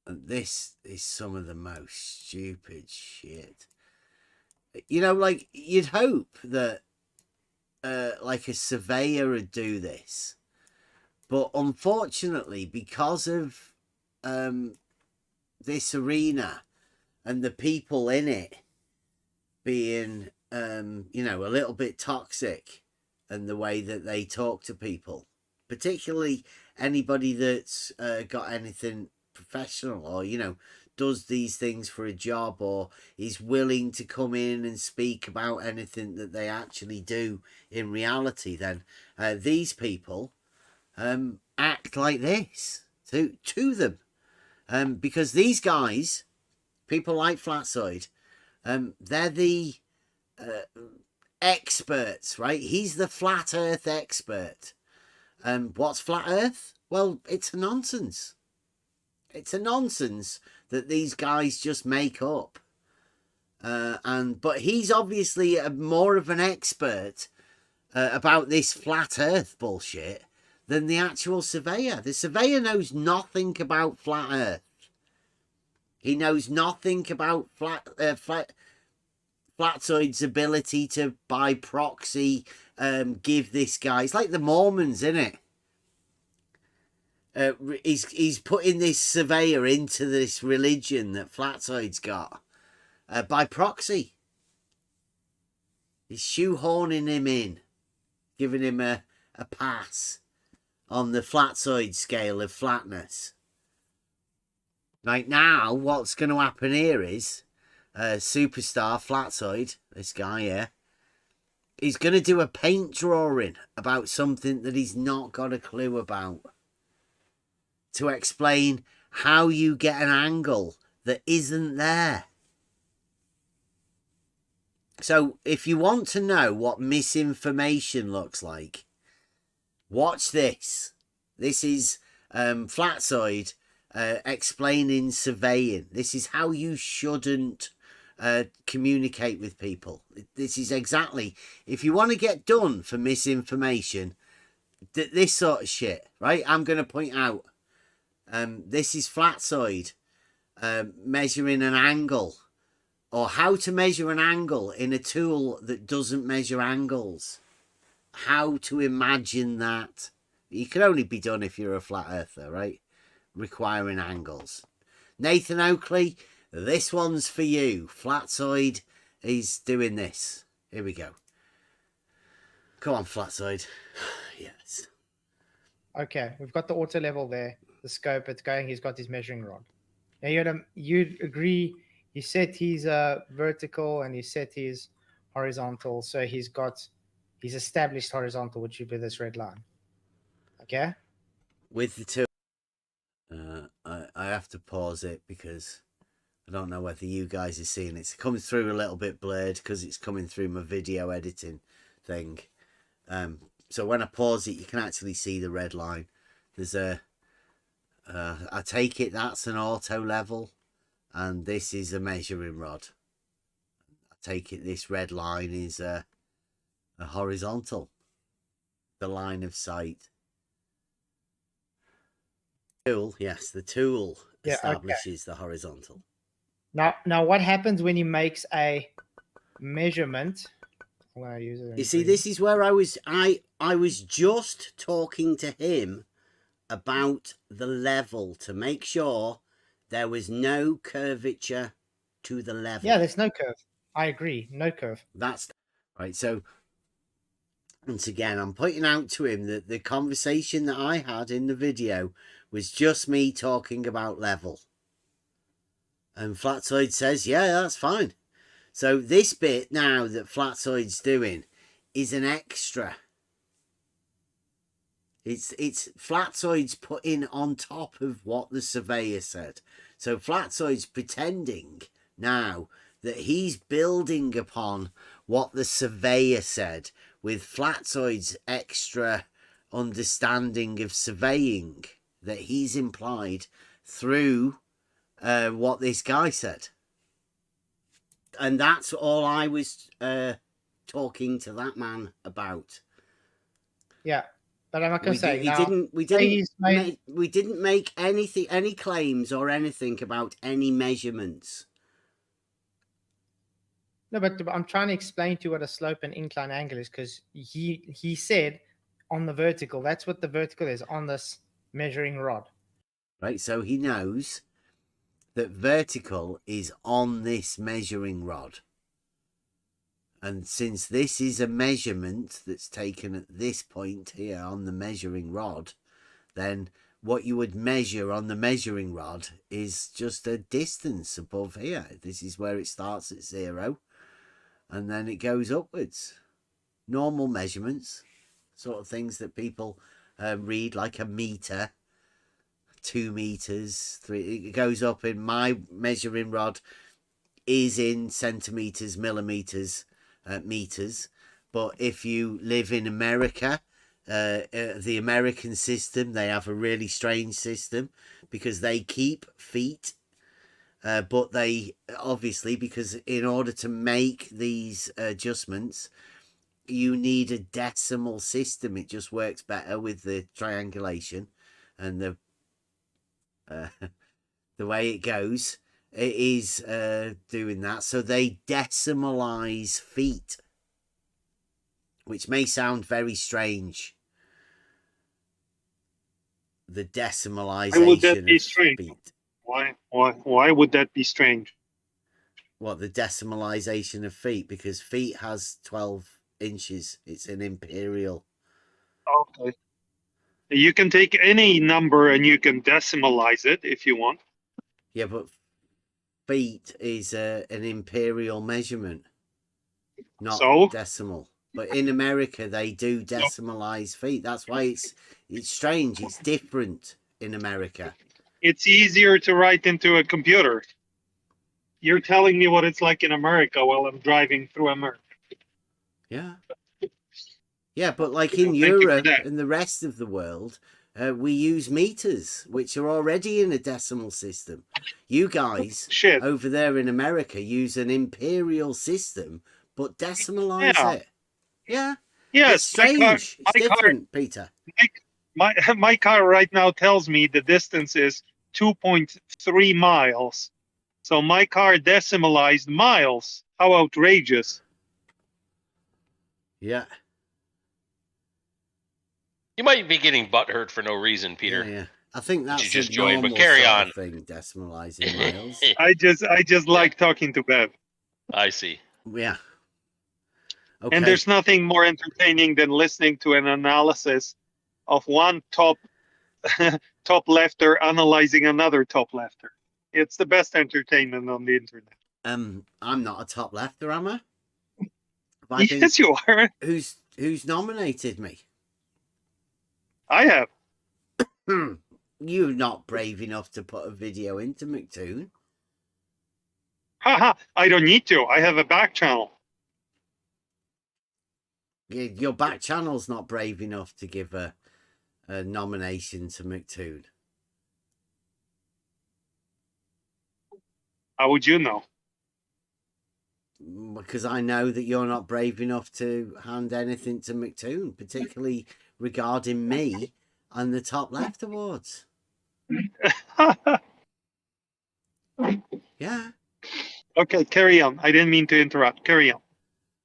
And this is some of the most stupid shit. You know, like, you'd hope that like a surveyor would do this. But unfortunately, because of this arena and the people in it being, you know, a little bit toxic and the way that they talk to people, particularly anybody that's got anything professional or, you know, does these things for a job or is willing to come in and speak about anything that they actually do in reality, then these people act like this to them. Because these guys, people like Flatzoid, they're the experts, right? He's the flat earth expert. What's flat earth? Well, it's a nonsense. It's a nonsense that these guys just make up. But he's obviously more of an expert about this flat earth bullshit than the actual surveyor. The surveyor knows nothing about flat earth. He knows nothing about Flatzoid's ability to, by proxy, give this guy... It's like the Mormons, isn't it? He's putting this surveyor into this religion that Flatzoid's got by proxy. He's shoehorning him in, giving him a pass on the Flatzoid scale of flatness. Right now, what's going to happen here is superstar Flatzoid, this guy here, he's going to do a paint drawing about something that he's not got a clue about, to explain how you get an angle that isn't there. So if you want to know what misinformation looks like, watch this. This is Flatzoid explaining surveying. This is how you shouldn't communicate with people. This is exactly, if you want to get done for misinformation, this sort of shit, right? I'm going to point out, this is Flatzoid measuring an angle, or how to measure an angle in a tool that doesn't measure angles. How to imagine that. It can only be done if you're a flat earther, right? Requiring angles. Nathan Oakley, this one's for you. Flatzoid is doing this. Here we go. Come on, Flatzoid. Yes. Okay, we've got the auto level there. The scope, it's going. He's got his measuring rod. Now you'd agree. You set his vertical and you set his horizontal. So he's established horizontal, which would be this red line. Okay. With the two, I have to pause it because I don't know whether you guys are seeing it. It's coming through a little bit blurred because it's coming through my video editing thing. So when I pause it, you can actually see the red line. There's I take it that's an auto level, and this is a measuring rod. I take it this red line is a horizontal, the line of sight. Tool, yes, the tool establishes the horizontal. Now, what happens when he makes a measurement? I'm gonna use it. You see, this is where I was just talking to him about the level to make sure there was no curvature to the level. Yeah, there's no curve. I agree, no curve. That's right. So once again, I'm pointing out to him that the conversation that I had in the video was just me talking about level. And Flatzoid says, yeah, that's fine. So this bit now that Flatzoid's doing is an extra. It's Flatzoid's putting on top of what the surveyor said. So Flatzoid's pretending now that he's building upon what the surveyor said with Flatzoid's extra understanding of surveying that he's implied through what this guy said. And that's all I was talking to that man about. Yeah, but I'm not going to say we didn't make any claims or anything about any measurements. No, but I'm trying to explain to you what a slope and incline angle is, because he said on the vertical, that's what the vertical is on this measuring rod. Right, so he knows that vertical is on this measuring rod. And since this is a measurement that's taken at this point here on the measuring rod, then what you would measure on the measuring rod is just a distance above here. This is where it starts at 0 and then it goes upwards. Normal measurements, sort of things that people read, like a meter, 2 meters, 3. It goes up in my measuring rod is in centimeters, millimeters, meters. But if you live in America, the American system, they have a really strange system because they keep feet. But they obviously, because in order to make these adjustments, you need a decimal system. It just works better with the triangulation and the way it goes. It is doing that. So they decimalize feet, which may sound very strange. The decimalization Why would that be of strange? feet. Why would that be strange? What, the decimalization of feet? Because feet has 12 inches. It's an imperial. Okay. You can take any number and you can decimalize it if you want. Yeah, but feet is an imperial measurement, not So? decimal. But in America, they do decimalize feet. That's why it's strange. It's different in America. It's easier to write into a computer. You're telling me what it's like in America while I'm driving through America. Yeah. Yeah, but like in Thank you for Europe that. and the rest of the world, we use meters, which are already in a decimal system. You guys over there in America use an imperial system, but decimalize it. Yeah. Yes, It's strange. It's different, Peter. My car right now tells me the distance is 2.3 miles. So my car decimalized miles. How outrageous. Yeah. You might be getting butthurt for no reason, Peter. Yeah. I think that's you just a joined, normal but carry sort on. of thing, decimalizing miles. I just like talking to Bev. I see. Yeah. Okay. And there's nothing more entertaining than listening to an analysis of one top lefter analyzing another top lefter. It's the best entertainment on the internet. I'm not a top lefter, am I? Yes, you are. Who's nominated me? I have. You're not brave enough to put a video into McToon. Haha, I don't need to. I have a back channel. Your back channel's not brave enough to give a nomination to McToon. How would you know? Because I know that you're not brave enough to hand anything to McToon, particularly regarding me and the Top Left Awards. Yeah. Okay, carry on. I didn't mean to interrupt. Carry on.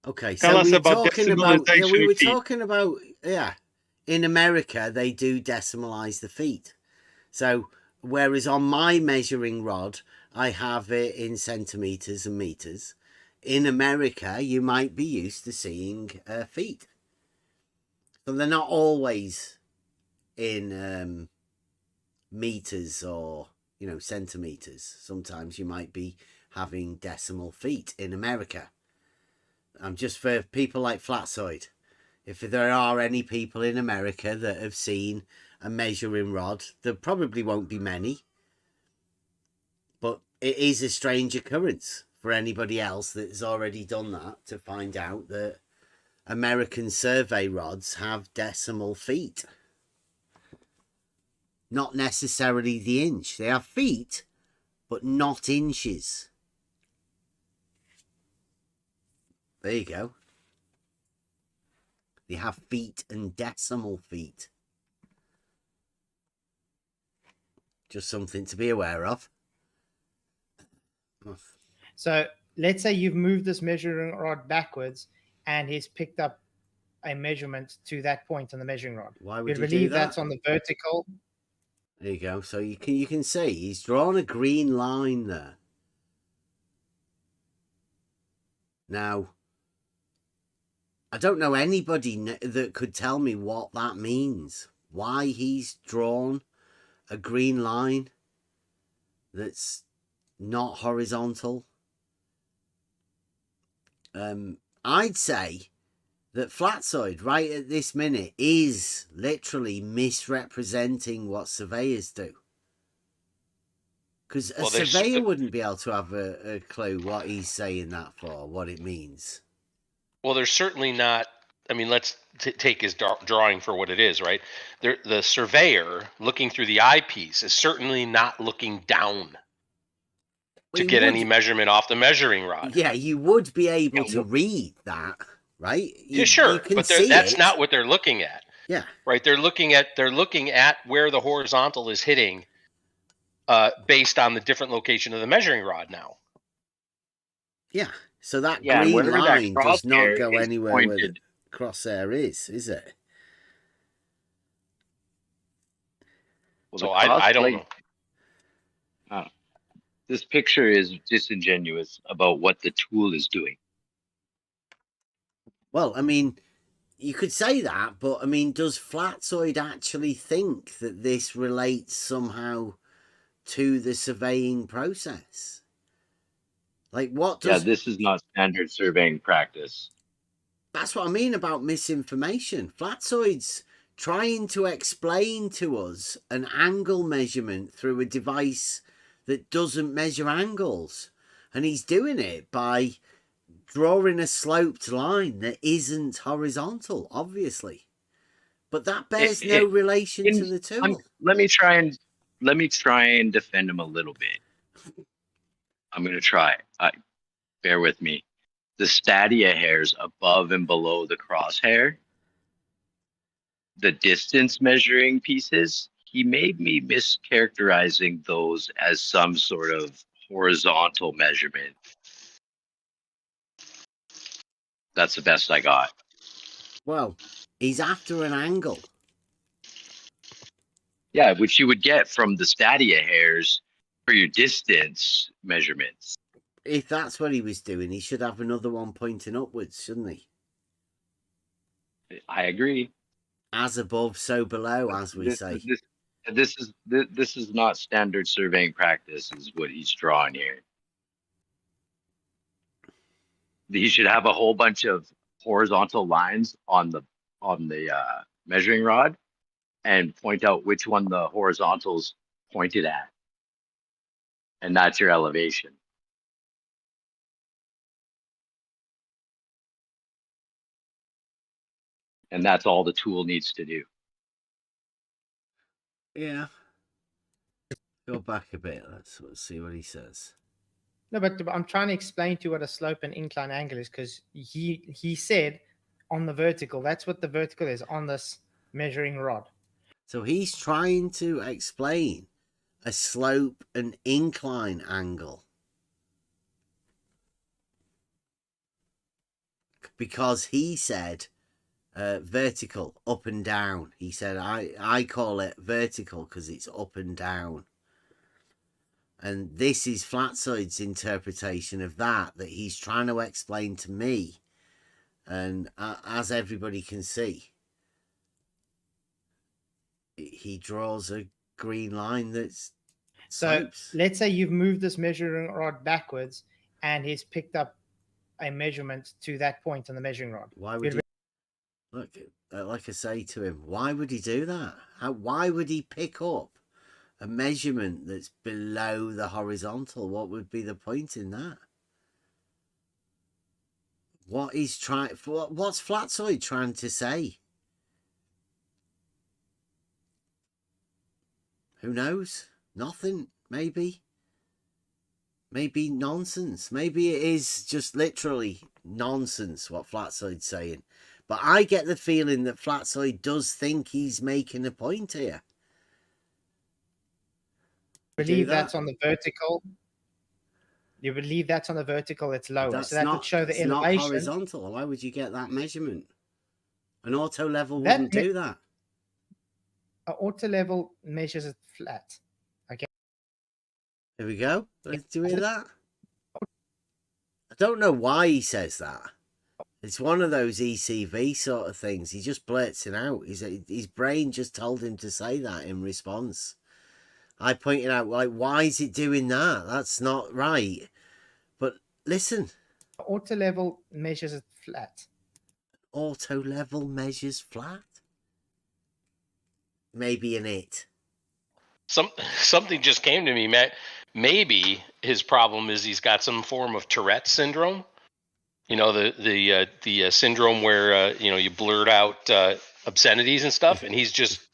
Okay, Tell us about decimalization. we were talking about, in America, they do decimalize the feet. So, whereas on my measuring rod, I have it in centimeters and meters. In America, you might be used to seeing feet. So they're not always in meters or, centimeters. Sometimes you might be having decimal feet in America. Just for people like Flatzoid. If there are any people in America that have seen a measuring rod, there probably won't be many. But it is a strange occurrence for anybody else that's already done that to find out that American survey rods have decimal feet. Not necessarily the inch. They have feet, but not inches. There you go. They have feet and decimal feet. Just something to be aware of. So let's say you've moved this measuring rod backwards and he's picked up a measurement to that point on the measuring rod. Why would You'd you do believe that? that's on the vertical. There you go. So you can see he's drawn a green line there. Now, I don't know anybody that could tell me what that means. Why he's drawn a green line that's not horizontal. I'd say that Flatzoid right at this minute is literally misrepresenting what surveyors do. Because a surveyor wouldn't be able to have a clue what he's saying that for, what it means. Well, there's certainly not. I mean, let's take his drawing for what it is, right? The surveyor looking through the eyepiece is certainly not looking down to get any measurement off the measuring rod. Yeah, you would be able to read that, right? Yeah, sure, but that's not what they're looking at. Yeah, right. They're looking at where the horizontal is hitting, based on the different location of the measuring rod. Now. Yeah. So that green line does not go anywhere where the crosshair is it? Well, so I don't know. This picture is disingenuous about what the tool is doing. Well, I mean, you could say that, but I mean, does Flatzoid actually think that this relates somehow to the surveying process? Like, what Yeah, does... this is not standard surveying practice. That's what I mean about misinformation. Flatzoid's trying to explain to us an angle measurement through a device that doesn't measure angles. And he's doing it by drawing a sloped line that isn't horizontal, obviously. But that bears no relation to the tool. Let me try and defend him a little bit. I'm going to try. Bear with me. The stadia hairs above and below the crosshair, the distance measuring pieces, he made me mischaracterizing those as some sort of horizontal measurement. That's the best I got. Well, he's after an angle. Yeah, which you would get from the stadia hairs for your distance measurements. If that's what he was doing, he should have another one pointing upwards, shouldn't he? I agree. As above, so below, as we say. This is not standard surveying practice, is what he's drawing here. He should have a whole bunch of horizontal lines on the measuring rod, and point out which one the horizontals pointed at, and that's your elevation. And that's all the tool needs to do. Yeah. Go back a bit. Let's see what he says. No, but I'm trying to explain to you what a slope and incline angle is, because he said on the vertical, that's what the vertical is on this measuring rod. So he's trying to explain a slope and incline angle. Because he said vertical, up and down. He said, I call it vertical because it's up and down. And this is Flatzoid's interpretation of that he's trying to explain to me. And as everybody can see, he draws a green line that's slopes. So let's say you've moved this measuring rod backwards and he's picked up a measurement to that point on the measuring rod. Why would he... Look, like I say to him, why would he do that? Why would he pick up a measurement that's below the horizontal? What would be the point in that? What's Flatzoid trying to say? Who knows? Nothing, maybe. Maybe nonsense. Maybe it is just literally nonsense what Flatzoid's saying. But I get the feeling that Flatzoid does think he's making a point here. Believe that's on the vertical. You believe that's on the vertical, it's lower. So that would show the elevation. It's not horizontal. Why would you get that measurement? An auto level wouldn't do that. An auto level measures it flat. Okay. Here we go. Do we hear that? I don't know why he says that. It's one of those ECV sort of things. He just blurts it out. His brain just told him to say that in response. I pointed out, like, why is it doing that? That's not right. But listen. Auto level measures it flat. Auto level measures flat? Maybe an it. Something just came to me, Matt. Maybe his problem is he's got some form of Tourette's syndrome. You know, the syndrome where you blurt out obscenities and stuff, and he's just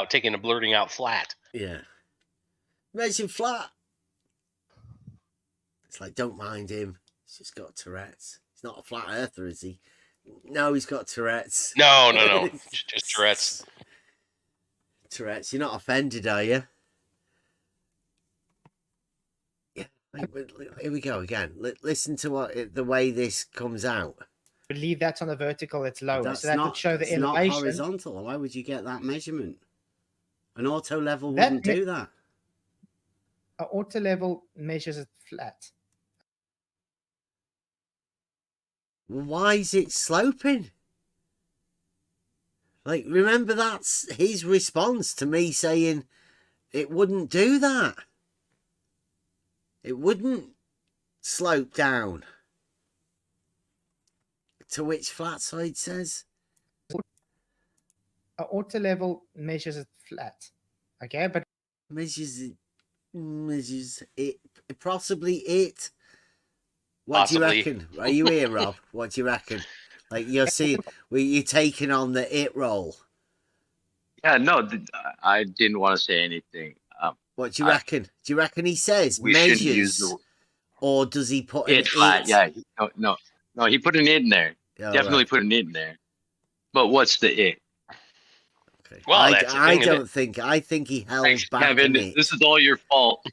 taking a blurting out flat. Yeah. Measure flat. It's like, don't mind him. He's just got Tourette's. He's not a flat earther, is he? No, he's got Tourette's. No. Just Tourette's. Tourette's. You're not offended, are you? Yeah. Here we go again. Listen to the way this comes out. Believe that's on the vertical, it's lower. So that would show the elevation. It's not horizontal. Why would you get that measurement? An auto level wouldn't do that. An auto level measures it flat. Why is it sloping? Like, remember, that's his response to me saying it wouldn't do that. It wouldn't. slope down. To which Flatzoid says? An auto level measures it flat. Okay, but measures it, possibly it. What do you Possibly. reckon? Are you here, Rob? What do you reckon? Like you're seeing, you're taking on the it role. Yeah, no, I didn't want to say anything. What do you reckon? Do you reckon he says We shouldn't use measures, the or does he put an it flat. it? Yeah, no, he put an it in there. Oh, Definitely right. put an it in there. But what's the it? Okay. Well, that's the thing, isn't it? I think he held Thanks, back Kevin. in it. This is all your fault.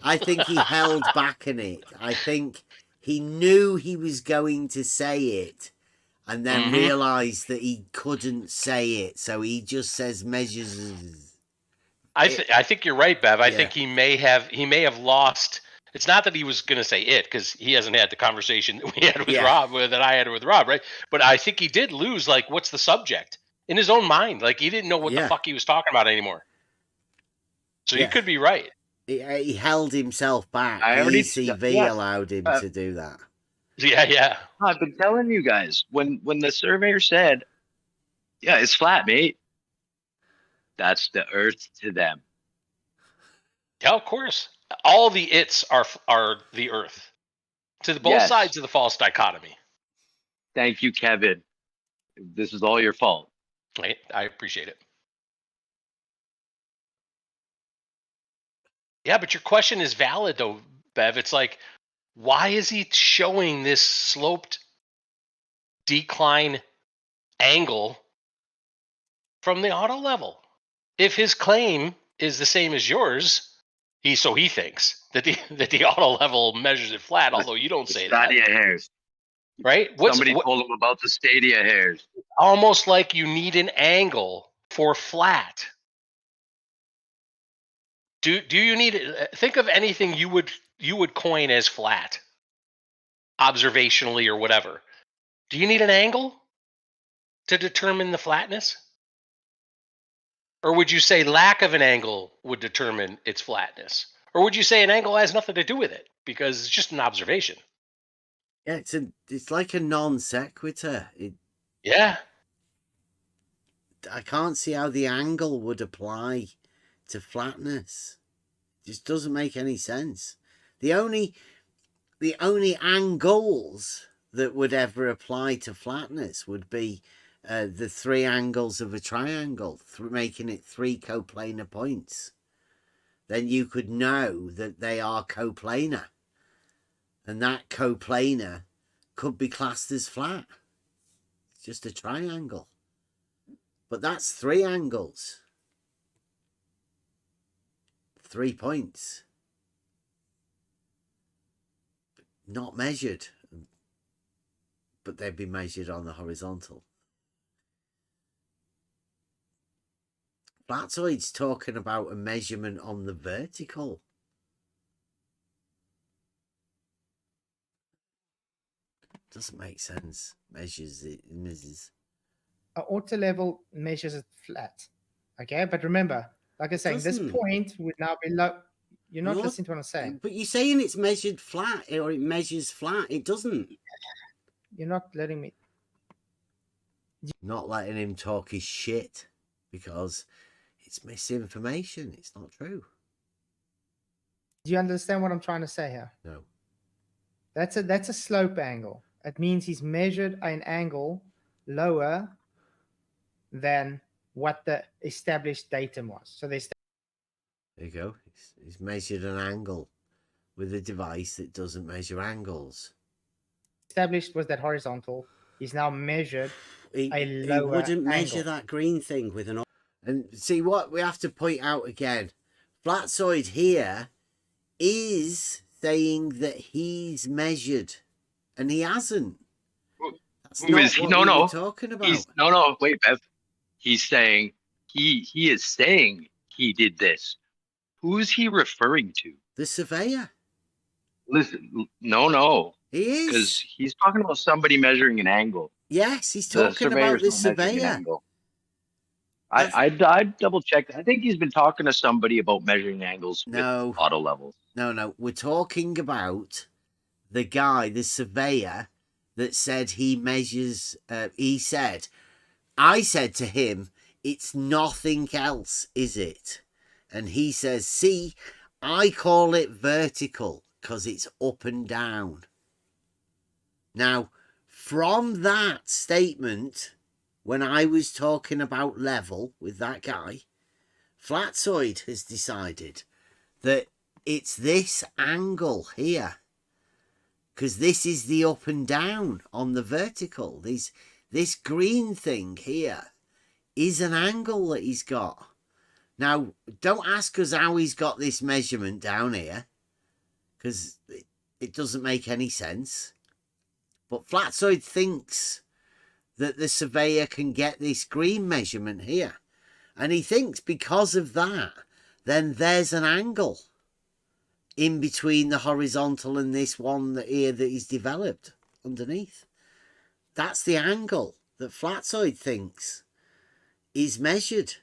I think he held back in it. I think he knew he was going to say it, and then realized that he couldn't say it, so he just says measures. I think you're right, Bev. I think he may have lost. It's not that he was going to say it, because he hasn't had the conversation that we had with Rob, that I had with Rob, right? But I think he did lose. Like, what's the subject in his own mind? Like, he didn't know what the fuck he was talking about anymore. So you could be right. He held himself back. ECV allowed him to do that. Yeah. I've been telling you guys, when the surveyor said, yeah, it's flat, mate, that's the earth to them. Yeah, of course. All the its are the earth. To both sides of the false dichotomy. Thank you, Kevin. This is all your fault. Right? I appreciate it. Yeah, but your question is valid, though, Bev. It's like, why is he showing this sloped decline angle from the auto level? If his claim is the same as yours, he thinks that the auto level measures it flat, although you don't say that. Stadia hairs. Right? Somebody told him about the stadia hairs. Almost like you need an angle for flat. Do you need it? Think of anything you would coin as flat, observationally or whatever. Do you need an angle to determine the flatness? Or would you say lack of an angle would determine its flatness? Or would you say an angle has nothing to do with it because it's just an observation? Yeah, it's like a non sequitur. Yeah. I can't see how the angle would apply to flatness. It just doesn't make any sense. The only angles that would ever apply to flatness would be the three angles of a triangle, making it three coplanar points. Then you could know that they are coplanar. And that coplanar could be classed as flat. It's just a triangle. But that's three angles. 3 points. Not measured. But they'd be measured on the horizontal. Flatzoid's talking about a measurement on the vertical. Doesn't make sense. Measures. An auto level measures it flat. Okay, but remember, like I said, this point would now be low. You're not listening to what I'm saying. But you're saying it's measured flat, or it measures flat. It doesn't. You're not letting me. Not letting him talk his shit because it's misinformation. It's not true. Do you understand what I'm trying to say here? No. That's a slope angle. It means he's measured an angle lower than what the established datum was. So there you go. He's measured an angle with a device that doesn't measure angles. Established was that horizontal. He's now measured a lower He wouldn't measure angle. that green thing with an... And see what we have to point out again. Flatzoid here is saying that he's measured, and he hasn't. That's Who is he? not what we No. were talking about. No. Wait, Bev. He's saying he is saying he did this. Who's he referring to? The surveyor. Listen, no. He is. Because he's talking about somebody measuring an angle. Yes, he's talking about the surveyor. I double checked. I think he's been talking to somebody about measuring angles with auto levels. No. We're talking about the guy, the surveyor, that said he measures, I said to him, it's nothing else, is it? And he says, see, I call it vertical because it's up and down. Now, from that statement, when I was talking about level with that guy, Flatzoid has decided that it's this angle here, because this is the up and down on the vertical. This green thing here is an angle that he's got. Now, don't ask us how he's got this measurement down here, because it doesn't make any sense. But Flatzoid thinks that the surveyor can get this green measurement here. And he thinks because of that, then there's an angle in between the horizontal and this one that here that he's developed underneath. That's the angle that Flatzoid thinks is measured.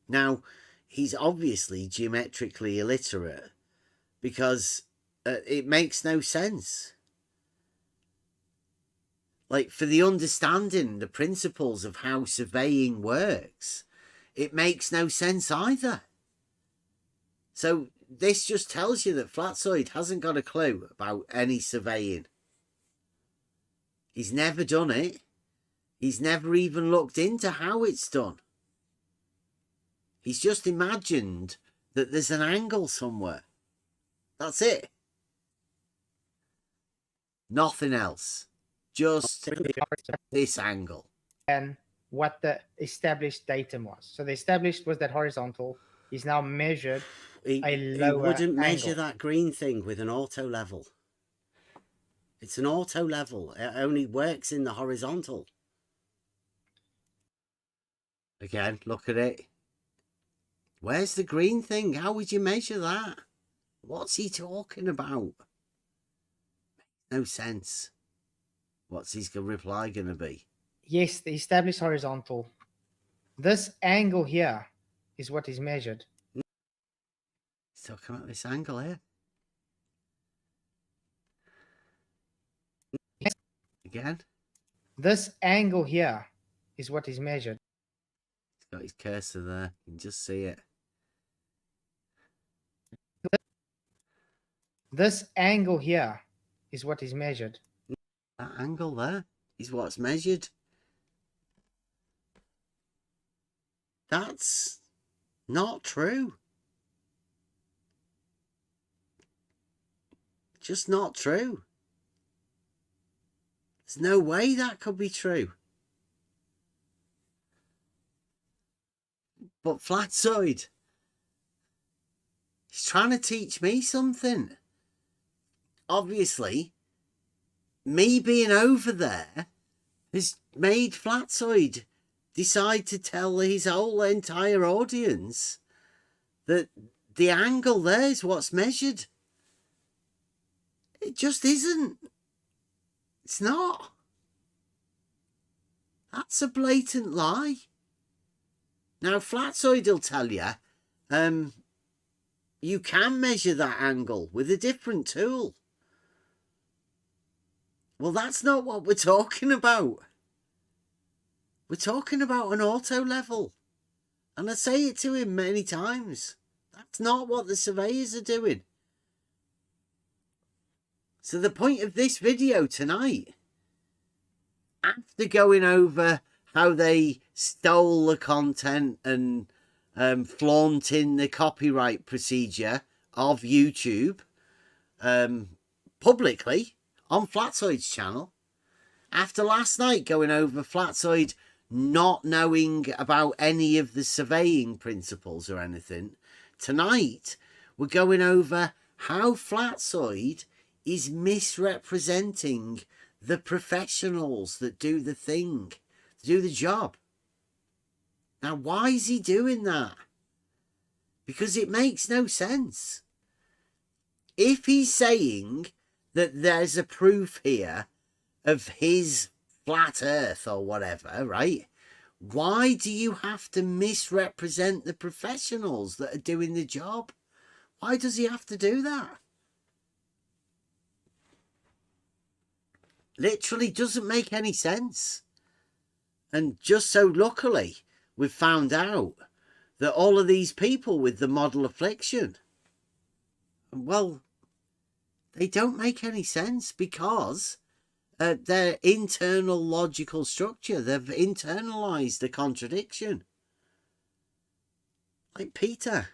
Now, he's obviously geometrically illiterate because it makes no sense. Like, for the understanding, the principles of how surveying works, it makes no sense either. So this just tells you that Flatzoid hasn't got a clue about any surveying. He's never done it. He's never even looked into how it's done. He's just imagined that there's an angle somewhere. That's it. Nothing else. Just this angle. And what the established datum was. So the established was that horizontal. He's now measured a lower He wouldn't measure angle. that green thing with an auto level. It's an auto level. It only works in the horizontal. Again, look at it. Where's the green thing? How would you measure that? What's he talking about? No sense. What's his reply going to be? Yes, the established horizontal. This angle here is what is measured. He's talking about this angle here. Again? This angle here is what is measured. He's got his cursor there. You can just see it. This angle here is what is measured. That angle there is what's measured. That's not true. Just not true. There's no way that could be true. But Flatzoid, he's trying to teach me something. Obviously, me being over there has made Flatzoid decide to tell his whole entire audience that the angle there is what's measured. It just isn't. It's not. That's a blatant lie. Now, Flatzoid will tell you, you can measure that angle with a different tool. Well, that's not what we're talking about. We're talking about an auto level. And I say it to him many times. That's not what the surveyors are doing. So the point of this video tonight, after going over how they stole the content and flaunting the copyright procedure of YouTube publicly on Flatzoid's channel, after last night going over Flatzoid not knowing about any of the surveying principles or anything, tonight we're going over how Flatzoid is misrepresenting the professionals that do the thing, do the job. Now, why is he doing that? Because it makes no sense. If he's saying that there's a proof here of his flat earth or whatever, right? Why do you have to misrepresent the professionals that are doing the job? Why does he have to do that? literally doesn't make any sense. And just so luckily, we've found out that all of these people with the model affliction, well, they don't make any sense because their internal logical structure, they've internalized the contradiction. Like Peter,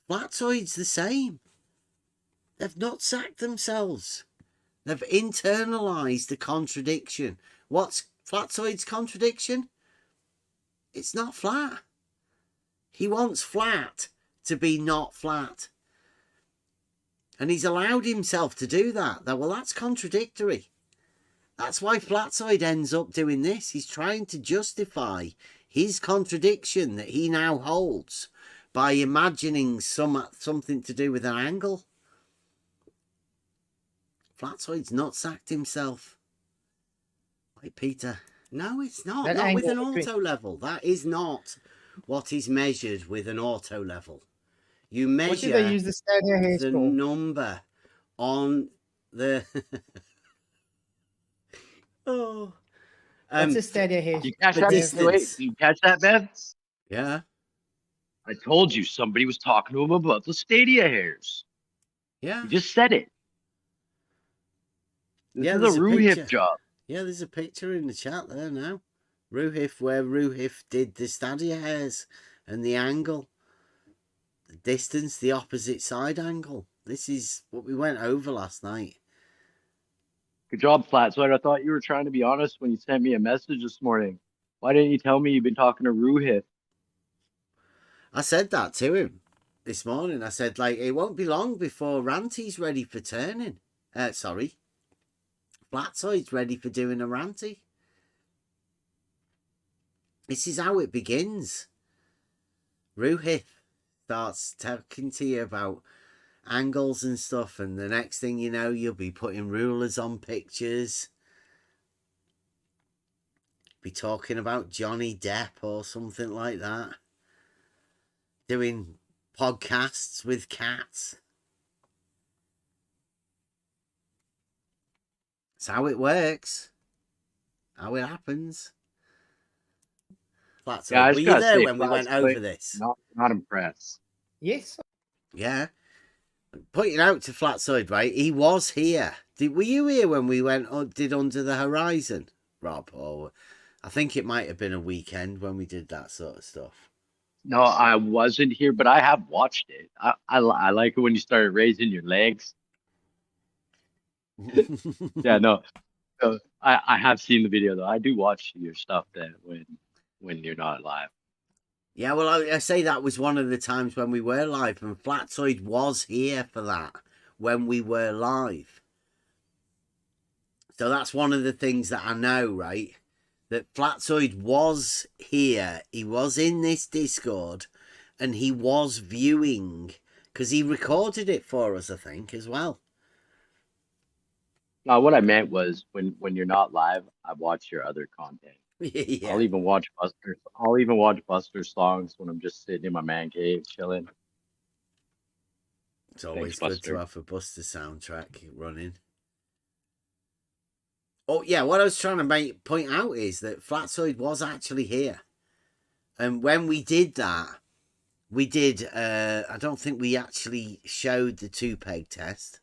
Flatzoid's the same. They've not sacked themselves. They've internalized the contradiction. What's Flatzoid's contradiction? It's not flat. He wants flat to be not flat. And he's allowed himself to do that. Well, that's contradictory. That's why Flatzoid ends up doing this. He's trying to justify his contradiction that he now holds by imagining something to do with an angle. Flatzoid's not sacked himself. Like Peter. No, it's not. That Not with an angle auto level. That is not what is measured with an auto level. You measure What did they use the stadia hairs the for? number on the... oh. What's a stadia hairs? You catch the that? distance. Wait, you catch that, Bev? Yeah. I told you somebody was talking to him about the stadia hairs. Yeah. You just said it. This Yeah, is there's a a Ruhif picture. job. Yeah, there's a picture in the chat there now. Ruhif, where Ruhif did the stadia hairs and the angle. The distance, the opposite side angle. This is what we went over last night. Good job, Flatzoid. I thought you were trying to be honest when you sent me a message this morning. Why didn't you tell me you've been talking to Ruhif? I said that to him this morning. I said, like, it won't be long before Ranty's ready for turning. Sorry. Flatzoid's ready for doing a Ranty. This is how it begins. Ruhif starts talking to you about angles and stuff, and the next thing you know, you'll be putting rulers on pictures. Be talking about Johnny Depp or something like that. Doing podcasts with cats. That's how it works. How it happens. Flatzoid, Yeah, I were just you gotta there say, when we went Flatzoid, over this? Not impressed. Yes. Yeah. Pointing out to Flatzoid, right? He was here. Were you here when we did Under the Horizon, Rob? Or I think it might have been a weekend when we did that sort of stuff. No, I wasn't here, but I have watched it. I like it when you started raising your legs. Yeah, no. So I have seen the video though. I do watch your stuff then when you're not live. Yeah, well, I say that was one of the times when we were live, and Flatzoid was here for that when we were live. So that's one of the things that I know, right? That Flatzoid was here. He was in this Discord, and he was viewing, because he recorded it for us, I think, as well. No, what I meant was when you're not live, I watch your other content. Yeah. I'll even watch Buster's songs when I'm just sitting in my man cave chilling. It's always Thanks, good Buster. to have a Buster soundtrack running. Oh, yeah, what I was trying to point out is that Flatzoid was actually here. And when we did that, we did, I don't think we actually showed the 2-peg test.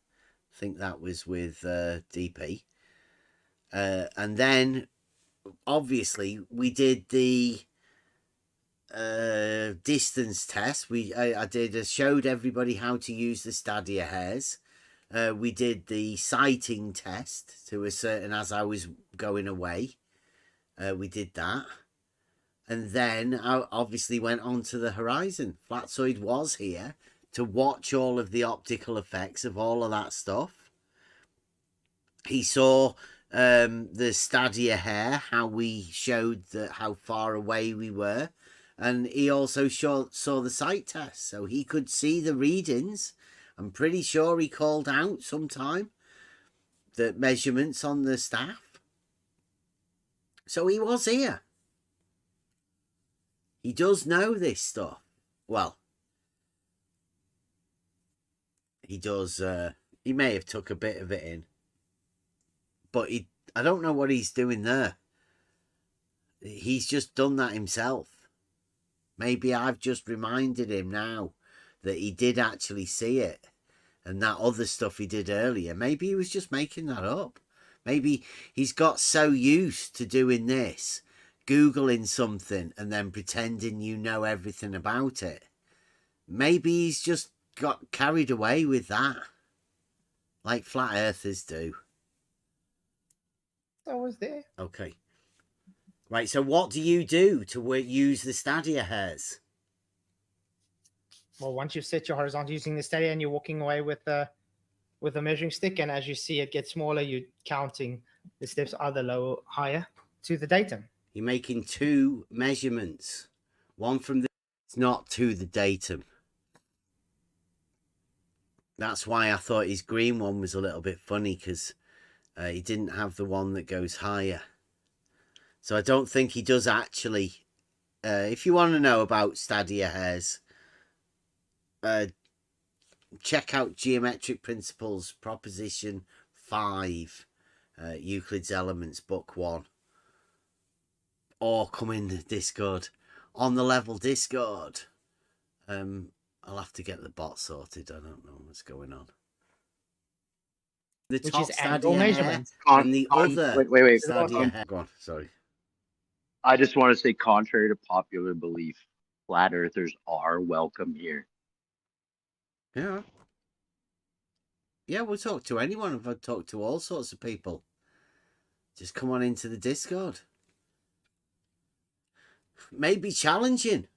I think that was with DP. And then, obviously, we did the distance test. I showed everybody how to use the stadia hairs. We did the sighting test to a certain as I was going away. We did that. And then I obviously went on to the horizon. Flatzoid was here to watch all of the optical effects of all of that stuff. He saw the stadia hair, how we showed how far away we were. And he also saw the sight test. So he could see the readings. I'm pretty sure he called out sometime the measurements on the staff. So he was here. He does know this stuff. Well, he does. He may have took a bit of it in, but I don't know what he's doing there. He's just done that himself. Maybe I've just reminded him now that he did actually see it. And that other stuff he did earlier, maybe he was just making that up. Maybe he's got so used to doing this, Googling something and then pretending you know everything about it. Maybe he's just got carried away with that. Like flat earthers do. I was there. Okay. Right, so what do you do to use the stadia hairs? Well, once you've set your horizontal using the stadia and you're walking away with the measuring stick, and as you see it get smaller, you're counting the steps either lower, higher to the datum. You're making 2 measurements. One from the... It's not to the datum. That's why I thought his green one was a little bit funny, because he didn't have the one that goes higher. So I don't think he does actually... if you want to know about stadia hairs, check out Geometric Principles, Proposition 5, Euclid's Elements, Book 1. Or come in the Discord. On the level Discord. I'll have to get the bot sorted. I don't know what's going on. The Which top is angle stadia hair measurement. and the other Wait. stadia hair. Go on, sorry. I just want to say, contrary to popular belief, flat earthers are welcome here. Yeah. Yeah, we'll talk to anyone. I've talked to all sorts of people. Just come on into the Discord. Maybe challenging,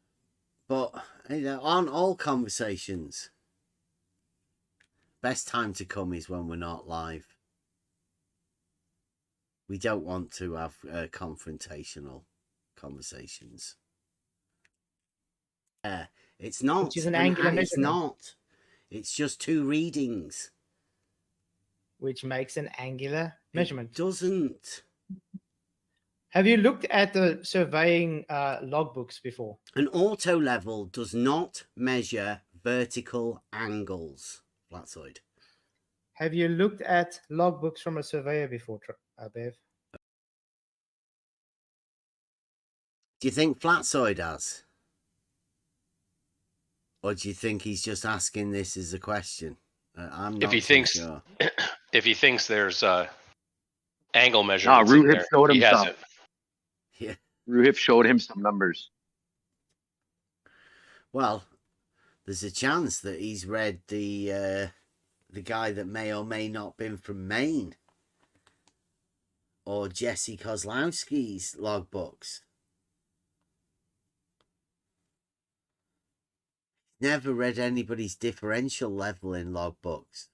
but aren't all conversations. Best time to come is when we're not live. We don't want to have confrontational conversations. It's not. Which is an angular It's measurement. not. It's just 2 readings. Which makes an angular measurement. It doesn't. Have you looked at the surveying logbooks before? An auto level does not measure vertical angles, Flatzoid. Have you looked at logbooks from a surveyor before, Bev? Do you think Flatzoid has? Or do you think he's just asking this as a question? I'm not If he too thinks, sure. if he thinks there's angle measurements, Ruhib showed him he some. hasn't. Yeah. Ruhib showed him some numbers. Well, there's a chance that he's read the guy that may or may not been from Maine, or Jesse Kozlowski's logbooks. Never read anybody's differential level in logbooks.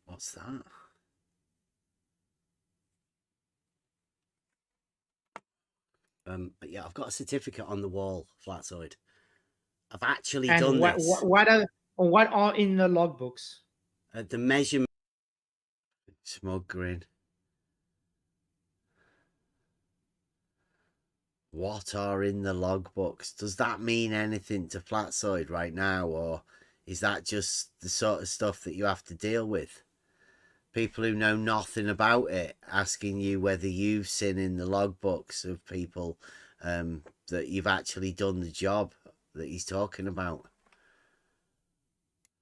What's that? Yeah, I've got a certificate on the wall, Flatzoid. I've actually done this. What are in the logbooks? The measurement. Smug grin. What are in the logbooks? Does that mean anything to Flatzoid right now, or is that just the sort of stuff that you have to deal with? People who know nothing about it asking you whether you've seen in the logbooks of people that you've actually done the job that he's talking about.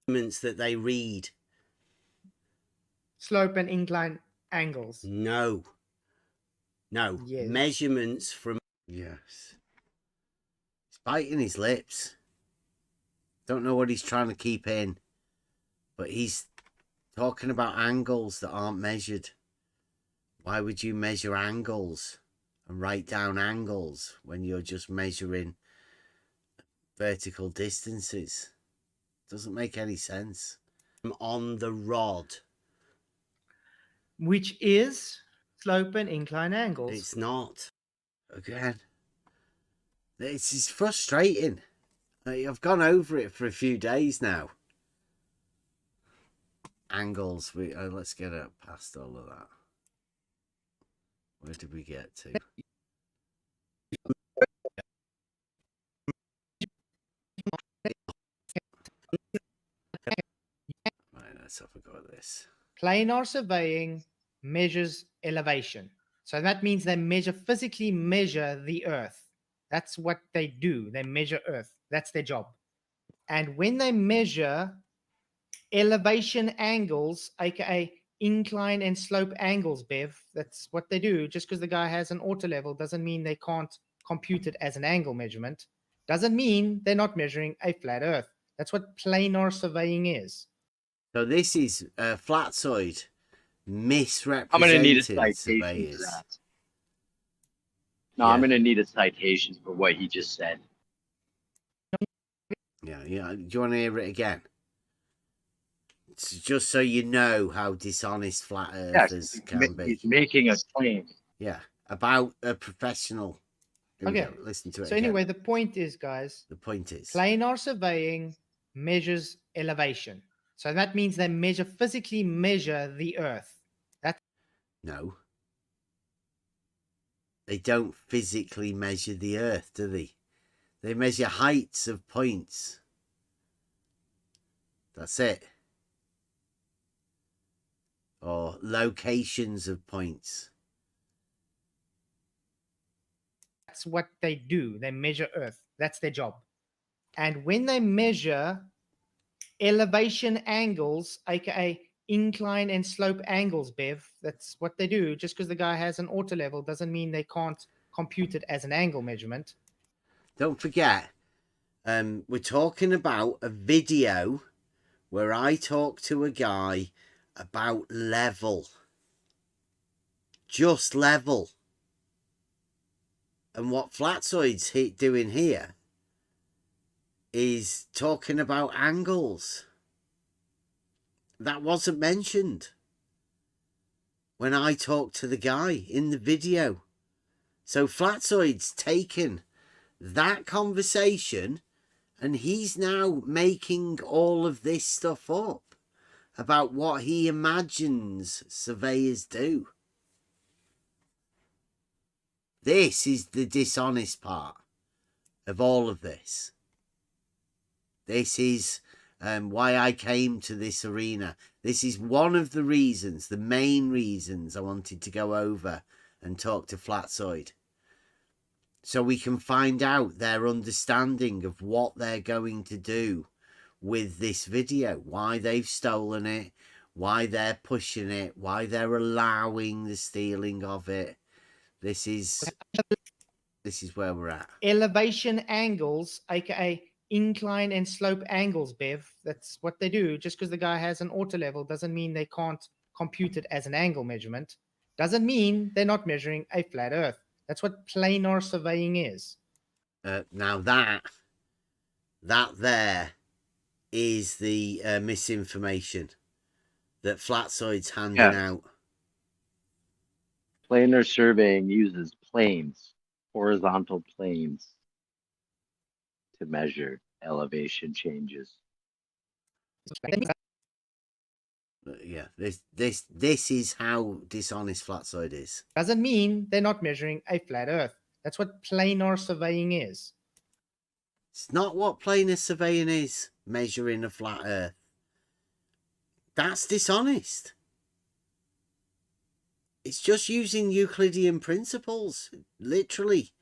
Measurements that they read. Slope and incline angles. No. Yes. Measurements from... Yes. He's biting his lips. Don't know what he's trying to keep in. But he's talking about angles that aren't measured. Why would you measure angles and write down angles when you're just measuring vertical distances? Doesn't make any sense. I'm on the rod. Which is slope and incline angles. It's not. Again. It's frustrating. I've gone over it for a few days now. Angles. Let's get it past all of that. Where did we get to? let's have a go at this. Planar surveying measures elevation. So that means they physically measure the Earth. That's what they do. They measure Earth. That's their job. And when they measure elevation angles, aka incline and slope angles, Bev, that's what they do. Just because the guy has an auto level doesn't mean they can't compute it as an angle measurement. Doesn't mean they're not measuring a flat Earth. That's what planar surveying is. So this is Flatzoid misrepresenting I'm going to need a citation surveyors. for that. No, I'm going to need a citation for what he just said. Yeah. Do you want to hear it again? It's just so you know how dishonest flat earthers can be. He's making a claim. Yeah, about a professional. Okay, listen to it. So anyway, the point is, guys. The point is, planar surveying measures elevation. So that means they physically measure the Earth. No. They don't physically measure the Earth, do they? They measure heights of points. That's it. Or locations of points. That's what they do. They measure Earth. That's their job. And when they measure elevation angles, aka incline and slope angles, Bev, that's what they do. Just because the guy has an auto level doesn't mean they can't compute it as an angle measurement. Don't forget, we're talking about a video where I talk to a guy about level. Just level. And what Flatzoid's doing here is talking about angles. That wasn't mentioned when I talked to the guy in the video. So Flatzoid's taken that conversation and he's now making all of this stuff up about what he imagines surveyors do. This is the dishonest part of all of this. This is why I came to this arena. This is one of the reasons, the main reasons I wanted to go over and talk to Flatzoid. So we can find out their understanding of what they're going to do with this video. Why they've stolen it. Why they're pushing it. Why they're allowing the stealing of it. This is where we're at. Elevation angles, aka incline and slope angles, Bev, that's what they do. Just because the guy has an auto level doesn't mean they can't compute it as an angle measurement. Doesn't mean they're not measuring a flat Earth. That's what planar surveying is. Now that there is the misinformation that Flatzoid's handing out. Planar surveying uses planes, horizontal planes, to measure elevation changes. Yeah, this is how dishonest Flatzoid is. Doesn't mean they're not measuring a flat Earth. That's what planar surveying is. It's not what planar surveying is, measuring a flat Earth. That's dishonest. It's just using Euclidean principles, literally.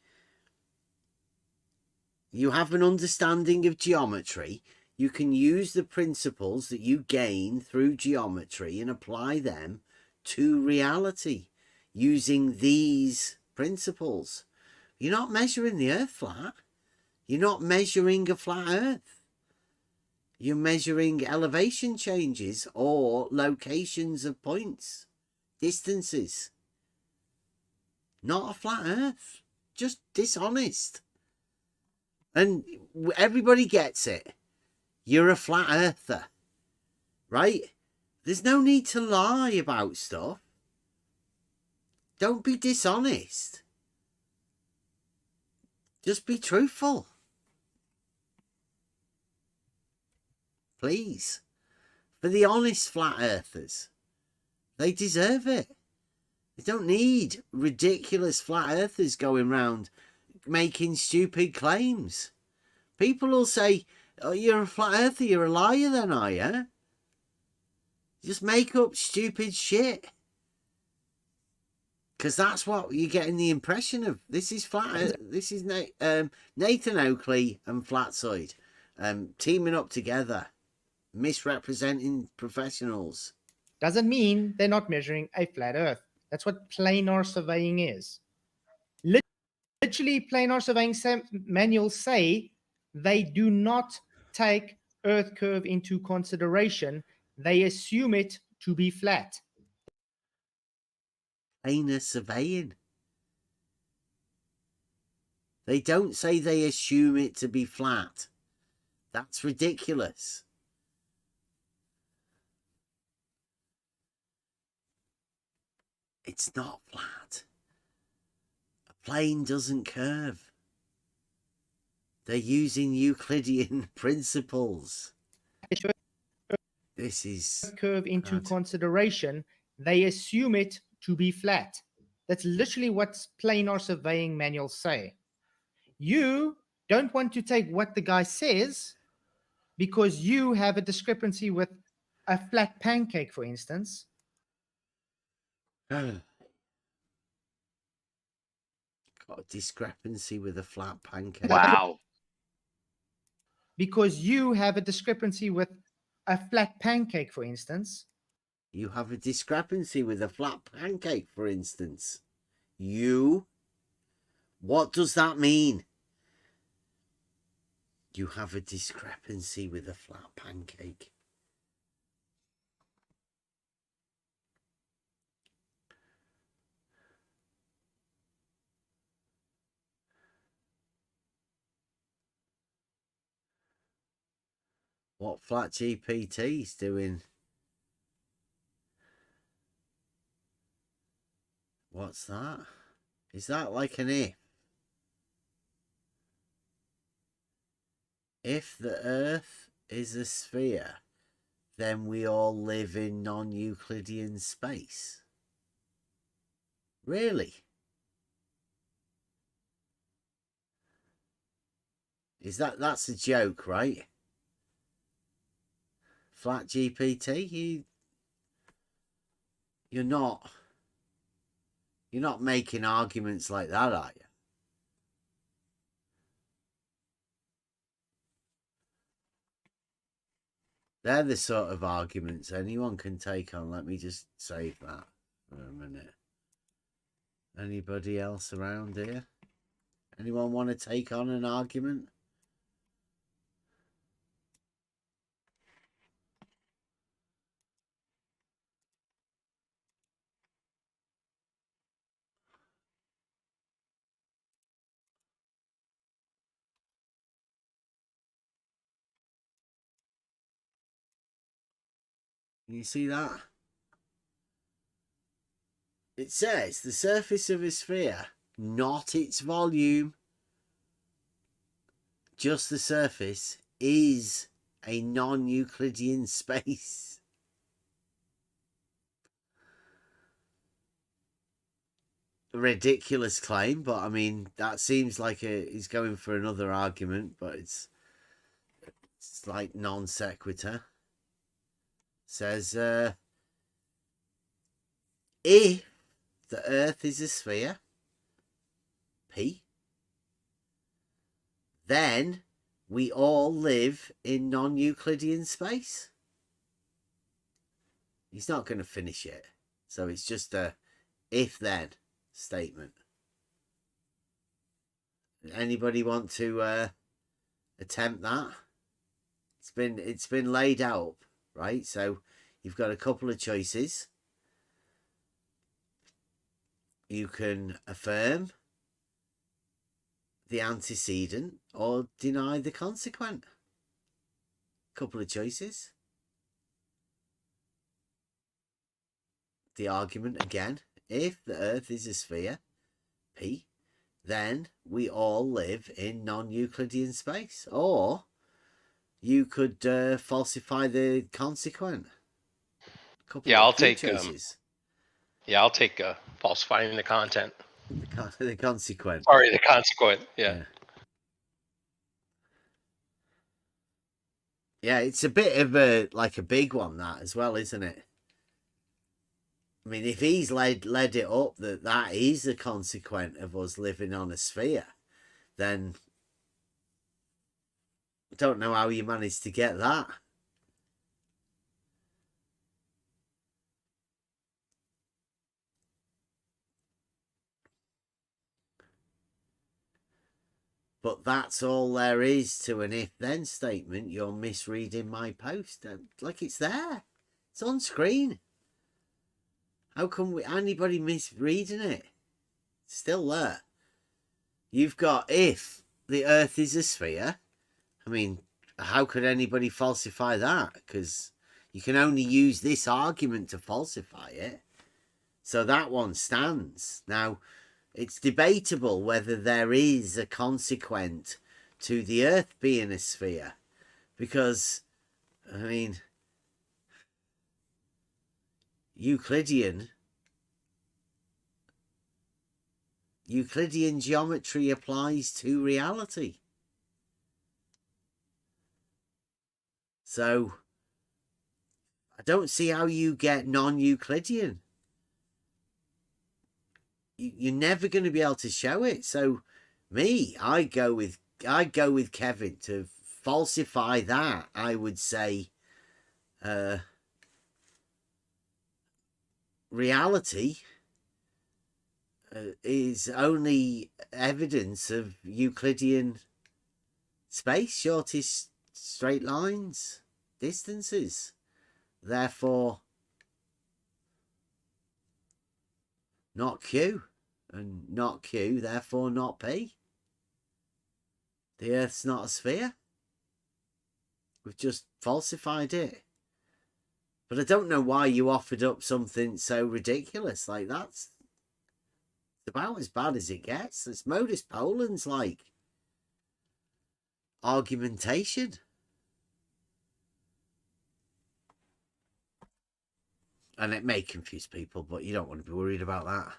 You have an understanding of geometry. You can use the principles that you gain through geometry and apply them to reality using these principles. You're not measuring the Earth flat. You're not measuring a flat Earth. You're measuring elevation changes or locations of points, distances. Not a flat Earth. Just dishonest. And everybody gets it. You're a flat earther, right? There's no need to lie about stuff. Don't be dishonest. Just be truthful. Please. For the honest flat earthers. They deserve it. They don't need ridiculous flat earthers going round making stupid claims. People will say, oh, you're a flat earther, you're a liar then, are you? Just make up stupid shit. Because that's what you're getting the impression of. This is this is Nathan Oakley and Flatzoid teaming up together, misrepresenting professionals. Doesn't mean they're not measuring a flat Earth. That's what planar surveying is. Literally, planar surveying manuals say they do not take Earth curve into consideration. They assume it to be flat. Planar surveying. They don't say they assume it to be flat. That's ridiculous. It's not flat. A plane doesn't curve. They're using Euclidean principles. This is curve into consideration. They assume it to be flat. That's literally what planar surveying manuals say. You don't want to take what the guy says because you have a discrepancy with a flat pancake, for instance. got a discrepancy with a flat pancake. Wow. Because you have a discrepancy with a flat pancake, for instance. You have a discrepancy with a flat pancake, for instance. You? What does that mean? You have a discrepancy with a flat pancake. What Flat GPT's doing? What's that? Is that like an if? If the Earth is a sphere, then we all live in non-Euclidean space. Really? That's a joke, right? Flat GPT, you're not making arguments like that, are you? They're the sort of arguments anyone can take on. Let me just save that for a minute. Anybody else around here? Anyone want to take on an argument? Can you see that? It says the surface of a sphere, not its volume, just the surface, is a non-Euclidean space. A ridiculous claim, but I mean, that seems like he's going for another argument, but it's like non sequitur. Says, if the Earth is a sphere, P, then we all live in non-Euclidean space. He's not going to finish it, so it's just a if-then statement. Anybody want to attempt that? It's been laid out. Right, so you've got a couple of choices. You can affirm the antecedent or deny the consequent. Couple of choices. The argument again, if the Earth is a sphere, P, then we all live in non-Euclidean space. Or you could falsify the consequent. I'll take falsifying the content. The consequent. Sorry, the consequent. Yeah. Yeah, it's a bit of a big one, that as well, isn't it? I mean, if he's led it up that is a consequence of us living on a sphere, then I don't know how you managed to get that. But that's all there is to an if-then statement. You're misreading my post. Like, it's there. It's on screen. How come anybody misreading it? It's still there. You've got if the Earth is a sphere. I mean, how could anybody falsify that? Because you can only use this argument to falsify it. So that one stands. Now, it's debatable whether there is a consequent to the Earth being a sphere. Because, I mean, Euclidean geometry applies to reality. So, I don't see how you get non-Euclidean. You're never going to be able to show it. So, I go with Kevin to falsify that. I would say, reality is only evidence of Euclidean space, shortest straight lines, distances. Therefore, not Q, and not Q, therefore not P. The Earth's not a sphere. We've just falsified it. But I don't know why you offered up something so ridiculous. Like, that's about as bad as it gets. It's modus ponens, like, argumentation. And it may confuse people, but you don't want to be worried about that.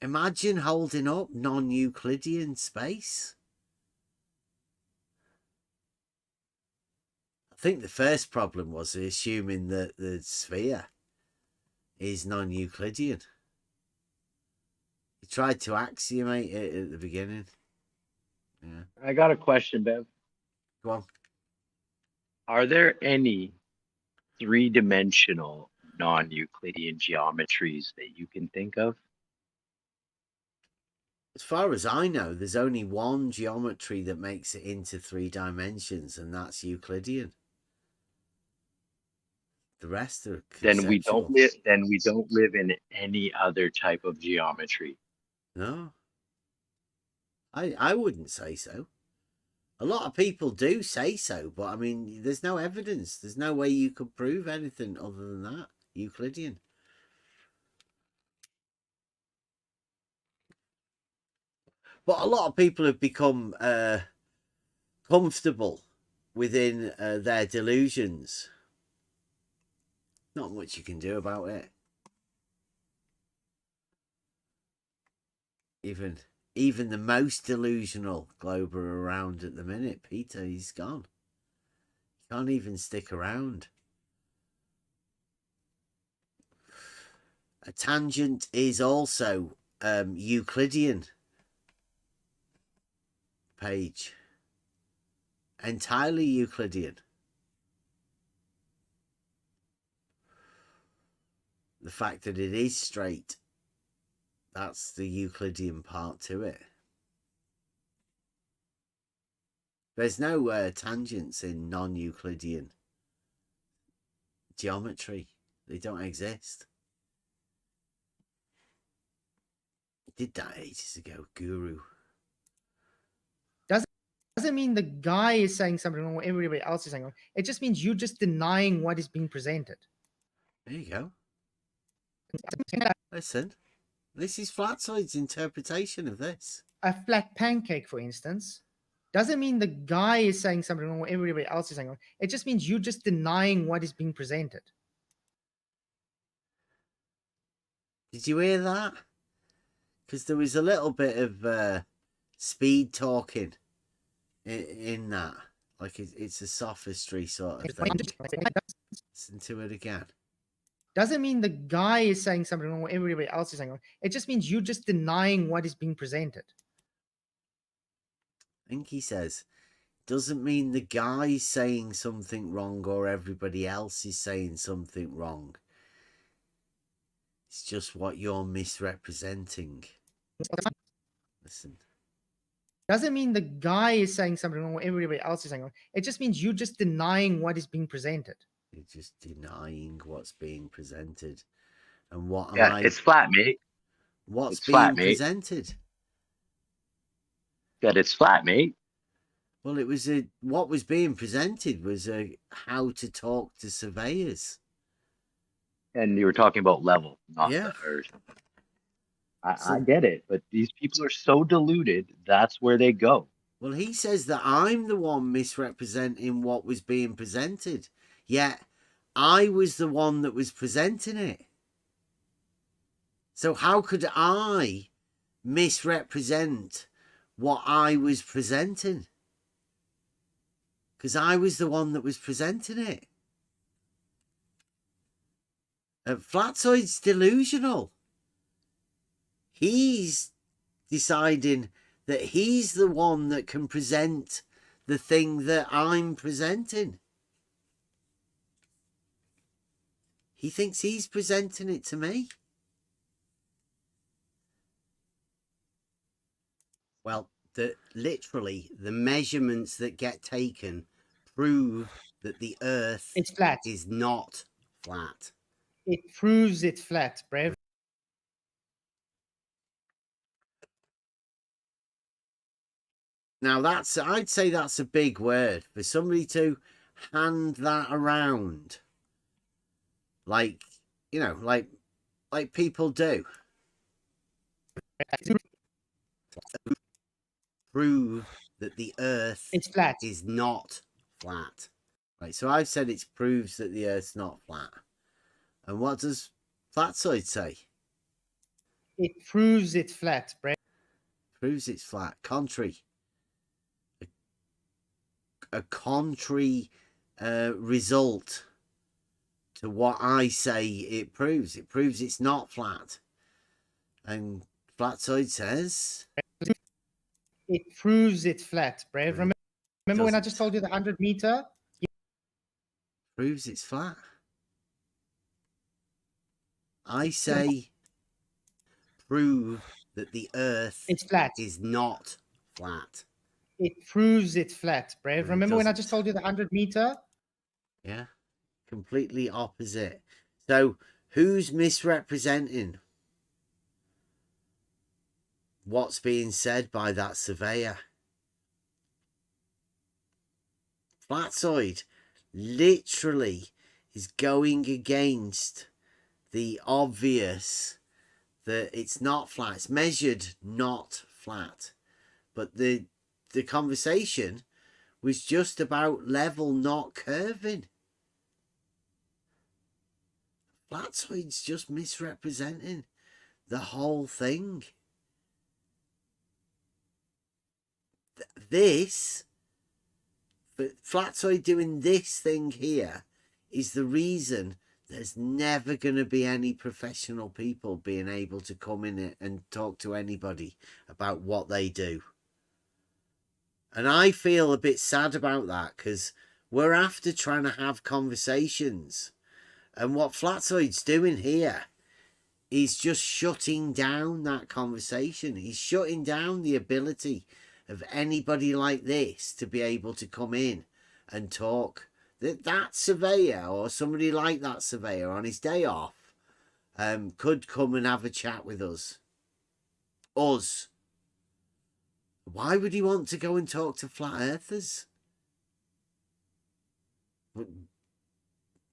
Imagine holding up non-Euclidean space. I think the first problem was assuming that the sphere is non-Euclidean. You tried to axiomate it at the beginning. Yeah. I got a question, Bev. Go on. Are there any three-dimensional non-Euclidean geometries that you can think of? As far as I know, there's only one geometry that makes it into 3 dimensions, and that's Euclidean. The rest are conceptual. Then we don't live in any other type of geometry. No. I wouldn't say so. A lot of people do say so, but I mean, there's no evidence. There's no way you could prove anything other than that. Euclidean. But a lot of people have become comfortable within their delusions. Not much you can do about it. Even the most delusional glober around at the minute, Peter, he's gone. He can't even stick around. A tangent is also Euclidean. Page. Entirely Euclidean. The fact that it is straight, that's the Euclidean part to it. There's no tangents in non-Euclidean geometry. They don't exist. Did that ages ago, Guru. Doesn't mean the guy is saying something wrong or everybody else is saying wrong. It just means you're just denying what is being presented. There you go. Listen, this is Flatzoid's interpretation of this. A flat pancake, for instance, doesn't mean the guy is saying something wrong or everybody else is saying wrong. It just means you're just denying what is being presented. Did you hear that? Because there was a little bit of speed talking in that. Like it's a sophistry sort of thing. Listen to it again. doesn't mean the guy is saying something wrong or everybody else is saying wrong. It just means you're just denying what is being presented. I think he says, doesn't mean the guy's saying something wrong or everybody else is saying something wrong. It's just what you're misrepresenting. Listen. Doesn't mean the guy is saying something wrong or everybody else is saying wrong. It just means you're just denying what is being presented. You're just denying what's being presented. And what am Yeah, I... it's flat, mate. What's It's being flat, mate. presented? That it's flat, mate. Well, it was what was being presented was how to talk to surveyors. And you were talking about level, not Yeah. the earth. I get it, but these people are so deluded, that's where they go. Well, he says that I'm the one misrepresenting what was being presented. Yet, I was the one that was presenting it. So how could I misrepresent what I was presenting? Because I was the one that was presenting it. Flatzoid's delusional. He's deciding that he's the one that can present the thing that I'm presenting. He thinks he's presenting it to me. Well, literally, the measurements that get taken prove that the Earth It's flat. is not flat. It proves it's flat, Brave. Now I'd say that's a big word for somebody to hand that around, like like people do. Prove that the Earth It's flat. is not flat. Right, so I've said it proves that the Earth's not flat. And what does Flatzoid say? It proves it's flat, Brave. Proves it's flat. Contrary. A contrary result to what I say it proves. It proves it's not flat. And Flatzoid says... It proves it's flat, Brave. Remember when I just told you the 100 meter? Proves it's flat. I say prove that the Earth It's flat. is not flat. It proves it's flat, Brave. It Remember when I doesn't. just told you the 100 meter? Yeah, completely opposite. So who's misrepresenting what's being said by that surveyor? Flatzoid literally is going against the obvious that it's not flat. It's measured not flat. But the conversation was just about level not curving. Flatzoid's just misrepresenting the whole thing. This, Flatzoid doing this thing here is the reason there's never going to be any professional people being able to come in and talk to anybody about what they do. And I feel a bit sad about that because we're after trying to have conversations. And what Flatzoid's doing here is just shutting down that conversation. He's shutting down the ability of anybody like this to be able to come in and talk. That surveyor or somebody like that surveyor on his day off could come and have a chat with us. Why would he want to go and talk to flat earthers?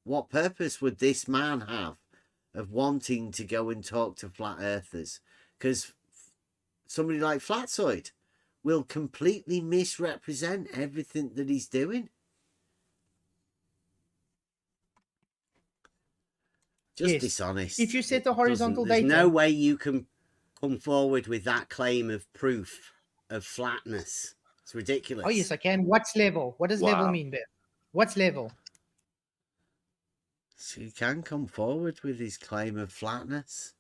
What purpose would this man have of wanting to go and talk to flat earthers? Because somebody like Flatzoid will completely misrepresent everything that he's doing. Just dishonest. If you set the horizontal There's data... no way you can come forward with that claim of proof of flatness. It's ridiculous. Oh, yes, I can. What's level? What does level mean, Bev? What's level? So he can come forward with his claim of flatness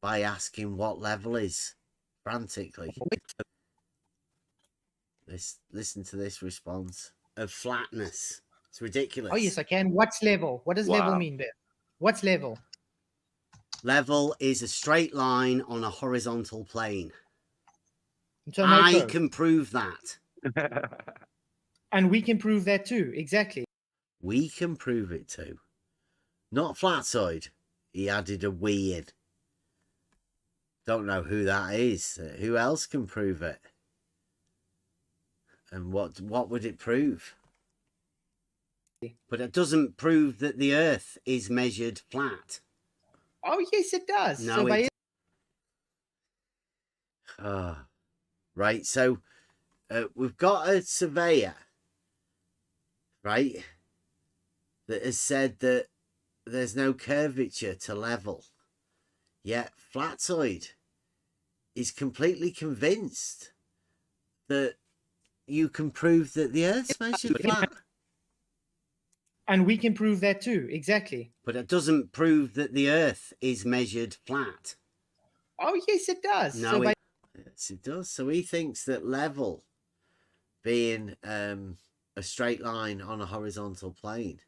by asking what level is frantically. Listen to this response of flatness. It's ridiculous. Oh, yes, I can. What's level? What does level mean there? What's level? Level is a straight line on a horizontal plane. So no I curve. can prove that. And we can prove that too. Exactly. We can prove it too. Not Flatzoid. He added a we in. Don't know who that is. Who else can prove it? And what would it prove? But it doesn't prove that the Earth is measured flat. Oh, yes, it does. No, so it... Right, so we've got a surveyor, right, that has said that there's no curvature to level. Yet Flatzoid is completely convinced that you can prove that the Earth's measured flat. And we can prove that too. Exactly. But it doesn't prove that the Earth is measured flat. Oh, yes, it does. No, yes, it does. So he thinks that level being a straight line on a horizontal plane.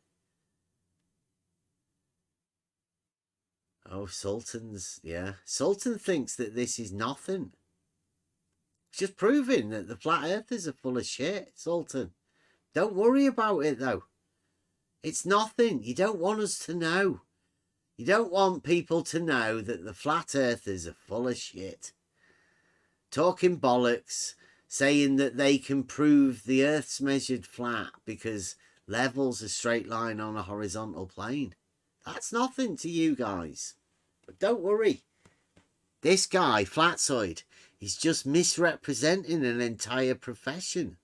Oh, Sultan's, yeah. Sultan thinks that this is nothing. It's just proving that the flat earthers are full of shit, Sultan. Don't worry about it, though. It's nothing. You don't want us to know. You don't want people to know that the flat earthers are full of shit. Talking bollocks, saying that they can prove the Earth's measured flat because level's a straight line on a horizontal plane. That's nothing to you guys. But don't worry. This guy, Flatzoid, is just misrepresenting an entire profession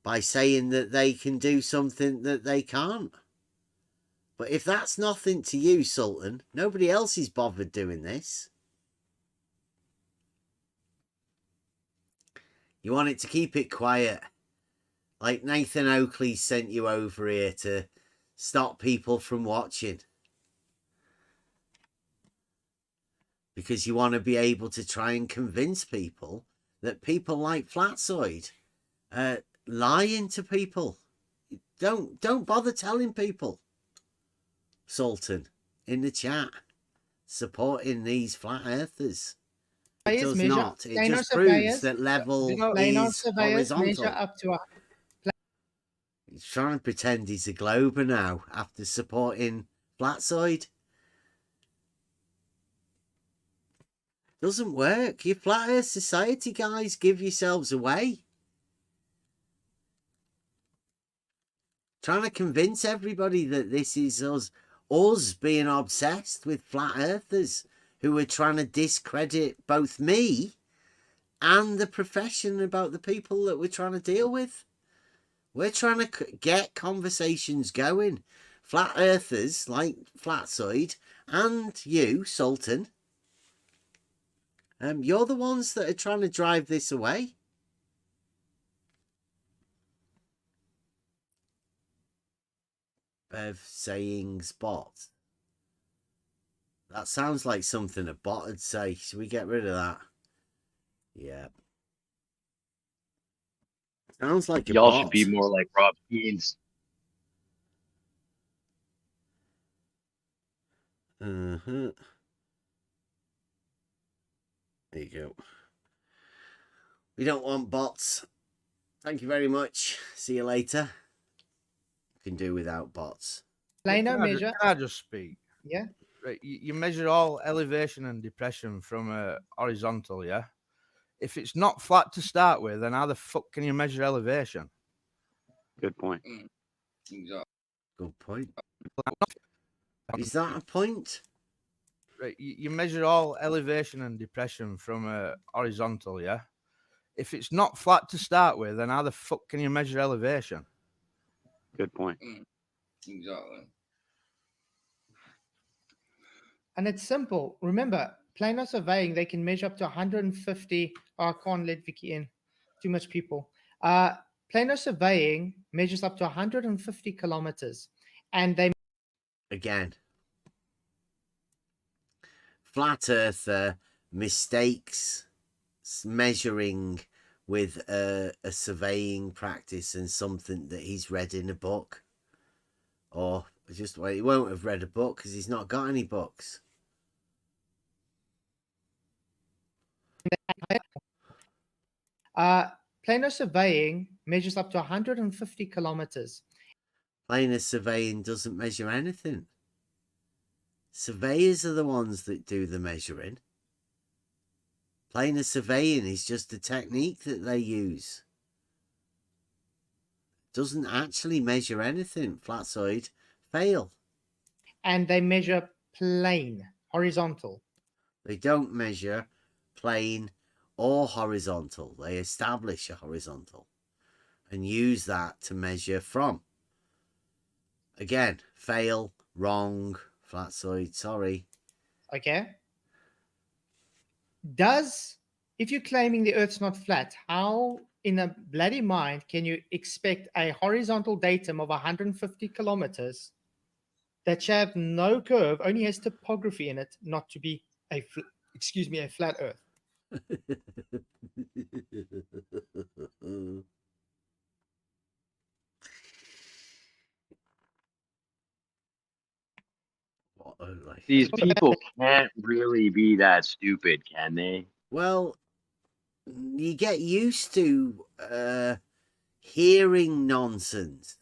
by saying that they can do something that they can't. But if that's nothing to you, Sultan, nobody else is bothered doing this. You want it to keep it quiet. Like Nathan Oakley sent you over here to stop people from watching. Because you want to be able to try and convince people that people like Flatzoid are lying to people. Don't bother telling people. Sultan, in the chat, supporting these flat earthers. It does not. It just proves that level is horizontal. Up to He's trying to pretend he's a glober now after supporting Flatzoid. Doesn't work. You flat earth society guys, give yourselves away. Trying to convince everybody that this is us being obsessed with flat earthers who are trying to discredit both me and the profession about the people that we're trying to deal with. We're trying to get conversations going. Flat earthers like Flatzoid and you, Sultan, you're the ones that are trying to drive this away. Bev saying bot. That sounds like something a bot would say. Should we get rid of that? Yeah. Sounds like a Y'all bot. should be more like Rob Keens. Uh-huh. There you go. We don't want bots. Thank you very much. See you later. Can do without bots. Plano measure. Can I just speak? Yeah. Right, you measure all elevation and depression from a horizontal, yeah? If it's not flat to start with, then how the fuck can you measure elevation? Good point. Exactly. Good point. Is that a point? Right, you measure all elevation and depression from a horizontal, yeah? If it's not flat to start with, then how the fuck can you measure elevation? Good point. Exactly. And it's simple. Remember, planar surveying, they can measure up to 150. Oh, I can't let Vicky in. Too much people. Planar surveying measures up to 150 kilometers. And they Again. Flat earther mistakes measuring with a surveying practice and something that he's read in a book. Or just, well, he won't have read a book because he's not got any books. planar surveying measures up to 150 kilometers. Planar surveying doesn't measure anything. Surveyors are the ones that do the measuring. Planar surveying is just a technique that they use. Doesn't actually measure anything. Flatzoid, fail. And they measure plane, horizontal. They don't measure plane or horizontal. They establish a horizontal and use that to measure from. Again, fail, wrong, Flatzoid, sorry. Okay. If you're claiming the Earth's not flat, how in a bloody mind can you expect a horizontal datum of 150 kilometers that shall have no curve, only has topography in it, not to be a flat Earth? These people can't really be that stupid, can they? Well, you get used to hearing nonsense.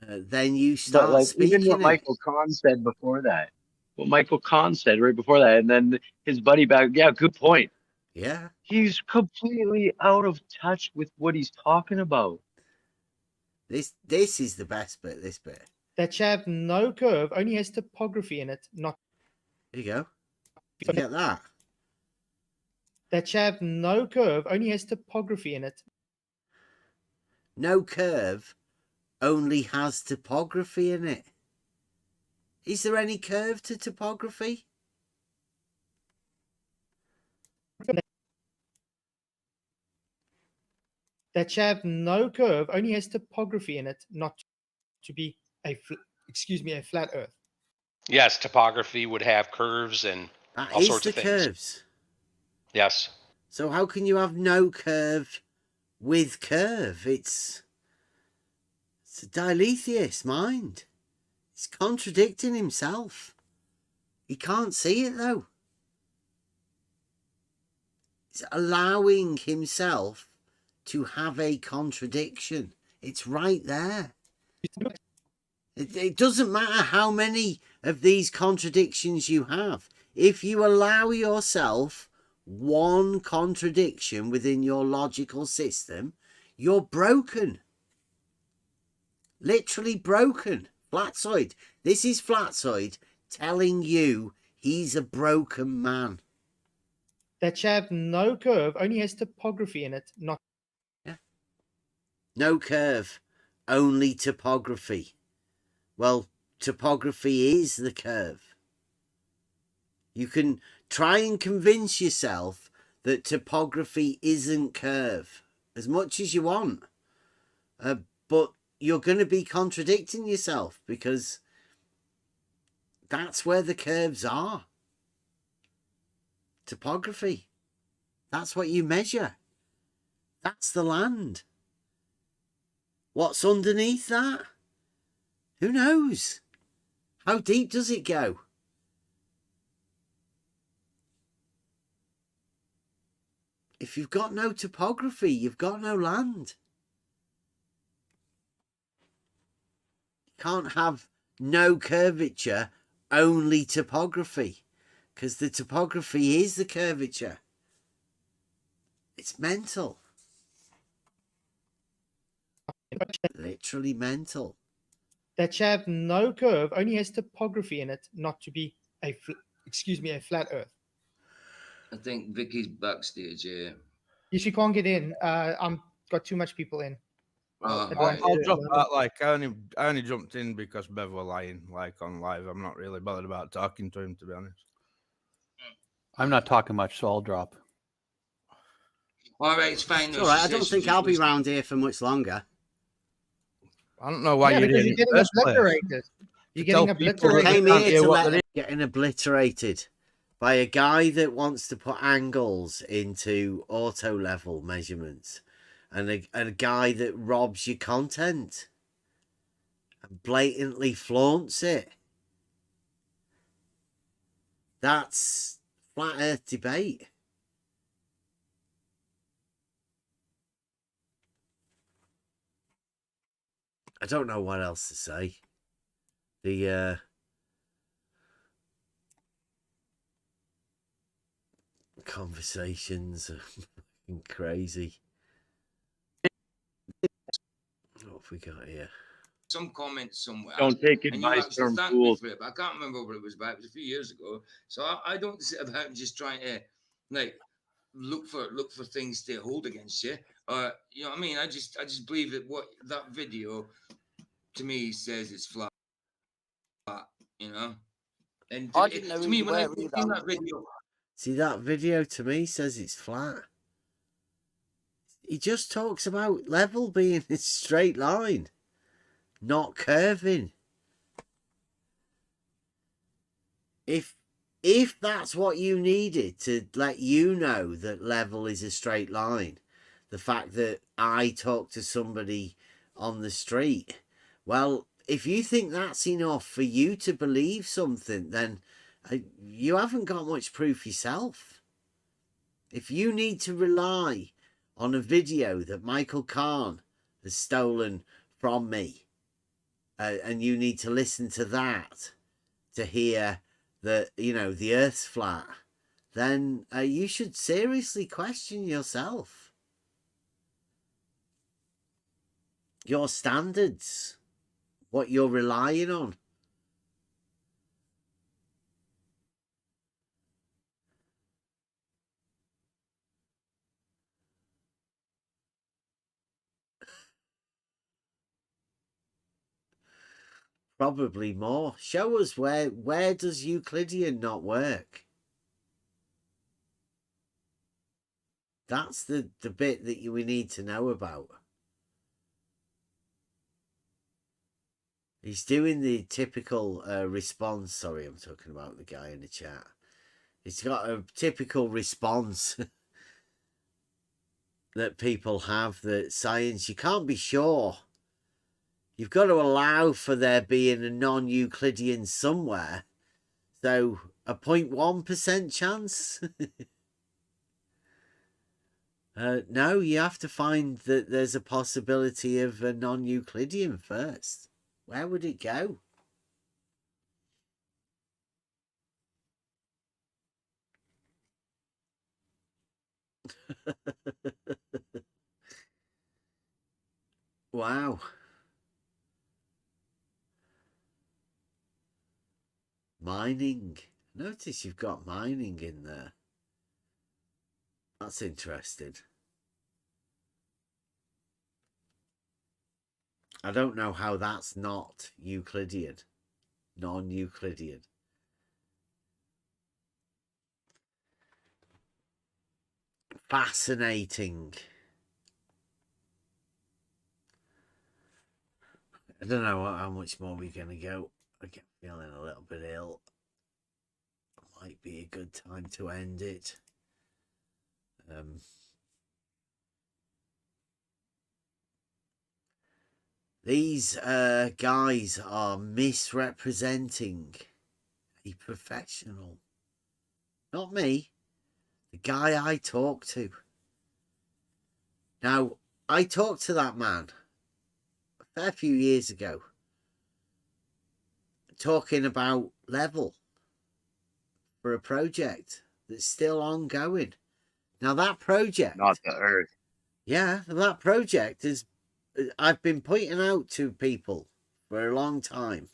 Then you start But like speaking even what it. Michael Kahn said before that. What Michael Kahn said right before that, and then his buddy back. Yeah, good point. Yeah. He's completely out of touch with what he's talking about. This is the best bit, this bit. That shall have no curve, only has topography in it, not. There you go. You get that? That shall have no curve, only has topography in it. No curve, only has topography in it. Is there any curve to topography? That shall have no curve, only has topography in it, not to be a flat Earth. Yes, topography would have curves and all sorts of things. Curves. Yes. So how can you have no curve with curve? It's a dilithious mind. He's contradicting himself. He can't see it though. He's allowing himself to have a contradiction. It's right there. It doesn't matter how many of these contradictions you have. If you allow yourself one contradiction within your logical system, you're broken. Literally broken. Flatzoid. This is Flatzoid telling you he's a broken man. That shall have no curve, only has topography in it, not. Yeah. No curve, only topography. Well, topography is the curve. You can try and convince yourself that topography isn't curve as much as you want. But you're going to be contradicting yourself because that's where the curves are. Topography. That's what you measure. That's the land. What's underneath that? Who knows? How deep does it go? If you've got no topography, you've got no land. You can't have no curvature, only topography, because the topography is the curvature. It's mental. Literally mental. That shall have no curve, only has topography in it, not to be a flat Earth. I think Vicky's backstage here. If you can't get in, I'm got too much people in. Oh, I'll drop that. Like I only jumped in because Bev were lying, like on live. I'm not really bothered about talking to him, to be honest. I'm not talking much, so I'll drop. All right, it's fine. It's all right. I don't think I'll be round here for much longer. I don't know why Yeah, you're because here you're in the getting first place. obliterated. You're To tell getting people that obliterated. they Came can't here hear to what let they're getting obliterated by a guy that wants to put angles into auto level measurements, and a guy that robs your content and blatantly flaunts it. That's flat Earth debate. I don't know what else to say. The conversations are fucking crazy. What have we got here? Some comments somewhere. Don't take and you advice actually from thanked me fools. for it, but I can't remember what it was about. It was a few years ago. So I don't sit about and just trying to like look for things to hold against you. You know what I mean? I just believe that what that video to me says it's flat. You know? And I didn't know to who me you when I were seen either. that video. See, that video to me says it's flat. He just talks about level being a straight line, not curving. If that's what you needed to let you know that level is a straight line, the fact that I talk to somebody on the street, well, if you think that's enough for you to believe something, then you haven't got much proof yourself. If you need to rely on a video that Michael Kahn has stolen from me, and you need to listen to that to hear that, you know, the Earth's flat, then you should seriously question yourself. Your standards, what you're relying on. Probably more. Show us where does Euclidean not work? That's the bit that we need to know about. He's doing the typical response. Sorry, I'm talking about the guy in the chat. He's got a typical response that people have, that science, you can't be sure. You've got to allow for there being a non-Euclidean somewhere. So a 0.1% chance? No, you have to find that there's a possibility of a non-Euclidean first. Where would it go? Wow. Mining. Notice you've got mining in there. That's interesting. I don't know how that's not Euclidean. Non-Euclidean. Fascinating. I don't know how much more we're going to go. I get feeling a little bit ill. Might be a good time to end it. These guys are misrepresenting a professional. Not me. The guy I talk to. Now, I talked to that man a fair few years ago, talking about level for a project that's still ongoing. Now, that project... Not the Earth. Yeah, that project is... I've been pointing out to people for a long time.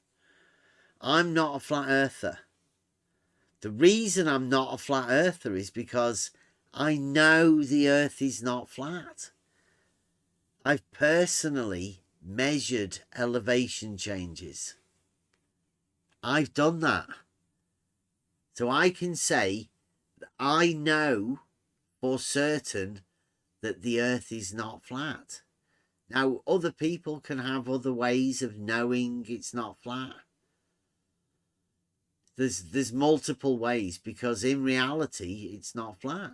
I'm not a flat earther. The reason I'm not a flat earther is because I know the Earth is not flat. I've personally measured elevation changes. I've done that. So I can say that I know for certain that the Earth is not flat. Now, other people can have other ways of knowing it's not flat. There's multiple ways, because in reality, it's not flat.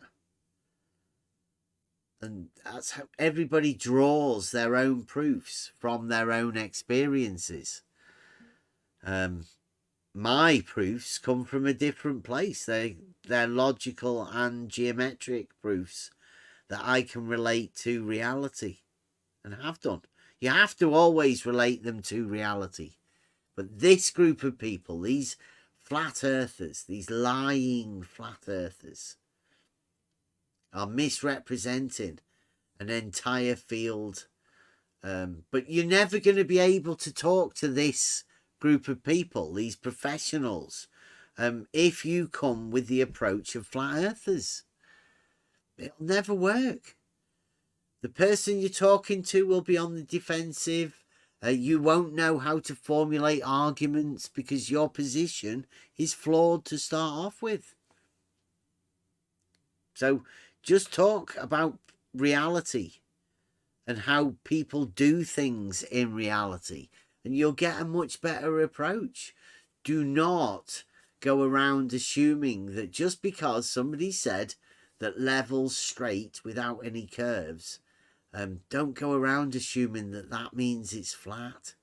And that's how everybody draws their own proofs from their own experiences. My proofs come from a different place. They're logical and geometric proofs that I can relate to reality, and have done. You have to always relate them to reality. But this group of people, these flat earthers, these lying flat earthers, are misrepresenting an entire field. But you're never going to be able to talk to this group of people, these professionals, if you come with the approach of flat earthers. It'll never work. The person you're talking to will be on the defensive. You won't know how to formulate arguments because your position is flawed to start off with. So just talk about reality and how people do things in reality, and you'll get a much better approach. Do not go around assuming that just because somebody said that level's straight without any curves, don't go around assuming that that means it's flat.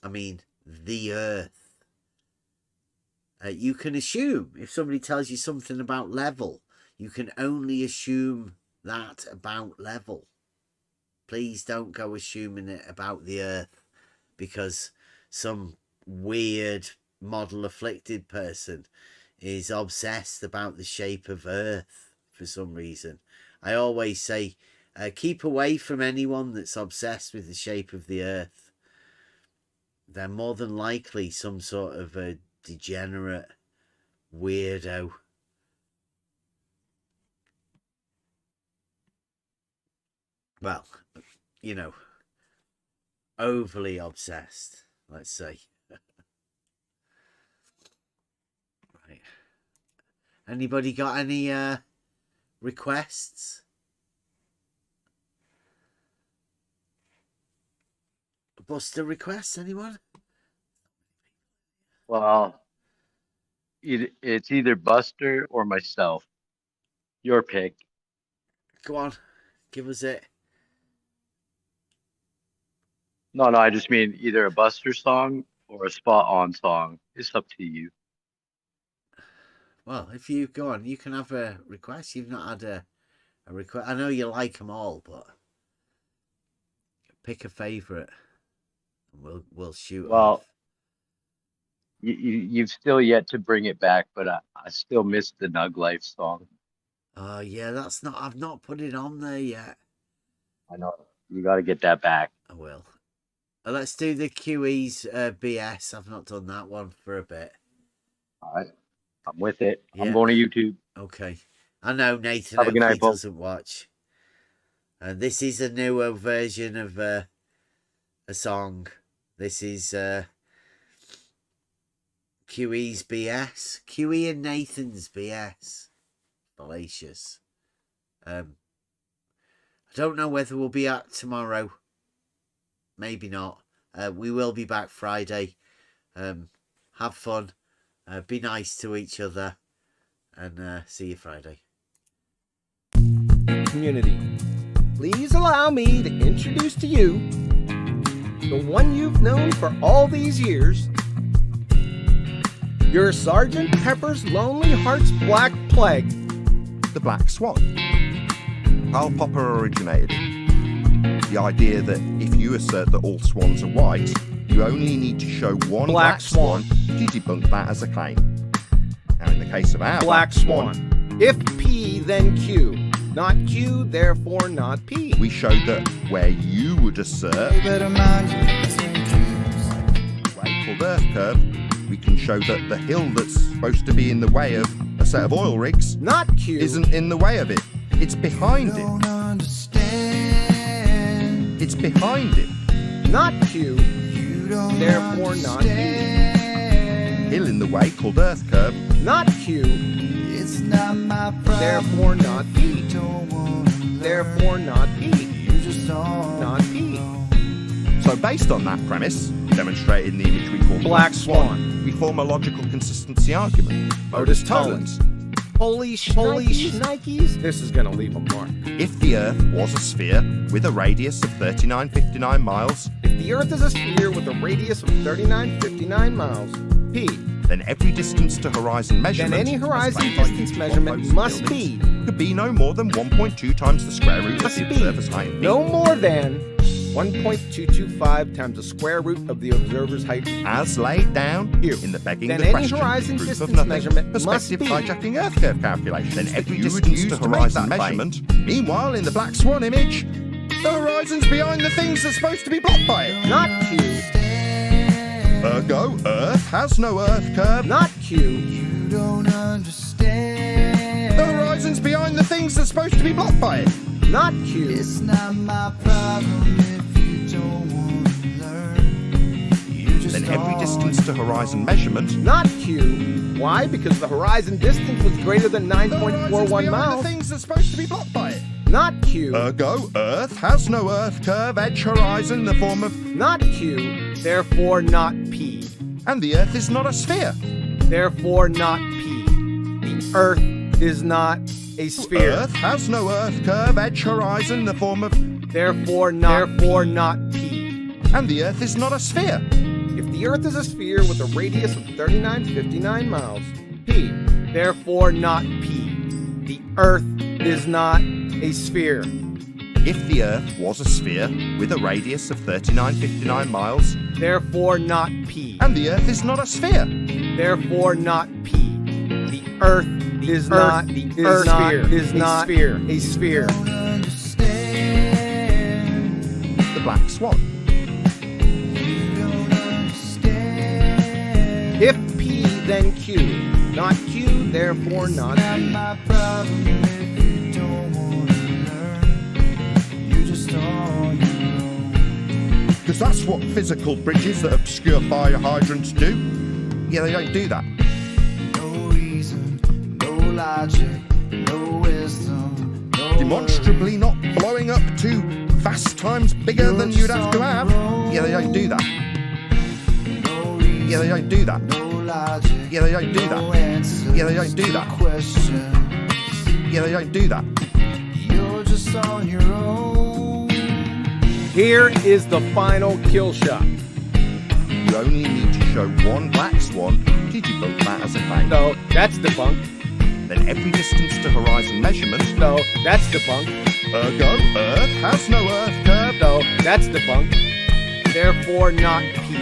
I mean, the earth. You can assume, if somebody tells you something about level, you can only assume that about level. Please don't go assuming it about the earth because some weird model afflicted person is obsessed about the shape of earth for some reason. I always say, keep away from anyone that's obsessed with the shape of the earth. They're more than likely some sort of a degenerate weirdo. Well, you know, overly obsessed, let's say. Right. Anybody got any requests? Buster requests, anyone? Well, it's either Buster or myself. Your pick. Go on, give us it. No, I just mean either a Buster song or a spot on song. It's up to you. Well, if you go on, you can have a request. You've not had a request. I know you like them all, but pick a favourite. We'll shoot. Well, off. you've still yet to bring it back, but I still miss the Nug Life song. Oh yeah, I've not put it on there yet. I know you got to get that back. I will. Let's do the QE's BS. I've not done that one for a bit. All right, I'm with it. Yeah. I'm going to YouTube. Okay. I know Nathan Have a good night, Paul. doesn't watch. This is a newer version of a song. This is QE's BS. QE and Nathan's BS. Fallacious. I don't know whether we'll be out tomorrow. Maybe not. We will be back Friday. Have fun. Be nice to each other. And see you Friday. Community, please allow me to introduce to you the one you've known for all these years, your Sergeant Pepper's Lonely Hearts Black Plague, the Black Swan. Karl Popper originated it. The idea that if you assert that all swans are white, you only need to show one black swan to debunk that as a claim. Now in the case of our Black Swan, if P then Q, not Q, therefore not P. we showed that where you would assert way called Earth curve, we can show that the hill that's supposed to be in the way of a set of oil rigs not Q isn't in the way of it. It's behind it. It's behind it. Not Q, therefore not P. Hill in the way called Earth curve. Not Q, therefore not P. Therefore not P. not P. So based on that premise, demonstrated in the image we call Black Swan, we form a logical consistency argument. Otis Tollins. Holy shnikes, this is gonna leave a mark. If the Earth was a sphere with a radius of 3959 miles, If the Earth is a sphere with a radius of 3959 miles, P, then every distance to horizon measurement, then any horizon as claimed by distance each measurement one of must those be, could be no more than 1.2 times the square root of must the be, observer's height. in no feet. more than 1.225 times the square root of the observer's height. As laid down Here. in the begging Then the any question, horizon proof of distance nothing, measurement must perspective be, hijacking Earth curve calculation. Then every you would distance use to to make horizon that claim. measurement. Meanwhile, in the Black Swan image, the horizon's behind the things that's supposed to be blocked by it. not Q, Ergo, Earth has no Earth curve. not Q, You don't understand. The horizon's behind the things that's supposed to be blocked by it. not Q, It's not my problem if you don't want to learn. You just Then every don't distance to horizon measurement. not Q. Why? Because the horizon distance was greater than The horizon's 9.41 behind miles. the things that's supposed to be blocked by it. Not Q, Ergo, Earth has no Earth curve edge horizon in the form of, not Q, therefore not P, and the Earth is not a sphere. therefore not P. The Earth is not a sphere, Earth has no Earth curve edge horizon in the form of, therefore not P. and the Earth is not a sphere. If the Earth is a sphere with a radius of 3959 miles, P, therefore not P. The Earth is not a sphere. If the Earth was a sphere with a radius of 3959 miles, Therefore not P. and the Earth is not a sphere. Therefore not P. The Earth is not a sphere. The Black Swan. If P, then Q. Not Q, therefore not P. my problem if you don't want to learn. You just on your own. Because that's what physical bridges that obscure fire hydrants do. Yeah, they don't do that. No reason, no logic, no wisdom, no Demonstrably not blowing up to vast times bigger than you'd have to have. Yeah, they don't do that. no reason, Yeah, they don't do that. no logic, Yeah, they don't do no that. answers Yeah, they don't do to that. questions. Yeah, they don't do that. You're just on your own. Here is the final kill shot. You only need to show one Black Swan to debunk that as a claim. No, that's debunked. Then every distance to horizon measurement. No, that's debunked. Ergo, Earth has no Earth curve. No, that's debunked. Therefore not P.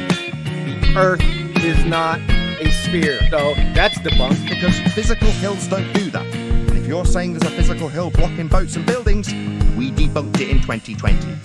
The Earth is not a sphere. No, that's debunked. Because physical hills don't do that. And if you're saying there's a physical hill blocking boats and buildings, we debunked it in 2020.